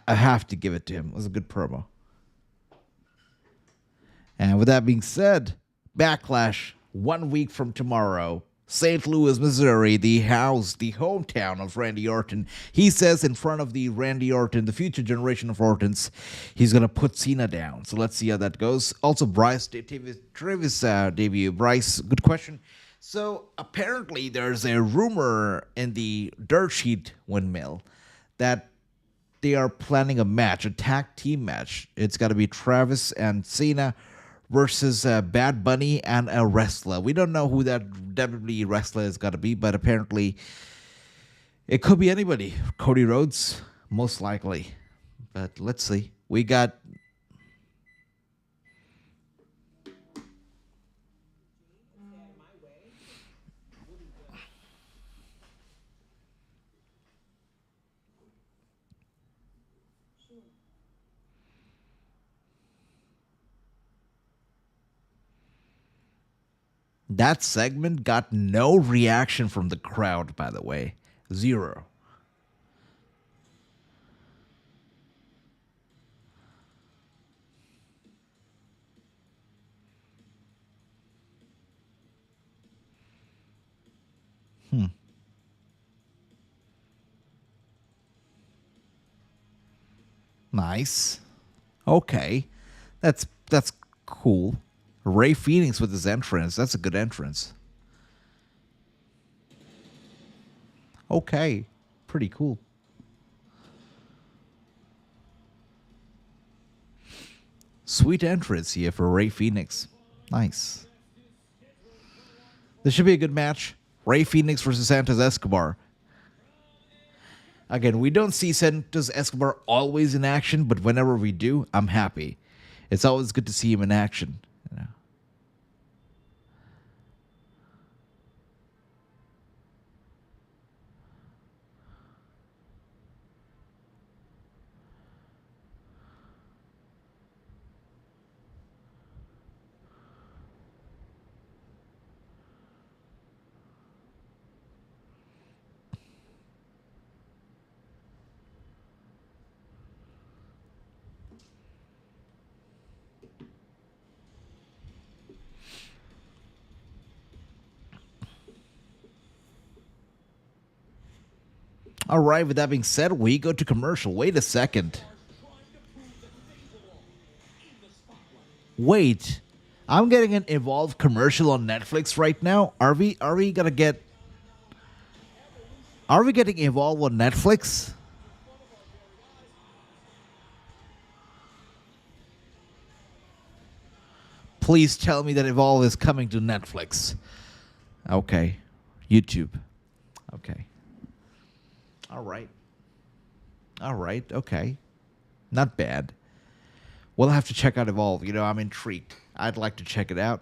I have to give it to him. It was a good promo. And with that being said, Backlash 1 week from tomorrow. St. Louis, Missouri, the hometown of Randy Orton. He says in front of the Randy Orton, the future generation of Ortons, he's going to put Cena down. So let's see how that goes. Also, Bryce Travis debut. Bryce, good question. So apparently there's a rumor in the dirt sheet windmill that they are planning a match, a tag team match. It's got to be Travis and Cena versus Bad Bunny and a wrestler. We don't know who that WWE wrestler is going to be, but apparently it could be anybody. Cody Rhodes, most likely. But let's see. We got... That segment got no reaction from the crowd, by the way. 0. Nice. Okay. That's cool. Ray Phoenix with his entrance. That's a good entrance. Okay. Pretty cool. Sweet entrance here for Ray Phoenix. Nice. This should be a good match. Ray Phoenix versus Santos Escobar. Again, we don't see Santos Escobar always in action, but whenever we do, I'm happy. It's always good to see him in action. You know? All right, with that being said, we go to commercial. Wait a second. Wait. I'm getting an Evolve commercial on Netflix right now. Are we gonna get Are we getting Evolve on Netflix? Please tell me that Evolve is coming to Netflix. Okay. YouTube. Okay. All right. All right. Okay. Not bad. We'll have to check out Evolve. You know, I'm intrigued. I'd like to check it out.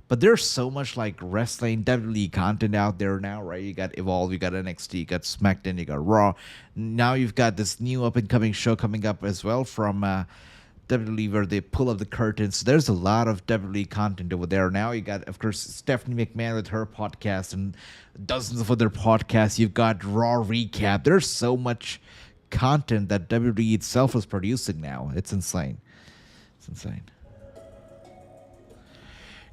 But there's so much like wrestling, WWE content out there now, right? You got Evolve, you got NXT, you got SmackDown, you got Raw. Now you've got this new up-and-coming show coming up as well from WWE where they pull up the curtains. There's a lot of WWE content over there. Now you got, of course, Stephanie McMahon with her podcast and dozens of other podcasts. You've got Raw Recap. There's so much content that WWE itself is producing now. It's insane. It's insane.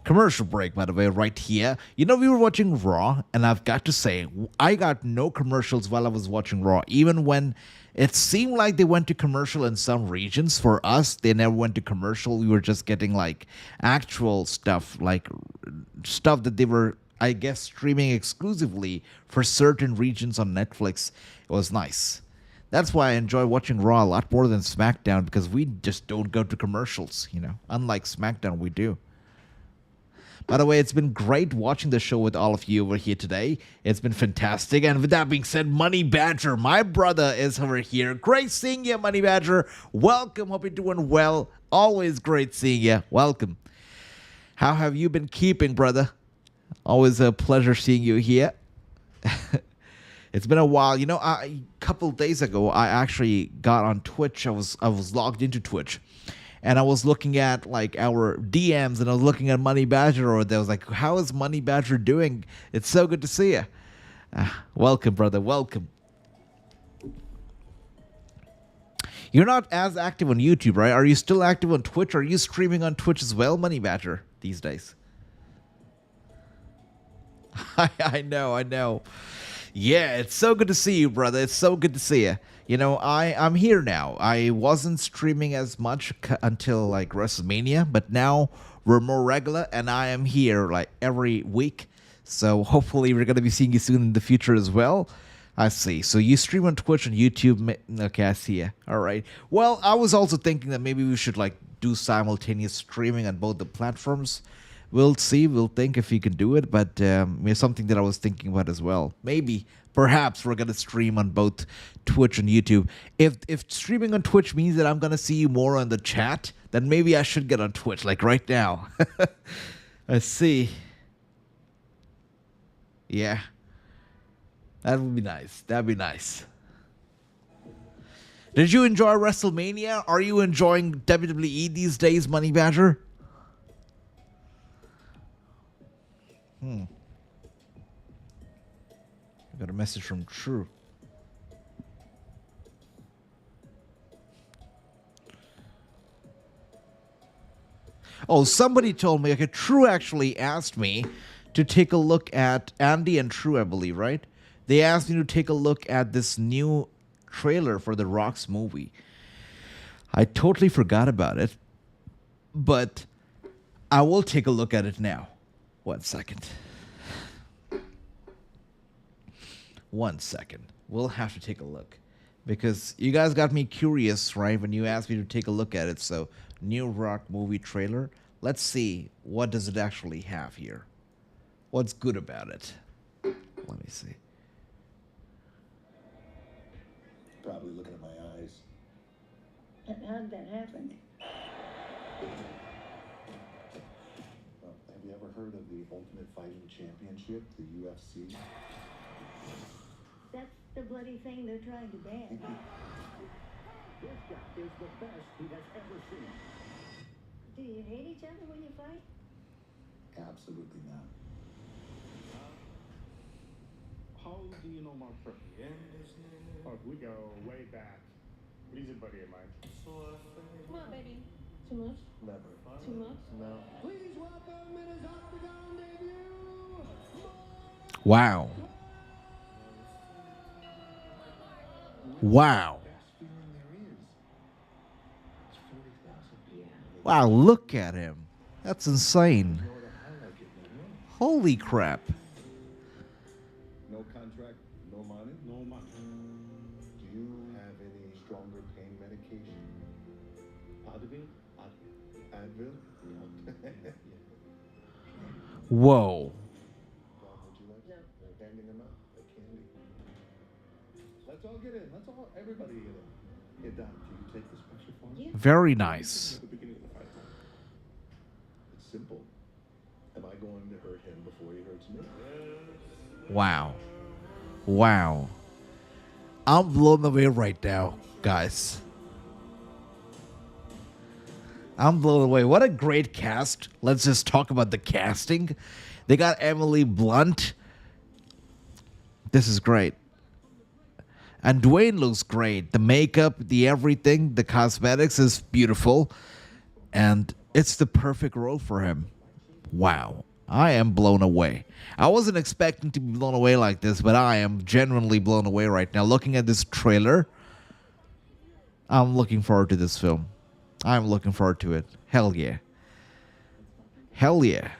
Commercial break, by the way, right here. You know, we were watching Raw, and I've got to say, I got no commercials while I was watching Raw. Even when it seemed like they went to commercial in some regions, for us, they never went to commercial. We were just getting, like, actual stuff, like stuff that they were, I guess, streaming exclusively for certain regions on Netflix. It was nice. That's why I enjoy watching Raw a lot more than SmackDown, because we just don't go to commercials, you know. Unlike SmackDown, we do. By the way, it's been great watching the show with all of you over here today. It's been fantastic. And with that being said, Money Badger, my brother, is over here. Great seeing you, Money Badger. Welcome. Hope you're doing well. Always great seeing you. Welcome. How have you been keeping, brother? Always a pleasure seeing you here. It's been a while. You know, a couple days ago, I actually got on Twitch. I was logged into Twitch. And I was looking at, like, our DMs, and I was looking at Money Badger over there. I was like, how is Money Badger doing? It's so good to see you. Welcome, brother. Welcome. You're not as active on YouTube, right? Are you still active on Twitch? Are you streaming on Twitch as well, Money Badger, these days? I know. Yeah, it's so good to see you, brother. It's so good to see you. You know, I'm here now. I wasn't streaming as much until, like, WrestleMania, but now we're more regular, and I am here, like, every week. So hopefully we're going to be seeing you soon in the future as well. I see. So you stream on Twitch and YouTube. Okay, I see you. All right. Well, I was also thinking that maybe we should, like, do simultaneous streaming on both the platforms. We'll see. We'll think if we can do it, but it's something that I was thinking about as well. Maybe, perhaps we're going to stream on both Twitch and YouTube. If streaming on Twitch means that I'm going to see you more on the chat, then maybe I should get on Twitch, like right now. I see. Yeah. That would be nice. That'd be nice. Did you enjoy WrestleMania? Are you enjoying WWE these days, Money Badger? I got a message from True. Oh, somebody told me, okay, True actually asked me to take a look at Andy and True, I believe, right? They asked me to take a look at this new trailer for The Rock's movie. I totally forgot about it, but I will take a look at it now. 1 second. 1 second. We'll have to take a look. Because you guys got me curious, right, when you asked me to take a look at it. So, new Rock movie trailer. Let's see, what does it actually have here? What's good about it? Let me see. Probably looking at my eyes. How did that happen? Well, have you ever heard of the Ultimate Fighting Championship, the UFC? That's the bloody thing they're trying to ban. This guy is the best he has ever seen. Do you hate each other when you fight? Absolutely not. How do you know Mark Perry? Oh, we go way back. He's a buddy of mine. Come on, baby. Too much? Never. Too much? No. Please welcome in his Octagon debut, Wow. Wow. Best feeling there is. It's 40,000 people. Wow, look at him. That's insane. You know what I like it, man? Holy crap. No contract, no money. No money. Do you have any stronger pain medication? Advil? Advil? Yeah. Whoa. Bob, would you like handing them out? A candy. Let's all get in. Let's all, everybody get in. Hey, Doc, do you take this picture for me? Very nice. At the beginning of the fight. It's simple. Am I going to hurt him before he hurts me? Wow. Wow. I'm blown away right now, guys. I'm blown away. What a great cast. Let's just talk about the casting. They got Emily Blunt. This is great. And Dwayne looks great. The makeup, the everything, the cosmetics is beautiful. And it's the perfect role for him. Wow. I am blown away. I wasn't expecting to be blown away like this, but I am genuinely blown away right now. Looking at this trailer, I'm looking forward to this film. I'm looking forward to it. Hell yeah. Hell yeah.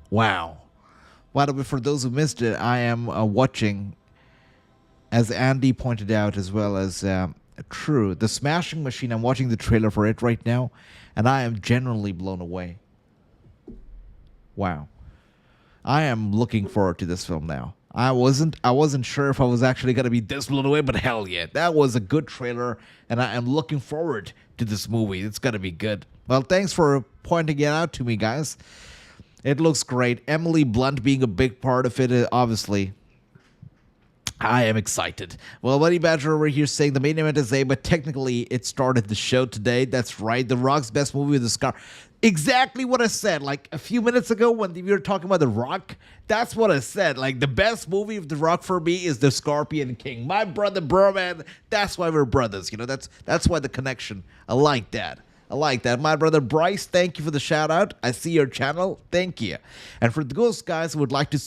Wow. By the way, for those who missed it, I am watching, as Andy pointed out, as well as True, the Smashing Machine. I'm watching the trailer for it right now, and I am genuinely blown away. Wow. I am looking forward to this film now. I wasn't sure if I was actually going to be this blown away, but hell yeah. That was a good trailer, and I am looking forward to this movie. It's going to be good. Well, thanks for pointing it out to me, guys. It looks great. Emily Blunt being a big part of it, obviously. I am excited. Well, Buddy Badger over here saying the main event is A, but technically it started the show today. That's right. The Rock's best movie with the Scar. Exactly what I said. Like a few minutes ago when we were talking about The Rock, that's what I said. Like the best movie of The Rock for me is The Scorpion King. My brother, bro, man. That's why we're brothers. You know, that's why the connection. I like that. I like that. My brother Bryce, thank you for the shout out. I see your channel. Thank you. And for those guys who would like to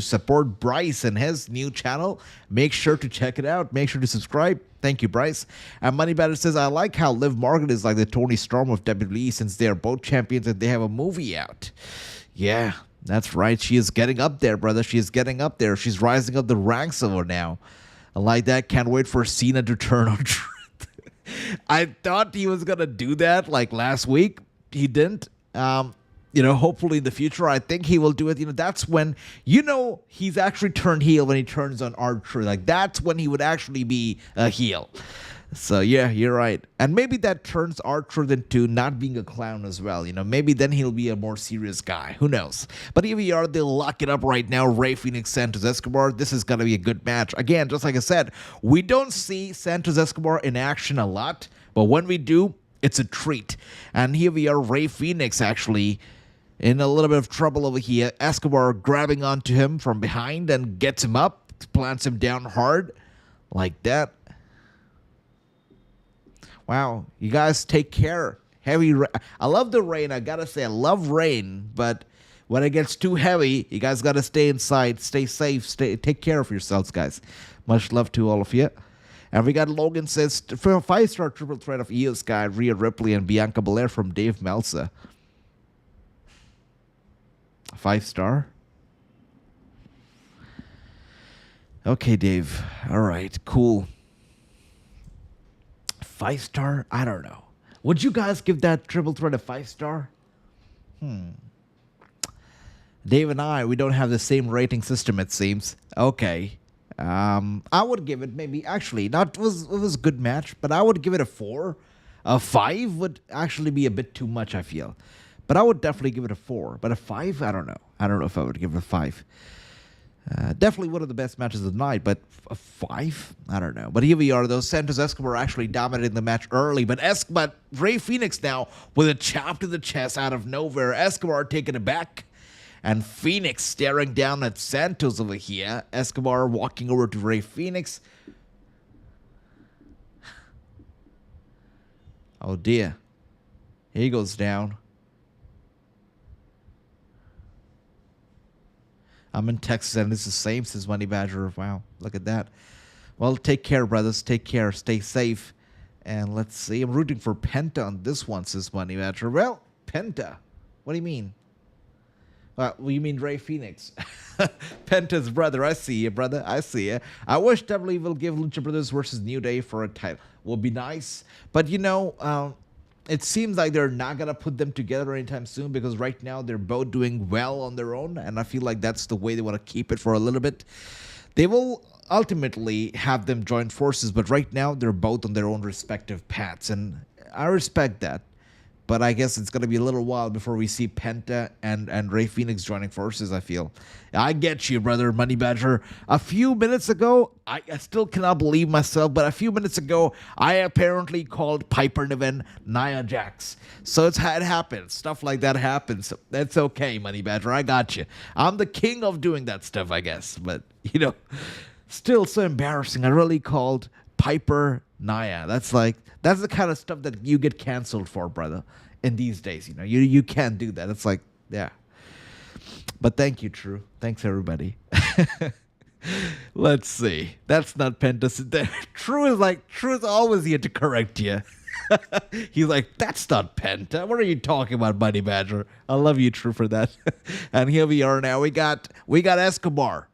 support Bryce and his new channel, make sure to check it out. Make sure to subscribe. Thank you, Bryce. And Money Batter says, I like how Liv Morgan is like the Tony Storm of WWE since they are both champions and they have a movie out. Yeah, that's right. She is getting up there, brother. She is getting up there. She's rising up the ranks over now. I like that. Can't wait for Cena to turn on Truth. I thought he was going to do that like last week. He didn't. Hopefully in the future, I think he will do it. That's when, he's actually turned heel when he turns on R-Truth. Like, that's when he would actually be a heel. So, yeah, you're right. And maybe that turns R-Truth into not being a clown as well. Maybe then he'll be a more serious guy. Who knows? But here we are. They'll lock it up right now. Rey Fenix, Santos Escobar. This is going to be a good match. Again, just like I said, we don't see Santos Escobar in action a lot. But when we do, it's a treat. And here we are. Rey Fenix actually in a little bit of trouble over here. Escobar grabbing onto him from behind and gets him up. Plants him down hard. Like that. Wow, you guys take care. I love the rain. I gotta say, I love rain, but when it gets too heavy, you guys gotta stay inside, stay safe, take care of yourselves, guys. Much love to all of you. And we got Logan says, for a 5-star triple threat of Io Sky, Rhea Ripley, and Bianca Belair from Dave Meltzer. 5-star. Okay, Dave. All right, cool. 5-star? I don't know. Would you guys give that triple threat a 5-star? Dave and I, we don't have the same rating system, it seems. Okay. I would give it maybe, actually, it was a good match, but I would give it a 4. A 5 would actually be a bit too much, I feel. But I would definitely give it a 4. But a 5, I don't know. I don't know if I would give it a 5. Definitely one of the best matches of the night, but a 5? I don't know. But here we are, though. Santos Escobar actually dominating the match early, but Rey Fenix now with a chop to the chest out of nowhere. Escobar taking it back, and Fenix staring down at Santos over here. Escobar walking over to Rey Fenix. Oh dear. He goes down. I'm in Texas, and it's the same since Money Badger. Wow, look at that. Well, take care, brothers. Take care. Stay safe. And let's see. I'm rooting for Penta on this one, says Money Badger. Well, Penta. What do you mean? You mean Rey Fenix. Penta's brother. I see you, brother. I see you. I wish WWE will give Lucha Brothers versus New Day for a title. Would be nice. But, it seems like they're not going to put them together anytime soon because right now they're both doing well on their own, and I feel like that's the way they want to keep it for a little bit. They will ultimately have them join forces, but right now they're both on their own respective paths, and I respect that. But I guess it's going to be a little while before we see Penta and Rey Fenix joining forces, I feel. I get you, brother, Money Badger. A few minutes ago, I still cannot believe myself, but a few minutes ago, I apparently called Piper Niven Nia Jax. So it happens. Stuff like that happens. That's okay, Money Badger. I got you. I'm the king of doing that stuff, I guess. But, still so embarrassing. I really called Piper Nia. That's the kind of stuff that you get canceled for, brother, in these days. You can't do that. It's like, yeah. But thank you, True. Thanks, everybody. Let's see. That's not Penta. True is always here to correct you. He's like, that's not Penta. What are you talking about, Money Badger? I love you, True, for that. And here we are now. We got Escobar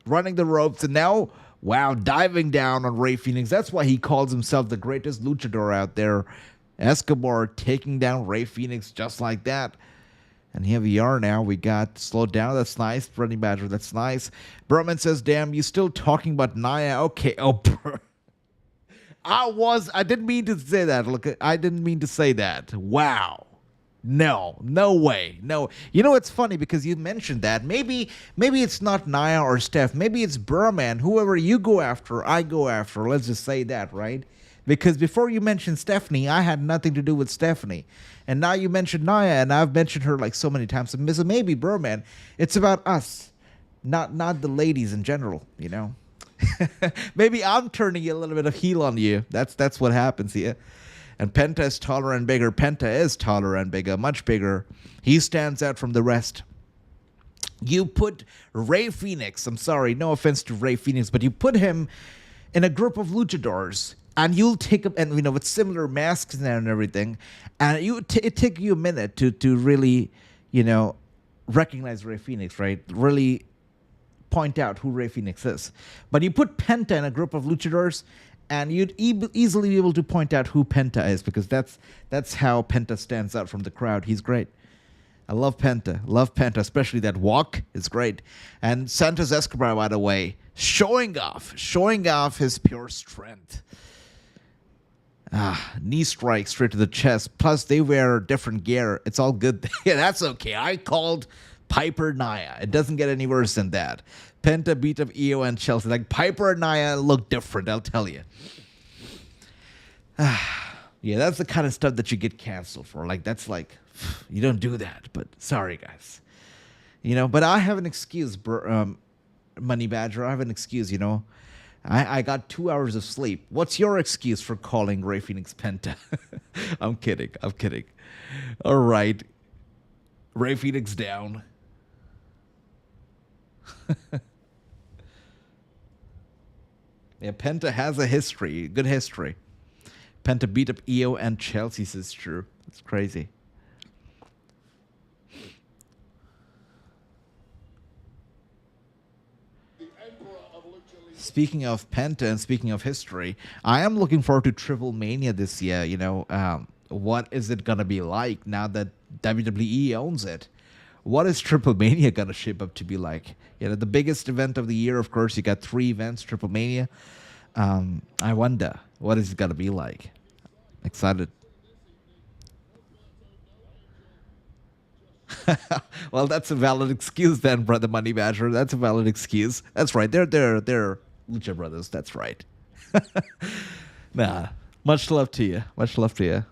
running the ropes, and now, wow, diving down on Rey Fenix. That's why he calls himself the greatest luchador out there. Escobar taking down Rey Fenix just like that. And here we are now. We got slowed down. That's nice. Running Badger, that's nice. Berman says, damn, you still talking about Nia? Okay. Oh, I didn't mean to say that. Look, I didn't mean to say that. Wow. No way. No. It's funny because you mentioned that. Maybe it's not Nia or Steph. Maybe it's Berman. Whoever you go after, I go after. Let's just say that, right? Because before you mentioned Stephanie, I had nothing to do with Stephanie. And now you mentioned Nia, and I've mentioned her like so many times. So maybe Berman. It's about us, not the ladies in general, Maybe I'm turning a little bit of heel on you. That's what happens here. And Penta is taller and bigger. Penta is taller and bigger, much bigger. He stands out from the rest. You put Rey Fenix, I'm sorry, no offense to Rey Fenix, but you put him in a group of luchadors, and you'll take him, and with similar masks and everything, and it take you a minute to really, recognize Rey Fenix, right? Really point out who Rey Fenix is. But you put Penta in a group of luchadors, and you'd easily be able to point out who Penta is, because that's how Penta stands out from the crowd. He's great. I love Penta. Love Penta, especially that walk is great. And Santos Escobar, by the way, showing off his pure strength. Knee strike straight to the chest. Plus, they wear different gear. It's all good. Yeah, that's okay. I called Piper Nia. It doesn't get any worse than that. Penta beat up Io and Chelsea. Like, Piper and Nia look different, I'll tell you. Yeah, that's the kind of stuff that you get canceled for. Like, that's like, you don't do that. But sorry, guys. But I have an excuse, Money Badger. I have an excuse, I got 2 hours of sleep. What's your excuse for calling Rey Fenix Penta? I'm kidding. All right. Rey Fenix down. Yeah, Penta has a history. Good history. Penta beat up Io and Chelsea, says true. It's crazy. speaking of Penta and speaking of history, I am looking forward to Triple Mania this year. What is it gonna be like now that WWE owns it? What is Triple Mania gonna shape up to be like? The biggest event of the year, of course. You got 3 events, Triple Mania. I wonder what is it gonna be like. Excited. Well, that's a valid excuse then, brother Money Badger. That's a valid excuse. That's right. They're Lucha Brothers. That's right. Nah. Much love to you. Much love to you.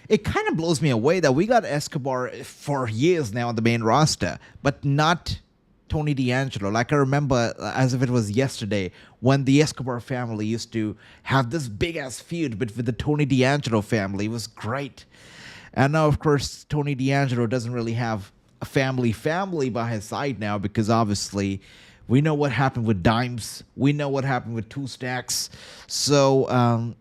It kind of blows me away that we got Escobar for years now on the main roster, but not Tony D'Angelo. Like, I remember as if it was yesterday when the Escobar family used to have this big-ass feud with the Tony D'Angelo family. It was great. And now, of course, Tony D'Angelo doesn't really have a family by his side now, because obviously we know what happened with Dimes. We know what happened with Two Stacks. So,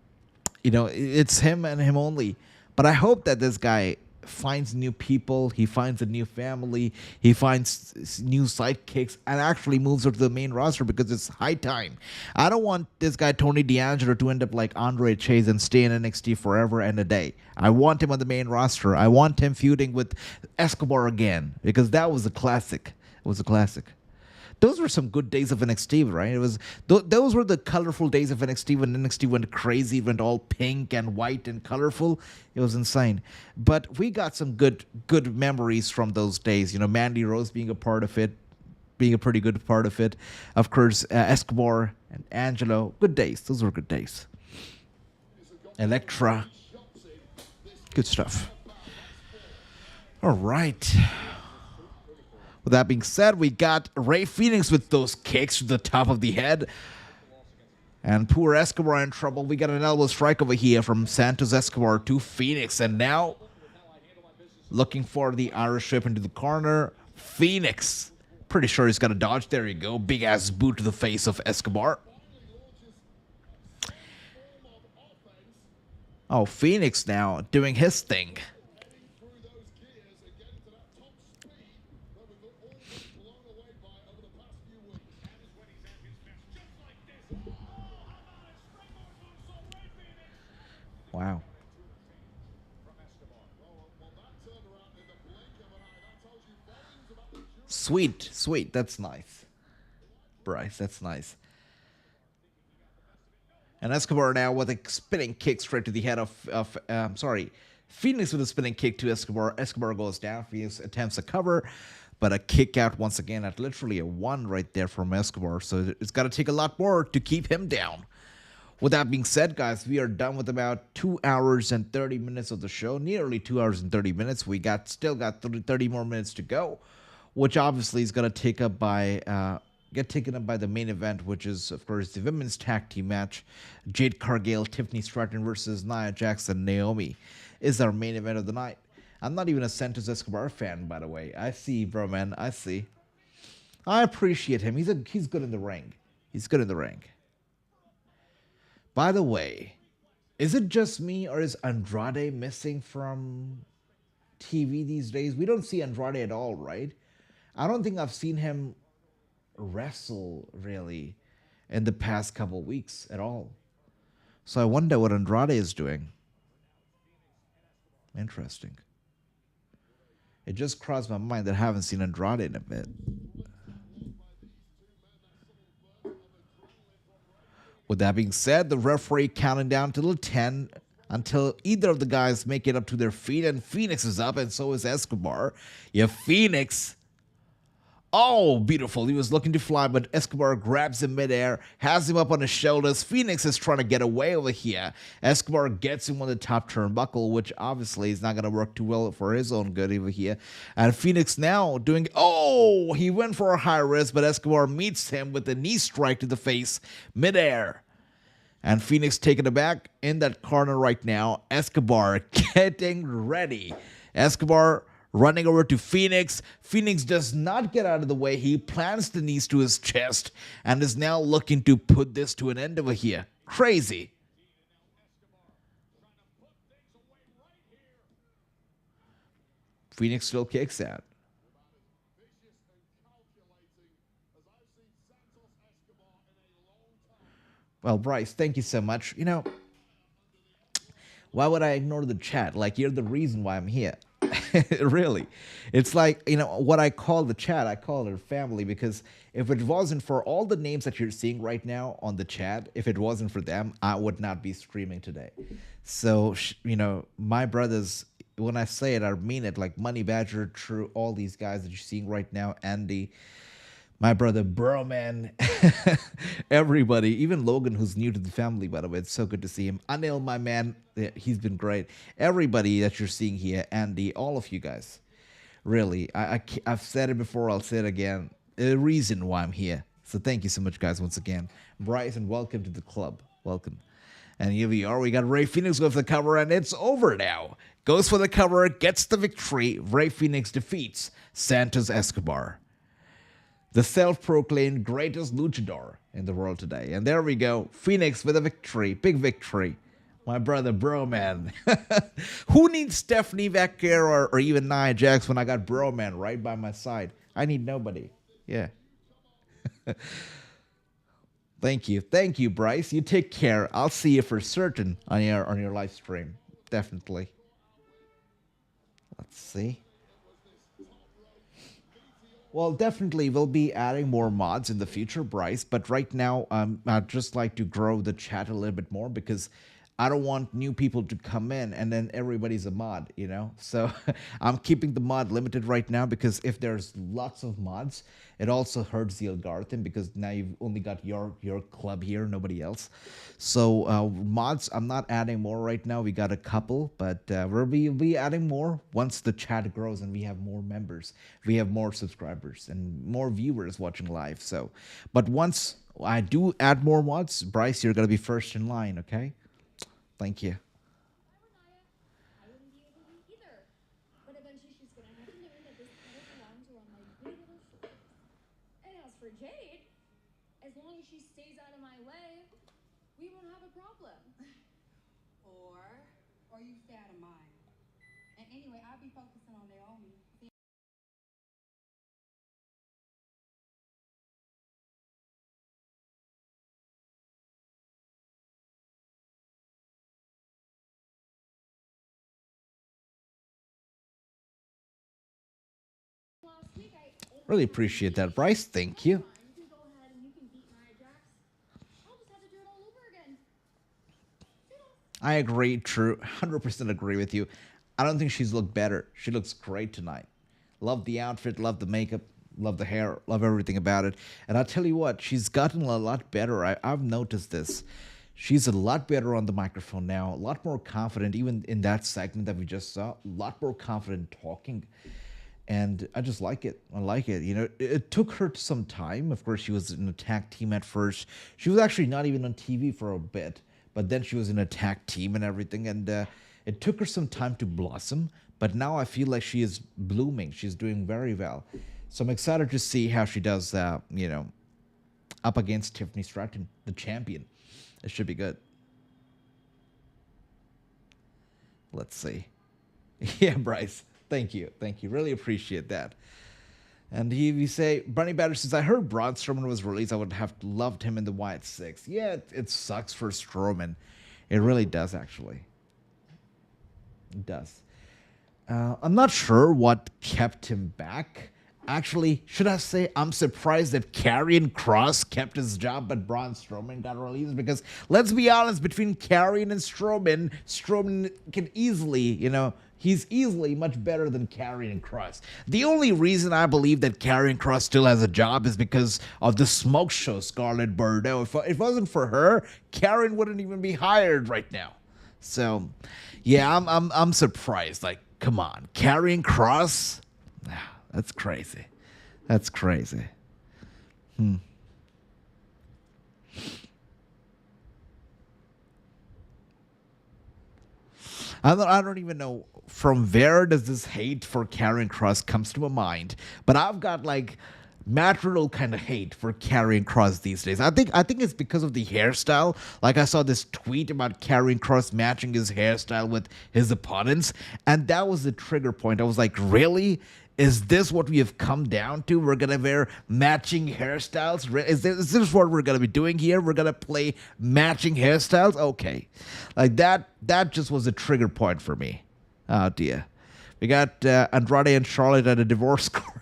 it's him and him only. But I hope that this guy finds new people, he finds a new family, he finds new sidekicks, and actually moves up to the main roster, because it's high time. I don't want this guy Tony D'Angelo to end up like Andre Chase and stay in NXT forever and a day. I want him on the main roster. I want him feuding with Escobar again, because that was a classic. It was a classic. Those were some good days of NXT, right? It was those were the colorful days of NXT when NXT went crazy, went all pink and white and colorful. It was insane. But we got some good memories from those days. Mandy Rose being a part of it, being a pretty good part of it. Of course, Escobar and Angelo. Good days. Those were good days. Elektra. Good stuff. All right. With that being said, we got Rey Fenix with those kicks to the top of the head. And poor Escobar in trouble. We got an elbow strike over here from Santos Escobar to Fenix. And now, looking for the Irish whip into the corner. Fenix. Pretty sure he's got a dodge. There you go. Big-ass boot to the face of Escobar. Oh, Fenix now doing his thing. Wow. Sweet. That's nice. Bryce, that's nice. And Escobar now with a spinning kick straight to the head of Phoenix with a spinning kick to Escobar. Escobar goes down. Phoenix attempts a cover, but a kick out once again at literally a 1 right there from Escobar. So it's got to take a lot more to keep him down. With that being said, guys, we are done with about 2 hours and 30 minutes of the show. Nearly 2 hours and 30 minutes. We still got 30 more minutes to go, which obviously is going to get taken up by the main event, which is, of course, the women's tag team match. Jade Cargill, Tiffany Stratton versus Nia Jax and Naomi is our main event of the night. I'm not even a Santos Escobar fan, by the way. I see, bro, man. I see. I appreciate him. He's good in the ring. He's good in the ring. By the way, is it just me or is Andrade missing from TV these days? We don't see Andrade at all, right? I don't think I've seen him wrestle, really, in the past couple weeks at all. So I wonder what Andrade is doing. Interesting. It just crossed my mind that I haven't seen Andrade in a bit. With that being said, the referee counting down to 10 until either of the guys make it up to their feet, and Phoenix is up, and so is Escobar. Yeah, Phoenix. Oh, beautiful. He was looking to fly, but Escobar grabs him midair, has him up on his shoulders. Phoenix is trying to get away over here. Escobar gets him on the top turnbuckle, which obviously is not going to work too well for his own good over here. And Phoenix now doing... Oh, he went for a high risk, but Escobar meets him with a knee strike to the face midair. And Phoenix taking it back in that corner right now. Escobar getting ready. Escobar running over to Phoenix. Phoenix does not get out of the way. He plants the knees to his chest and is now looking to put this to an end over here. Crazy. Phoenix still kicks out. Vicious and calculating as I've seen Santos Escobar in a long time. Well, Bryce, thank you so much. Why would I ignore the chat? Like, you're the reason why I'm here. Really. It's like, what I call the chat, I call it family, because if it wasn't for all the names that you're seeing right now on the chat, if it wasn't for them, I would not be streaming today. So, my brothers, when I say it, I mean it. Like Money Badger, True, all these guys that you're seeing right now, Andy, my brother Broman, everybody, even Logan, who's new to the family, by the way. It's so good to see him. Anil, my man, he's been great. Everybody that you're seeing here, Andy, all of you guys. Really, I've said it before, I'll say it again. A reason why I'm here. So thank you so much, guys, once again. Bryce, and welcome to the club. Welcome. And here we are. We got Ray Phoenix with the cover, and it's over now. Goes for the cover, gets the victory. Ray Phoenix defeats Santos Escobar, the self-proclaimed greatest luchador in the world today. And there we go. Phoenix with a victory. Big victory. My brother, Broman. Who needs Stephanie Vecchio or even Nia Jax when I got Broman right by my side? I need nobody. Yeah. Thank you. Thank you, Bryce. You take care. I'll see you for certain on your live stream. Definitely. Let's see. Well, definitely we'll be adding more mods in the future, Bryce. But right now, I'd just like to grow the chat a little bit more because I don't want new people to come in and then everybody's a mod, So I'm keeping the mod limited right now because if there's lots of mods, it also hurts the algorithm because now you've only got your club here, nobody else. So mods, I'm not adding more right now. We got a couple, but we'll be adding more once the chat grows and we have more members. We have more subscribers and more viewers watching live. So, but once I do add more mods, Bryce, you're going to be first in line, okay? Thank you. I wouldn't be able to either. But eventually she's gonna have to learn that this title belongs around my big little shoulders. And as for Jade, as long as she stays out of my way, we won't have a problem. Or you stay out of mine. And anyway, I'll be focusing on Naomi. Last week I Really appreciate that, Bryce. Thank you. you can go ahead and you can beat Nia Jax. I'll just have to do it all over again. I agree, true. 100% agree with you. I don't think she's looked better. She looks great tonight. Love the outfit, love the makeup, love the hair, love everything about it. And I'll tell you what, she's gotten a lot better. I've noticed this. She's a lot better on the microphone now, a lot more confident, even in that segment that we just saw, a lot more confident talking. And I just like it. I like it. It took her some time. Of course, she was in a tag team at first. She was actually not even on TV for a bit, but then she was in a tag team and everything. And it took her some time to blossom, but now I feel like she is blooming. She's doing very well. So I'm excited to see how she does, up against Tiffany Stratton, the champion. It should be good. Let's see. Yeah, Bryce. Thank you. Thank you. Really appreciate that. And we say, Bunny Batter says, I heard Braun Strowman was released. I would have loved him in the Wyatt 6. Yeah, it sucks for Strowman. It really does, actually. It does. I'm not sure what kept him back. Actually, should I say I'm surprised that Karrion Kross kept his job, but Braun Strowman got released? Because let's be honest, between Karrion and Strowman can easily, he's easily much better than Karrion Kross. The only reason I believe that Karrion Kross still has a job is because of the smoke show Scarlett Bordeaux. If it wasn't for her, Karrion wouldn't even be hired right now. So, yeah, I'm surprised. Like, come on, Karrion Kross? That's crazy. That's crazy. I don't even know from where does this hate for Karrion Kross comes to my mind, but I've got like Matt Riddle kind of hate for carrying Cross these days. I think it's because of the hairstyle. Like I saw this tweet about carrying Cross matching his hairstyle with his opponents, and that was the trigger point. I was like, really? Is this what we have come down to? We're gonna wear matching hairstyles? Is this what we're gonna be doing here? We're gonna play matching hairstyles? Okay, like that. That just was a trigger point for me. Oh dear. We got Andrade and Charlotte at a divorce court.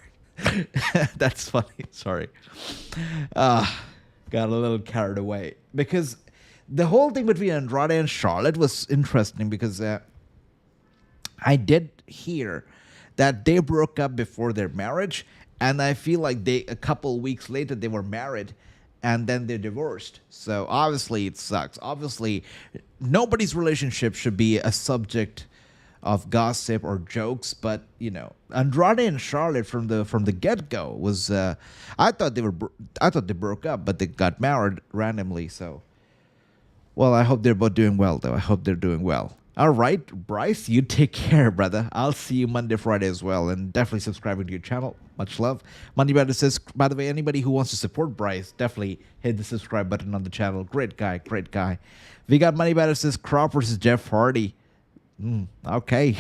That's funny. Sorry. Got a little carried away. Because the whole thing between Andrade and Charlotte was interesting because I did hear that they broke up before their marriage. And I feel like a couple weeks later, they were married. And then they divorced. So obviously it sucks. Obviously, nobody's relationship should be a subject of gossip or jokes, but Andrade and Charlotte from the get-go was I thought they broke up, but they got married randomly. So, well, I hope they're both doing well, though. I hope they're doing well. All right, Bryce, you take care, brother. I'll see you Monday, Friday as well, and definitely subscribing to your channel. Much love. Monday Batter says, by the way, anybody who wants to support Bryce, definitely hit the subscribe button on the channel. Great guy, great guy. We got Money Batter says Crop versus Jeff Hardy. Okay.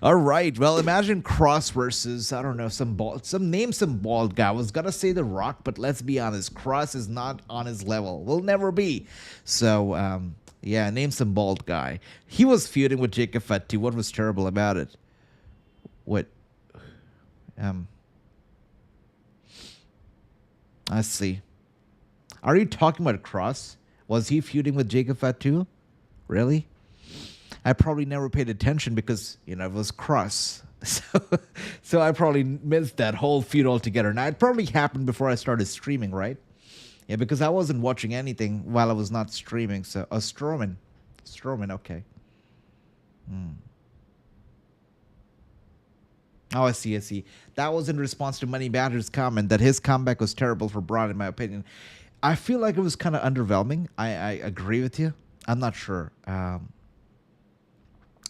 All right. Well, imagine Cross versus, I don't know, some bald guy. I was gonna say The Rock, but let's be honest, Cross is not on his level. Will never be. So yeah, name some bald guy. He was feuding with Jacob Fatu. What was terrible about it? What I see. Are you talking about Cross? Was he feuding with Jacob Fatu? Really? I probably never paid attention because, it was Cross. So I probably missed that whole feud altogether. Now, it probably happened before I started streaming, right? Yeah, because I wasn't watching anything while I was not streaming. So, Strowman, okay. Oh, I see. That was in response to Money Batter's comment that his comeback was terrible for Braun, in my opinion. I feel like it was kind of underwhelming. I agree with you. I'm not sure.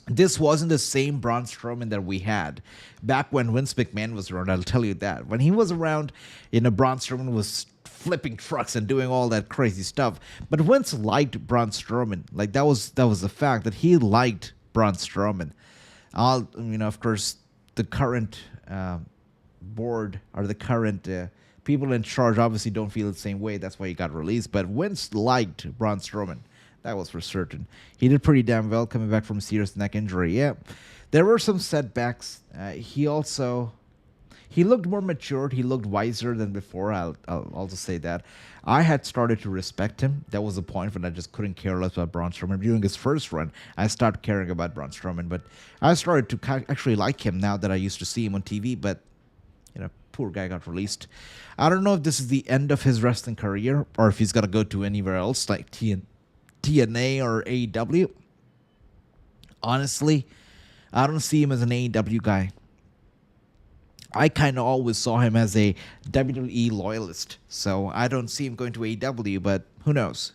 This wasn't the same Braun Strowman that we had back when Vince McMahon was around. I'll tell you that. When he was around, Braun Strowman was flipping trucks and doing all that crazy stuff. But Vince liked Braun Strowman. Like that was the fact that he liked Braun Strowman. Of course, the current board or the current people in charge obviously don't feel the same way. That's why he got released. But Vince liked Braun Strowman. That was for certain. He did pretty damn well coming back from a serious neck injury. Yeah, there were some setbacks. He looked more matured. He looked wiser than before. I'll also say that. I had started to respect him. That was the point when I just couldn't care less about Braun Strowman. During his first run, I started caring about Braun Strowman. But I started to actually like him now that I used to see him on TV. But, poor guy got released. I don't know if this is the end of his wrestling career or if he's going to go to anywhere else like TNA or AEW. Honestly, I don't see him as an AEW guy. I kind of always saw him as a WWE loyalist, so I don't see him going to AEW, but who knows?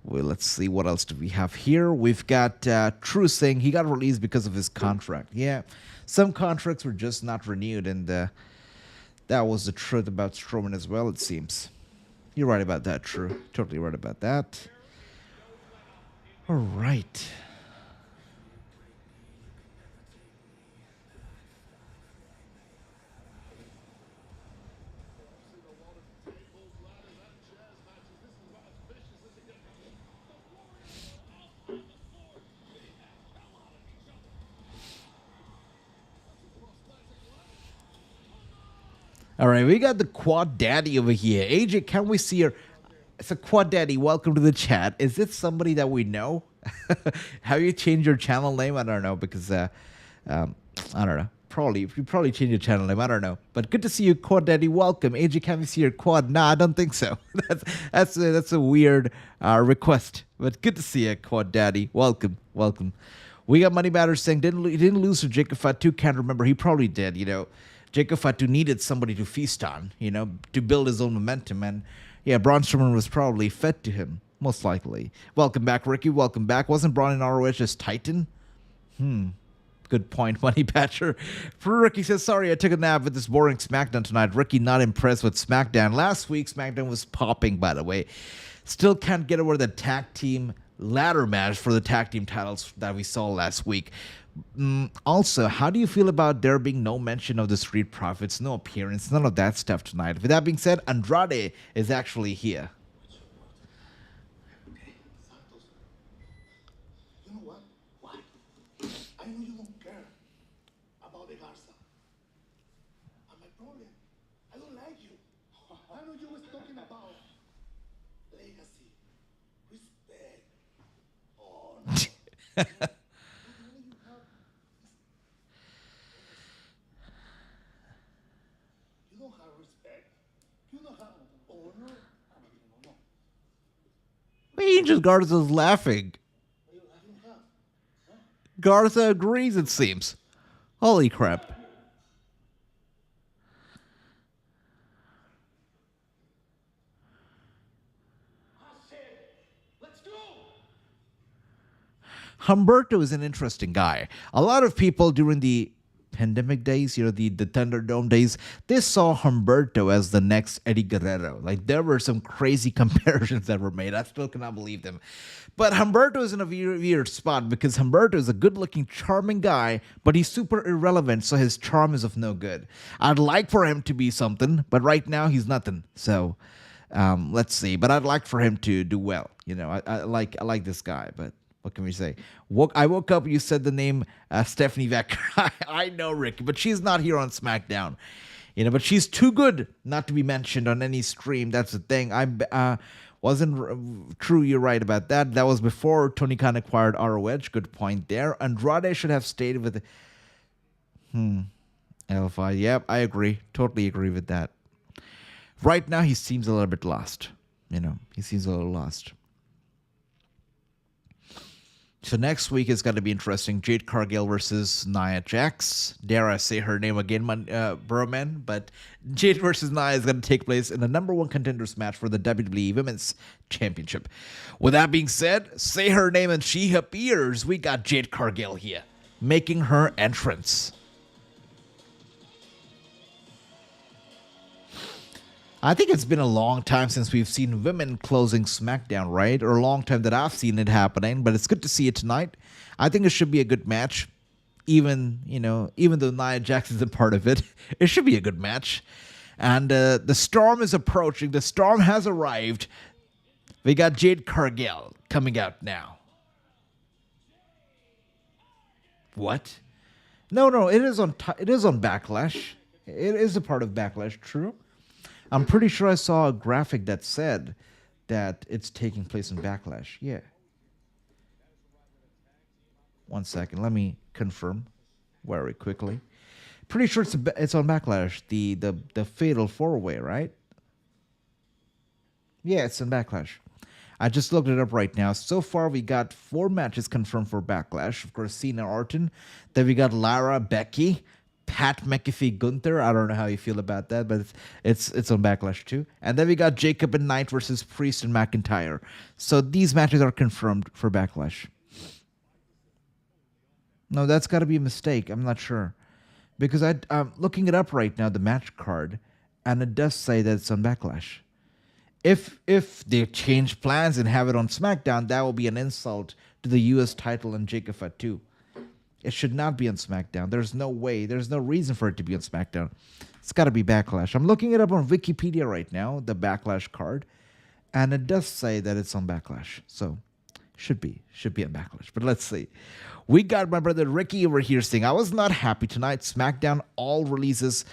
Well, let's see, what else do we have here? We've got True saying he got released because of his contract. Yeah, some contracts were just not renewed, and that was the truth about Strowman as well, it seems. You're right about that, True. Totally right about that. All right. All right, we got the Quad Daddy over here. AJ, can we see her? So Quad Daddy, welcome to the chat. Is it somebody that we know? Have you changed your channel name? I don't know, because I don't know. You probably changed your channel name. I don't know. But good to see you, Quad Daddy. Welcome. AJ, can we see your quad? Nah, I don't think so. That's a weird request. But good to see you, Quad Daddy. Welcome. We got Money Batter saying he didn't lose to Jacob Fatu. Can't remember. He probably did. Jacob Fatu needed somebody to feast on, to build his own momentum. And yeah, Braun Strowman was probably fed to him, most likely. Welcome back, Ricky. Welcome back. Wasn't Braun in ROH as Titan? Good point, Money Patcher. Ricky says, sorry, I took a nap with this boring SmackDown tonight. Ricky not impressed with SmackDown. Last week, SmackDown was popping, by the way. Still can't get over the tag team ladder match for the tag team titles that we saw last week. Also, how do you feel about there being no mention of the Street Profits, no appearance, none of that stuff tonight? With that being said, Andrade is actually here. Okay, Santos. You know what? What? I know you don't care about the Garza. And my problem, I don't like you. I know you was talking about legacy, respect. Oh, no. You don't have respect. You don't have honor. Angel Garza's laughing. Garza agrees, it seems. Holy crap. Humberto is an interesting guy. A lot of people during the pandemic days, the Thunderdome days, they saw Humberto as the next Eddie Guerrero. Like, there were some crazy comparisons that were made. I still cannot believe them. But Humberto is in a weird spot because Humberto is a good-looking, charming guy, but he's super irrelevant, so his charm is of no good. I'd like for him to be something, but right now he's nothing. So, let's see. But I'd like for him to do well. I like this guy, but what can we say? I woke up, you said the name Stephanie Vector. I know, Rick, but she's not here on SmackDown. But she's too good not to be mentioned on any stream. That's the thing. I wasn't true. You're right about that. That was before Tony Khan acquired ROH. Good point there. Andrade should have stayed with L5. Yep, I agree. Totally agree with that. Right now, he seems a little bit lost. He seems a little lost. So next week is going to be interesting. Jade Cargill versus Nia Jax. Dare I say her name again, Burman? But Jade versus Nia is going to take place in the number one contenders match for the WWE Women's Championship. With that being said, say her name and she appears. We got Jade Cargill here, making her entrance. I think it's been a long time since we've seen women closing SmackDown, right? Or a long time that I've seen it happening, but it's good to see it tonight. I think it should be a good match. Even though Nia Jax isn't part of it, it should be a good match. And the storm is approaching. The storm has arrived. We got Jade Cargill coming out now. What? No, it is on Backlash. It is a part of Backlash, true. I'm pretty sure I saw a graphic that said that it's taking place in Backlash. Yeah. One second. Let me confirm very quickly. Pretty sure it's on Backlash. The Fatal 4-Way, right? Yeah, it's in Backlash. I just looked it up right now. So far, we got 4 matches confirmed for Backlash. Of course, Cena Orton. Then we got Lara, Becky, Pat McAfee, Gunther. I don't know how you feel about that, but it's on Backlash too. And then we got Jacob and Knight versus Priest and McIntyre. So these matches are confirmed for Backlash. No, that's got to be a mistake. I'm not sure. Because I'm looking it up right now, the match card, and it does say that it's on Backlash. If they change plans and have it on SmackDown, that will be an insult to the U.S. title and Jacob Fatu. It should not be on SmackDown. There's no way. There's no reason for it to be on SmackDown. It's got to be Backlash. I'm looking it up on Wikipedia right now, the Backlash card, and it does say that it's on Backlash. So, should be on Backlash. But let's see. We got my brother Ricky over here saying, I was not happy tonight. SmackDown all releases,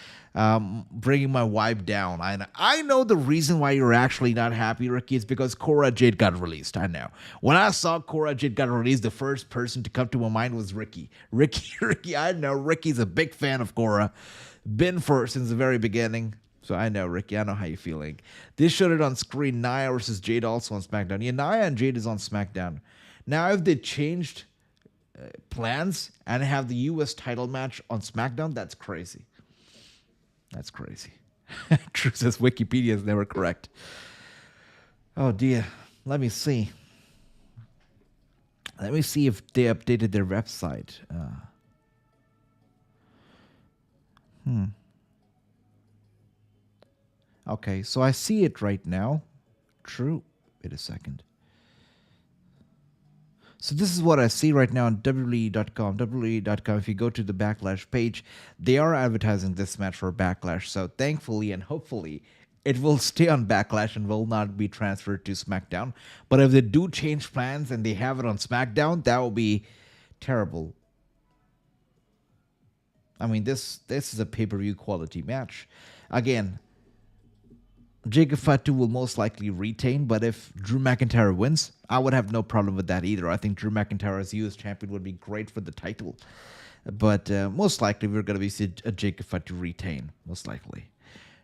bringing my wife down. I know the reason why you're actually not happy, Ricky, is because Cora Jade got released. I know. When I saw Cora Jade got released, the first person to come to my mind was Ricky. Ricky, I know. Ricky's a big fan of Cora. Been since the very beginning. So I know, Ricky. I know how you're feeling. They showed it on screen. Nia versus Jade also on SmackDown. Yeah, Nia and Jade is on SmackDown. Now, if they changed plans and have the U.S. title match on SmackDown, that's crazy. That's crazy. True says Wikipedia is never correct. Oh, dear. Let me see. Let me see if they updated their website. Okay, so I see it right now. True. Wait a second. So this is what I see right now on WWE.com. WWE.com, if you go to the Backlash page, they are advertising this match for Backlash. So thankfully and hopefully, it will stay on Backlash and will not be transferred to SmackDown. But if they do change plans and they have it on SmackDown, that will be terrible. I mean, this is a pay-per-view quality match. Again, Jacob Fatu will most likely retain, but if Drew McIntyre wins, I would have no problem with that either. I think Drew McIntyre as US champion would be great for the title. But most likely we're going to see a Jacob Fatu retain, most likely.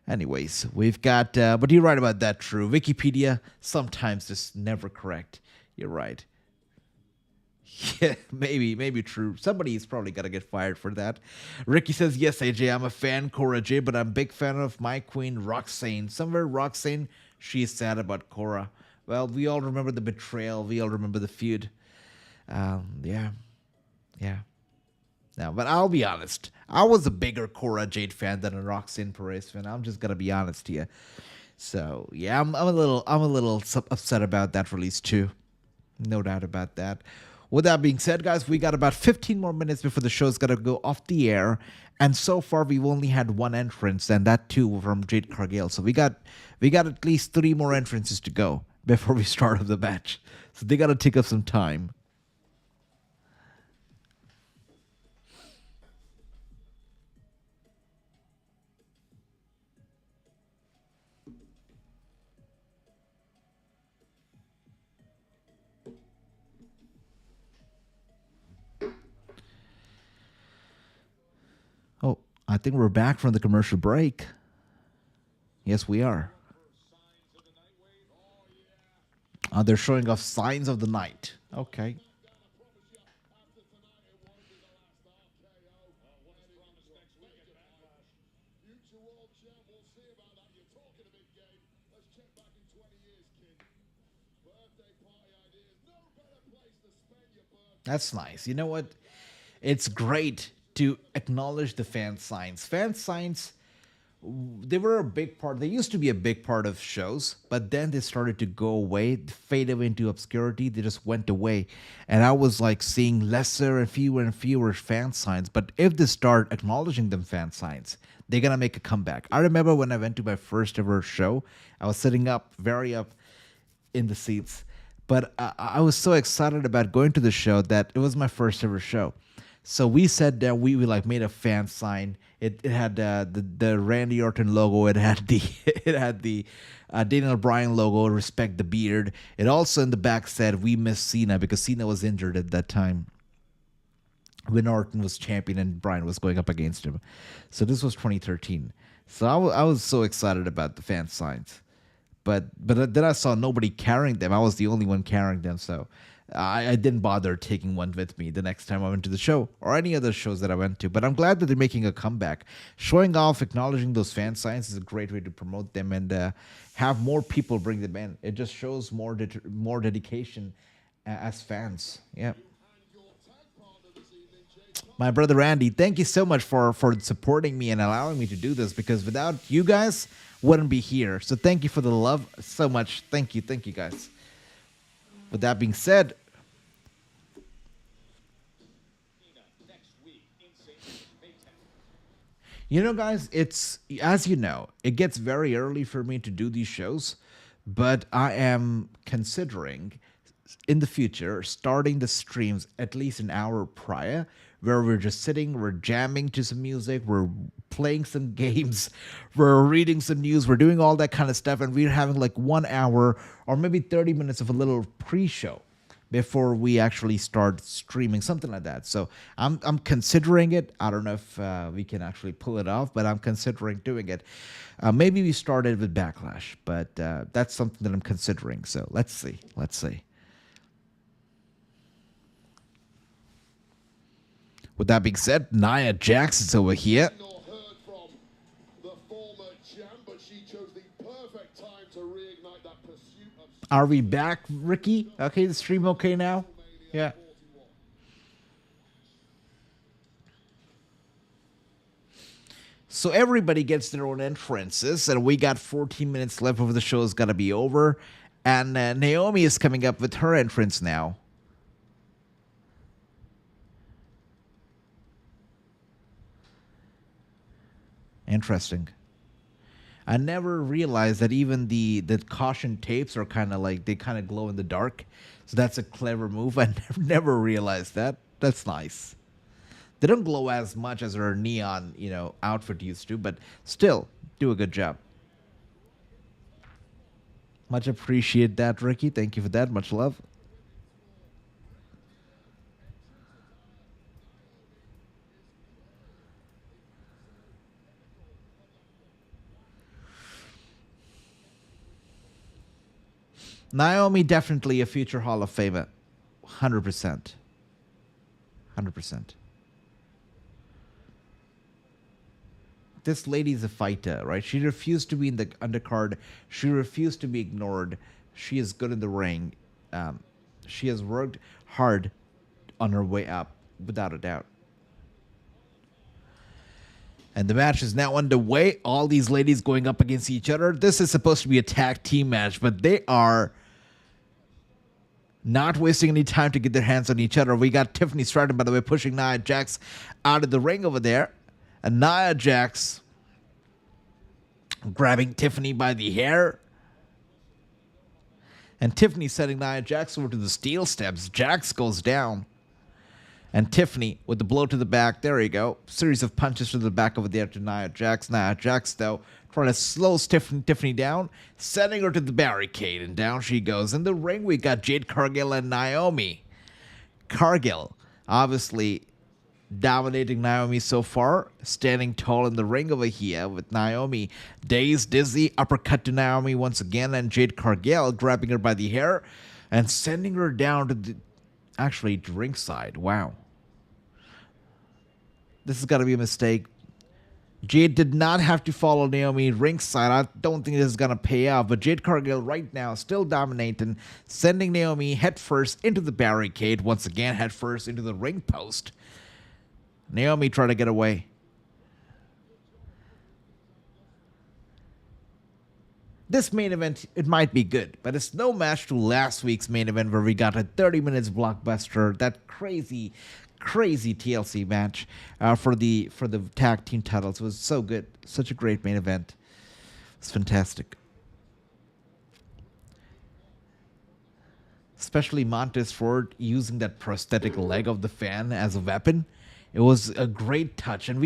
Anyways, we've got, but you're right about that, True. Wikipedia sometimes is never correct. You're right. Yeah, maybe true. Somebody's probably got to get fired for that. Ricky says, yes, AJ, I'm a fan, Cora J, but I'm a big fan of my queen, Roxanne. Somewhere, Roxanne, she's sad about Cora. Well, we all remember the betrayal. We all remember the feud. Yeah. Now, but I'll be honest. I was a bigger Cora Jade fan than a Roxanne Perez fan. I'm just going to be honest here. So, yeah, I'm a little upset about that release, too. No doubt about that. With that being said, guys, we got about 15 more minutes before the show's got to go off the air. And so far, we've only had one entrance, and that too from Jade Cargill. So we got at least 3 more entrances to go before we start the match. So they got to take up some time. Oh, I think we're back from the commercial break. Yes, we are. They're showing off signs of the night. Okay. That's nice. You know what? It's great to acknowledge the fan signs. Fan signs, they were a big part. They used to be a big part of shows, but then they started to go away, fade away into obscurity. They just went away. And I was like seeing lesser and fewer fan signs. But if they start acknowledging them fan signs, they're going to make a comeback. I remember when I went to my first ever show, I was sitting up, very up in the seats. But I was so excited about going to the show that it was my first ever show. So we said that we like made a fan sign. It had the Randy Orton logo. It had the Daniel Bryan logo. Respect the beard. It also in the back said we miss Cena because Cena was injured at that time when Orton was champion and Bryan was going up against him. So this was 2013. So I was so excited about the fan signs. But then I saw nobody carrying them. I was the only one carrying them, so I didn't bother taking one with me the next time I went to the show or any other shows that I went to. But I'm glad that they're making a comeback. Showing off, acknowledging those fan signs is a great way to promote them and have more people bring them in. It just shows more dedication as fans. Yeah. My brother Randy, thank you so much for supporting me and allowing me to do this, because without you guys, wouldn't be here. So thank you for the love so much. Thank you guys. With that being said, you know, guys, it's, as you know, it gets very early for me to do these shows, but I am considering in the future starting the streams at least an hour prior, where we're just sitting, we're jamming to some music, we're playing some games, we're reading some news, we're doing all that kind of stuff, and we're having like 1 hour or maybe 30 minutes of a little pre-show before we actually start streaming, something like that. So I'm considering it. I don't know if we can actually pull it off, but I'm considering doing it. Maybe we started with Backlash, but that's something that I'm considering. So let's see. With that being said, Nia Jax is over here. Are we back, Ricky? Okay, the stream okay now? Yeah. So everybody gets their own entrances, and we got 14 minutes left before the show is gonna be over. And Naomi is coming up with her entrance now. Interesting. I never realized that even the caution tapes are kind of like, they kind of glow in the dark. So that's a clever move. I never realized that. That's nice. They don't glow as much as her neon, outfit used to, but still do a good job. Much appreciate that, Ricky. Thank you for that. Much love. Naomi definitely a future Hall of Famer. 100%. 100%. This lady's a fighter, right? She refused to be in the undercard. She refused to be ignored. She is good in the ring. She has worked hard on her way up, without a doubt. And the match is now underway. All these ladies going up against each other. This is supposed to be a tag team match, but they are not wasting any time to get their hands on each other. We got Tiffany Stratton, by the way, pushing Nia Jax out of the ring over there. And Nia Jax grabbing Tiffany by the hair. And Tiffany sending Nia Jax over to the steel steps. Jax goes down. And Tiffany with the blow to the back. There you go. Series of punches to the back over there to Nia Jax. Nia Jax, though, trying to slow Tiffany down, sending her to the barricade. And down she goes. In the ring, we got Jade Cargill and Naomi. Cargill, obviously dominating Naomi so far, standing tall in the ring over here with Naomi dazed, dizzy, uppercut to Naomi once again, and Jade Cargill grabbing her by the hair and sending her down to the ringside. Wow. This has got to be a mistake. Jade did not have to follow Naomi ringside. I don't think this is going to pay off, but Jade Cargill right now still dominating, sending Naomi headfirst into the barricade, once again headfirst into the ring post. Naomi trying to get away. This main event, it might be good, but it's no match to last week's main event where we got a 30 minutes blockbuster, that crazy TLC match for the tag team titles. It was so good. Such a great main event. It's fantastic. Especially Montez Ford using that prosthetic leg of the fan as a weapon. It was a great touch, and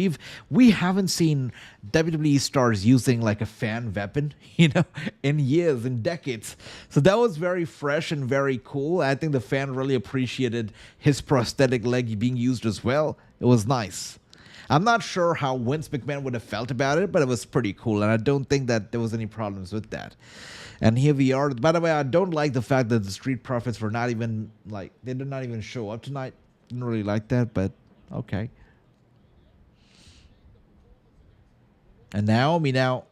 we haven't seen WWE stars using like a fan weapon, in years, in decades. So that was very fresh and very cool. I think the fan really appreciated his prosthetic leg being used as well. It was nice. I'm not sure how Vince McMahon would have felt about it, but it was pretty cool, and I don't think that there was any problems with that. And here we are. By the way, I don't like the fact that the Street Profits were not even they did not even show up tonight. Didn't really like that, but okay. And Naomi now,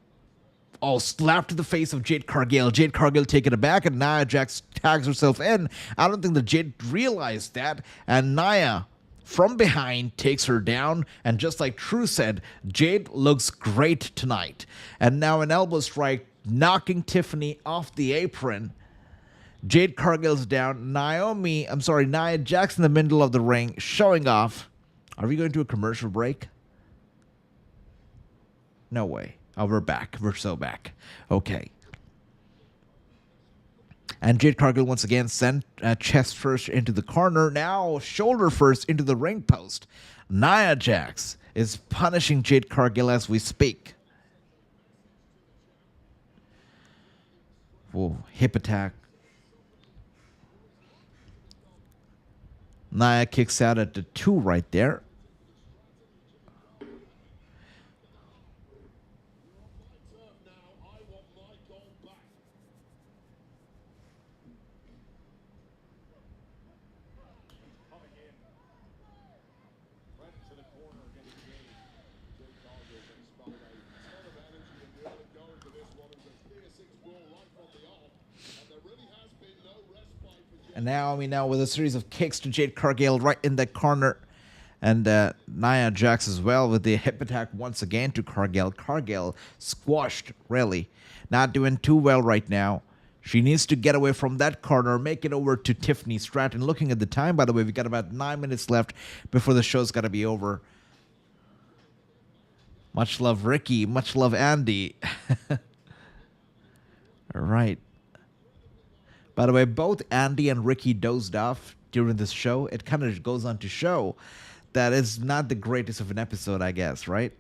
slap to the face of Jade Cargill. Jade Cargill taking it back, and Nia Jax tags herself in. I don't think that Jade realized that. And Nia, from behind, takes her down. And just like True said, Jade looks great tonight. And now an elbow strike, knocking Tiffany off the apron. Jade Cargill's down. Nia Jax in the middle of the ring, showing off. Are we going to a commercial break? No way. Oh, we're back. We're so back. Okay. And Jade Cargill once again sent chest first into the corner. Now shoulder first into the ring post. Nia Jax is punishing Jade Cargill as we speak. Whoa, hip attack. Nia kicks out at the 2 right there. And Naomi now with a series of kicks to Jade Cargill right in the corner. And Nia Jax as well with the hip attack once again to Cargill. Cargill squashed, really. Not doing too well right now. She needs to get away from that corner, make it over to Tiffany Stratton. Looking at the time, by the way, we got about 9 minutes left before the show's got to be over. Much love, Ricky. Much love, Andy. All right. By the way, both Andy and Ricky dozed off during this show. It kind of goes on to show that it's not the greatest of an episode, I guess, right?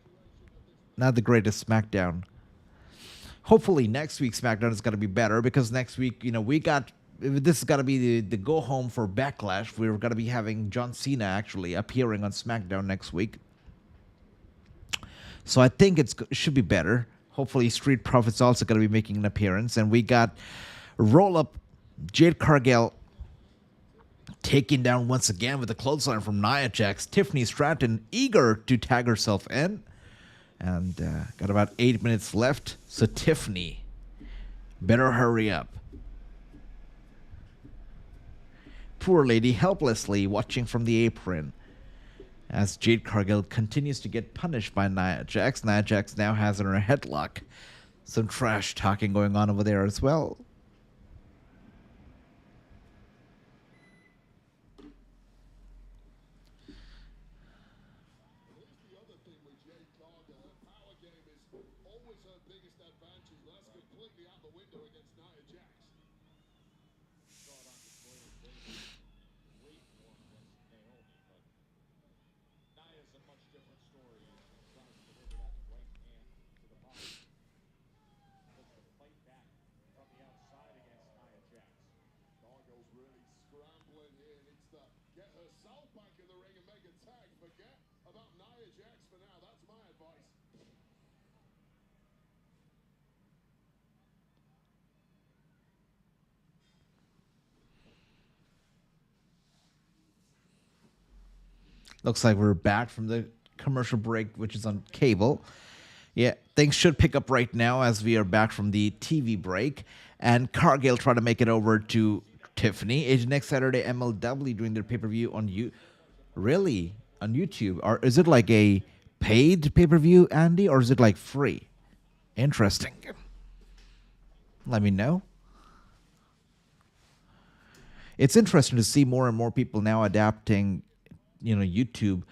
Not the greatest SmackDown. Hopefully next week's SmackDown is going to be better because next week, we got... This is going to be the go-home for Backlash. We're going to be having John Cena actually appearing on SmackDown next week. So I think it should be better. Hopefully Street Profits also going to be making an appearance. And we got roll-up Jade Cargill taken down once again with a clothesline from Nia Jax. Tiffany Stratton eager to tag herself in. And got about 8 minutes left. So Tiffany, better hurry up. Poor lady helplessly watching from the apron as Jade Cargill continues to get punished by Nia Jax. Nia Jax now has her in a headlock. Some trash talking going on over there as well. Looks like we're back from the commercial break, which is on cable. Yeah, things should pick up right now as we are back from the TV break. And Cargill trying to make it over to Tiffany. Is next Saturday MLW doing their pay-per-view on Really? On YouTube? Or is it like a paid pay-per-view, Andy? Or is it like free? Interesting. Let me know. It's interesting to see more and more people now adapting YouTube.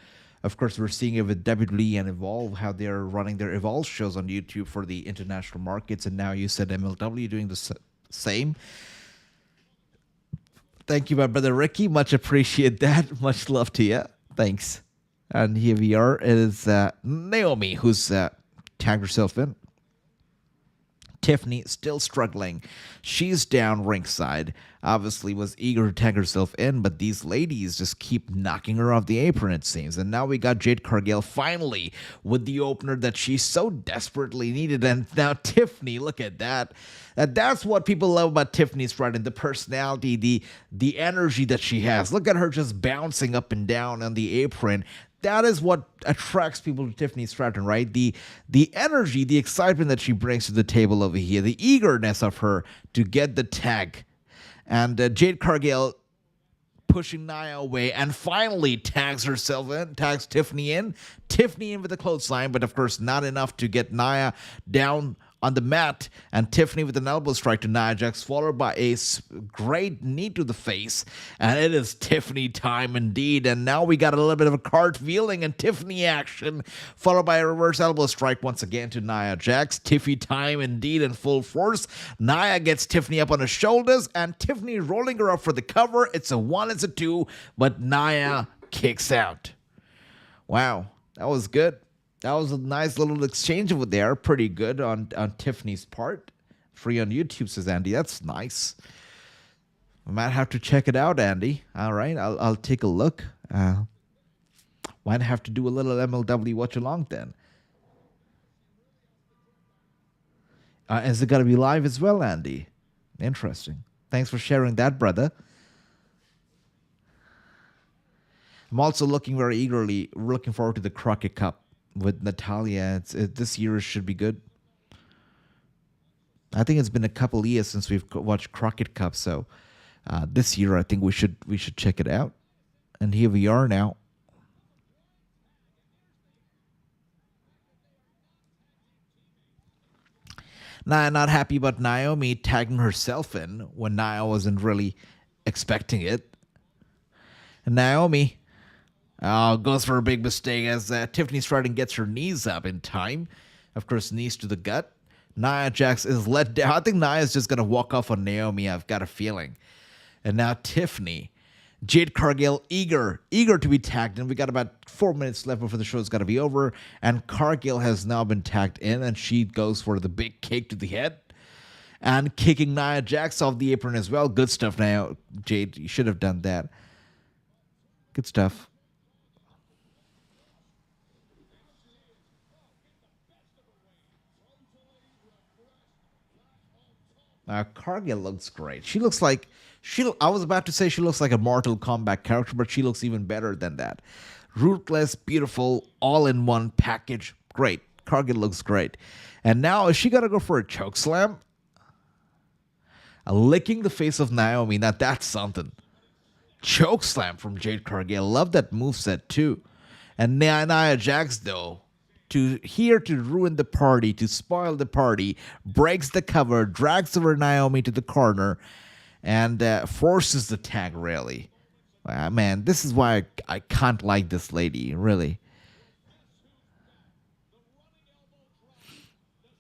Of course, we're seeing it with WWE and Evolve, how they're running their Evolve shows on YouTube for the international markets. And now you said MLW doing the same. Thank you, my brother Ricky. Much appreciate that. Much love to you. Thanks. And here we are. It is Naomi who's tagged herself in. Tiffany still struggling. She's down ringside. Obviously was eager to tag herself in, but these ladies just keep knocking her off the apron, it seems. And now we got Jade Cargill finally with the opener that she so desperately needed. And now Tiffany, look at that. That's what people love about Tiffany Stratton, the personality, the energy that she has. Look at her just bouncing up and down on the apron. That is what attracts people to Tiffany Stratton, right? The energy, the excitement that she brings to the table over here, the eagerness of her to get the tag. And Jade Cargill pushing Nia away and finally tags herself in, tags Tiffany in. Tiffany in with the clothesline, but of course not enough to get Nia down on the mat, and Tiffany with an elbow strike to Nia Jax, followed by a great knee to the face, and it is Tiffany time indeed. And now we got a little bit of a cartwheeling and Tiffany action, followed by a reverse elbow strike once again to Nia Jax. Tiffy time indeed in full force. Nia gets Tiffany up on her shoulders, and Tiffany rolling her up for the cover. It's a 1, it's a 2, but Nia kicks out. Wow, that was good. That was a nice little exchange over there. Pretty good on Tiffany's part. Free on YouTube, says Andy. That's nice. I might have to check it out, Andy. All right, I'll take a look. Might have to do a little MLW watch along then. Is it going to be live as well, Andy? Interesting. Thanks for sharing that, brother. I'm also looking forward to the Crockett Cup with Natalia. This year should be good. I think it's been a couple of years since we've watched Crockett Cup, so this year I think we should check it out. And here we are now. Nia not happy about Naomi tagging herself in when Nia wasn't really expecting it. And Naomi goes for a big mistake as Tiffany Stratton gets her knees up in time. Of course, knees to the gut. Nia Jax is let down. I think Nia's just going to walk off on Naomi. I've got a feeling. And now Tiffany. Jade Cargill eager to be tagged in. We got about 4 minutes left before the show's got to be over. And Cargill has now been tagged in, and she goes for the big kick to the head. And kicking Nia Jax off the apron as well. Good stuff now, Jade. You should have done that. Good stuff. Cargill looks great. She looks like I was about to say she looks like a Mortal Kombat character, but she looks even better than that. Ruthless, beautiful, all-in-one package. Great. Cargill looks great. And now is she gonna go for a choke slam? Licking the face of Naomi. Now that's something. Choke slam from Jade Cargill. Love that moveset too. And Nia Jax though, to ruin the party, to spoil the party, breaks the cover, drags over Naomi to the corner, and forces the tag, really. Man, this is why I can't like this lady, really.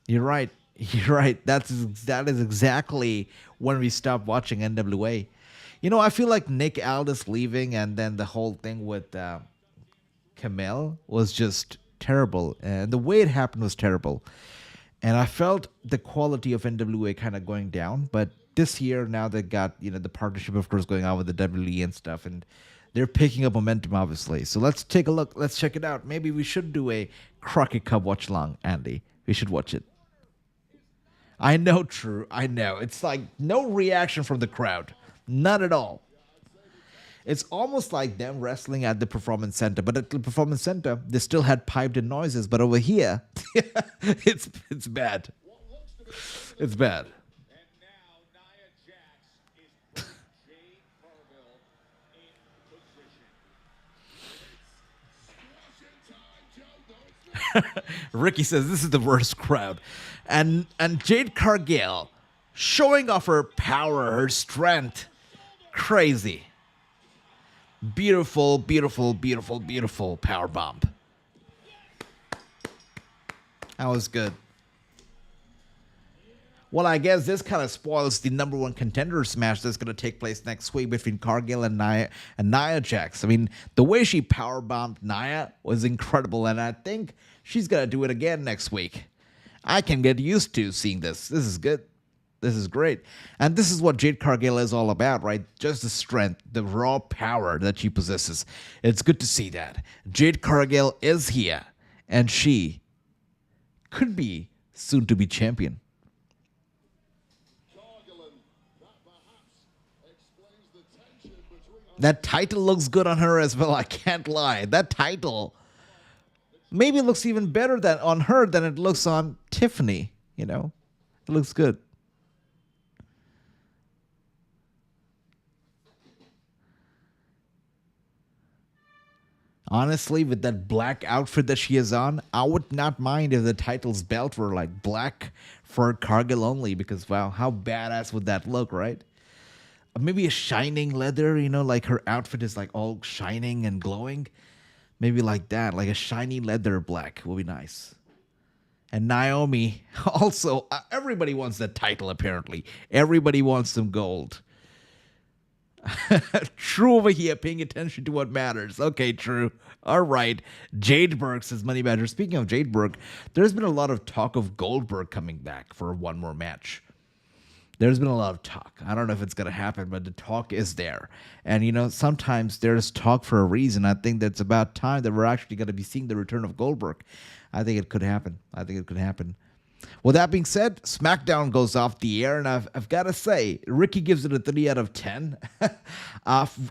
You're right. You're right. That is exactly when we stopped watching NWA. You know, I feel like Nick Aldis leaving and then the whole thing with Camille was just terrible. And the way it happened was terrible. And I felt the quality of NWA kind of going down. But this year, now they got, the partnership, of course, going on with the WWE and stuff. And they're picking up momentum, obviously. So let's take a look. Let's check it out. Maybe we should do a Crockett Cup watch along, Andy. We should watch it. I know, true. I know. It's like no reaction from the crowd. Not at all. It's almost like them wrestling at the Performance Center. But at the Performance Center, they still had piped in noises. But over here, it's bad. It's bad. And now Nia Jax is putting Jade Cargill in position. Ricky says this is the worst crowd. And Jade Cargill showing off her power, her strength. Crazy. Beautiful, beautiful, beautiful, beautiful power bomb. That was good. Well, I guess this kind of spoils the number one contenders match that's going to take place next week between Cargill and Nia Jax. I mean, the way she power bombed Nia was incredible, and I think she's going to do it again next week. I can get used to seeing this. This is good. This is great. And this is what Jade Cargill is all about, right? Just the strength, the raw power that she possesses. It's good to see that. Jade Cargill is here, and she could be soon to be champion. That title looks good on her as well. I can't lie. That title maybe looks even better on her than it looks on Tiffany. It looks good. Honestly, with that black outfit that she is on, I would not mind if the title's belt were like black for Cargill only, because wow, how badass would that look, right? Maybe a shining leather, like her outfit is like all shining and glowing. Maybe like that, like a shiny leather black will be nice. And Naomi, also, everybody wants that title apparently. Everybody wants some gold. True over here, paying attention to what matters. Okay, True. All right. Jade Burke says Money Badger. Speaking of Jade Burke, there's been a lot of talk of Goldberg coming back for one more match. There's been a lot of talk. I don't know if it's going to happen, but the talk is there. And, sometimes there's talk for a reason. I think that's about time that we're actually going to be seeing the return of Goldberg. I think it could happen. With that being said, SmackDown goes off the air, and I've got to say, Ricky gives it a 3 out of 10.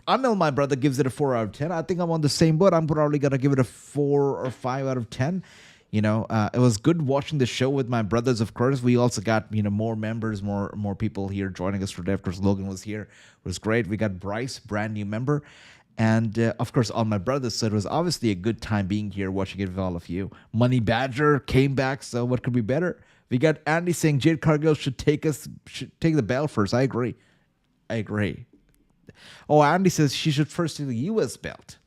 Amel, my brother, gives it a 4 out of 10. I think I'm on the same boat. I'm probably going to give it a 4 or 5 out of 10. It was good watching the show with my brothers, of course. We also got, more members, more people here joining us today. Of course, Logan was here. It was great. We got Bryce, brand new member. And, of course, all my brothers. So it was obviously a good time being here, watching it with all of you. Money Badger came back, so what could be better? We got Andy saying Jade Cargill should take the belt first. I agree. Oh, Andy says she should first take the U.S. belt.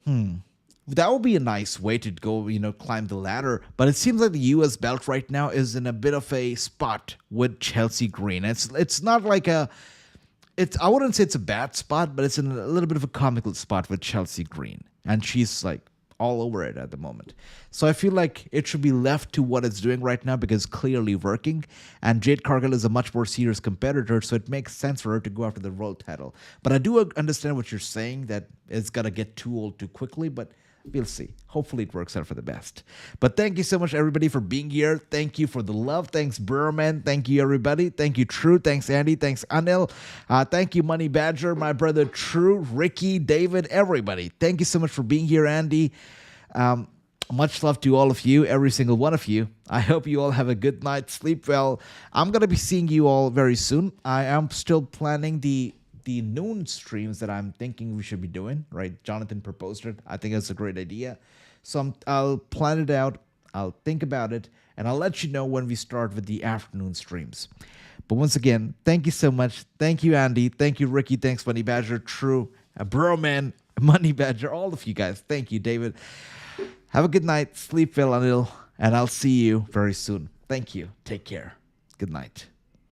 That would be a nice way to go, climb the ladder. But it seems like the U.S. belt right now is in a bit of a spot with Chelsea Green. It's not like I wouldn't say it's a bad spot, but it's in a little bit of a comical spot with Chelsea Green. And she's like all over it at the moment. So I feel like it should be left to what it's doing right now because it's clearly working. And Jade Cargill is a much more serious competitor, so it makes sense for her to go after the world title. But I do understand what you're saying, that it's going to get too old too quickly, but we'll see. Hopefully it works out for the best. But thank you so much, everybody, for being here. Thank you for the love. Thanks, Burman. Thank you, everybody. Thank you, True. Thanks, Andy. Thanks, Anil. Thank you, Money Badger, my brother, True, Ricky, David, everybody. Thank you so much for being here, Andy. Much love to all of you, every single one of you. I hope you all have a good night. Sleep well. I'm going to be seeing you all very soon. I am still planning the noon streams that I'm thinking we should be doing, right? Jonathan proposed it. I think that's a great idea. So I'll plan it out. I'll think about it. And I'll let you know when we start with the afternoon streams. But once again, thank you so much. Thank you, Andy. Thank you, Ricky. Thanks, Money Badger. True. Broman. Money Badger. All of you guys. Thank you, David. Have a good night. Sleep well, Anil. And I'll see you very soon. Thank you. Take care. Good night.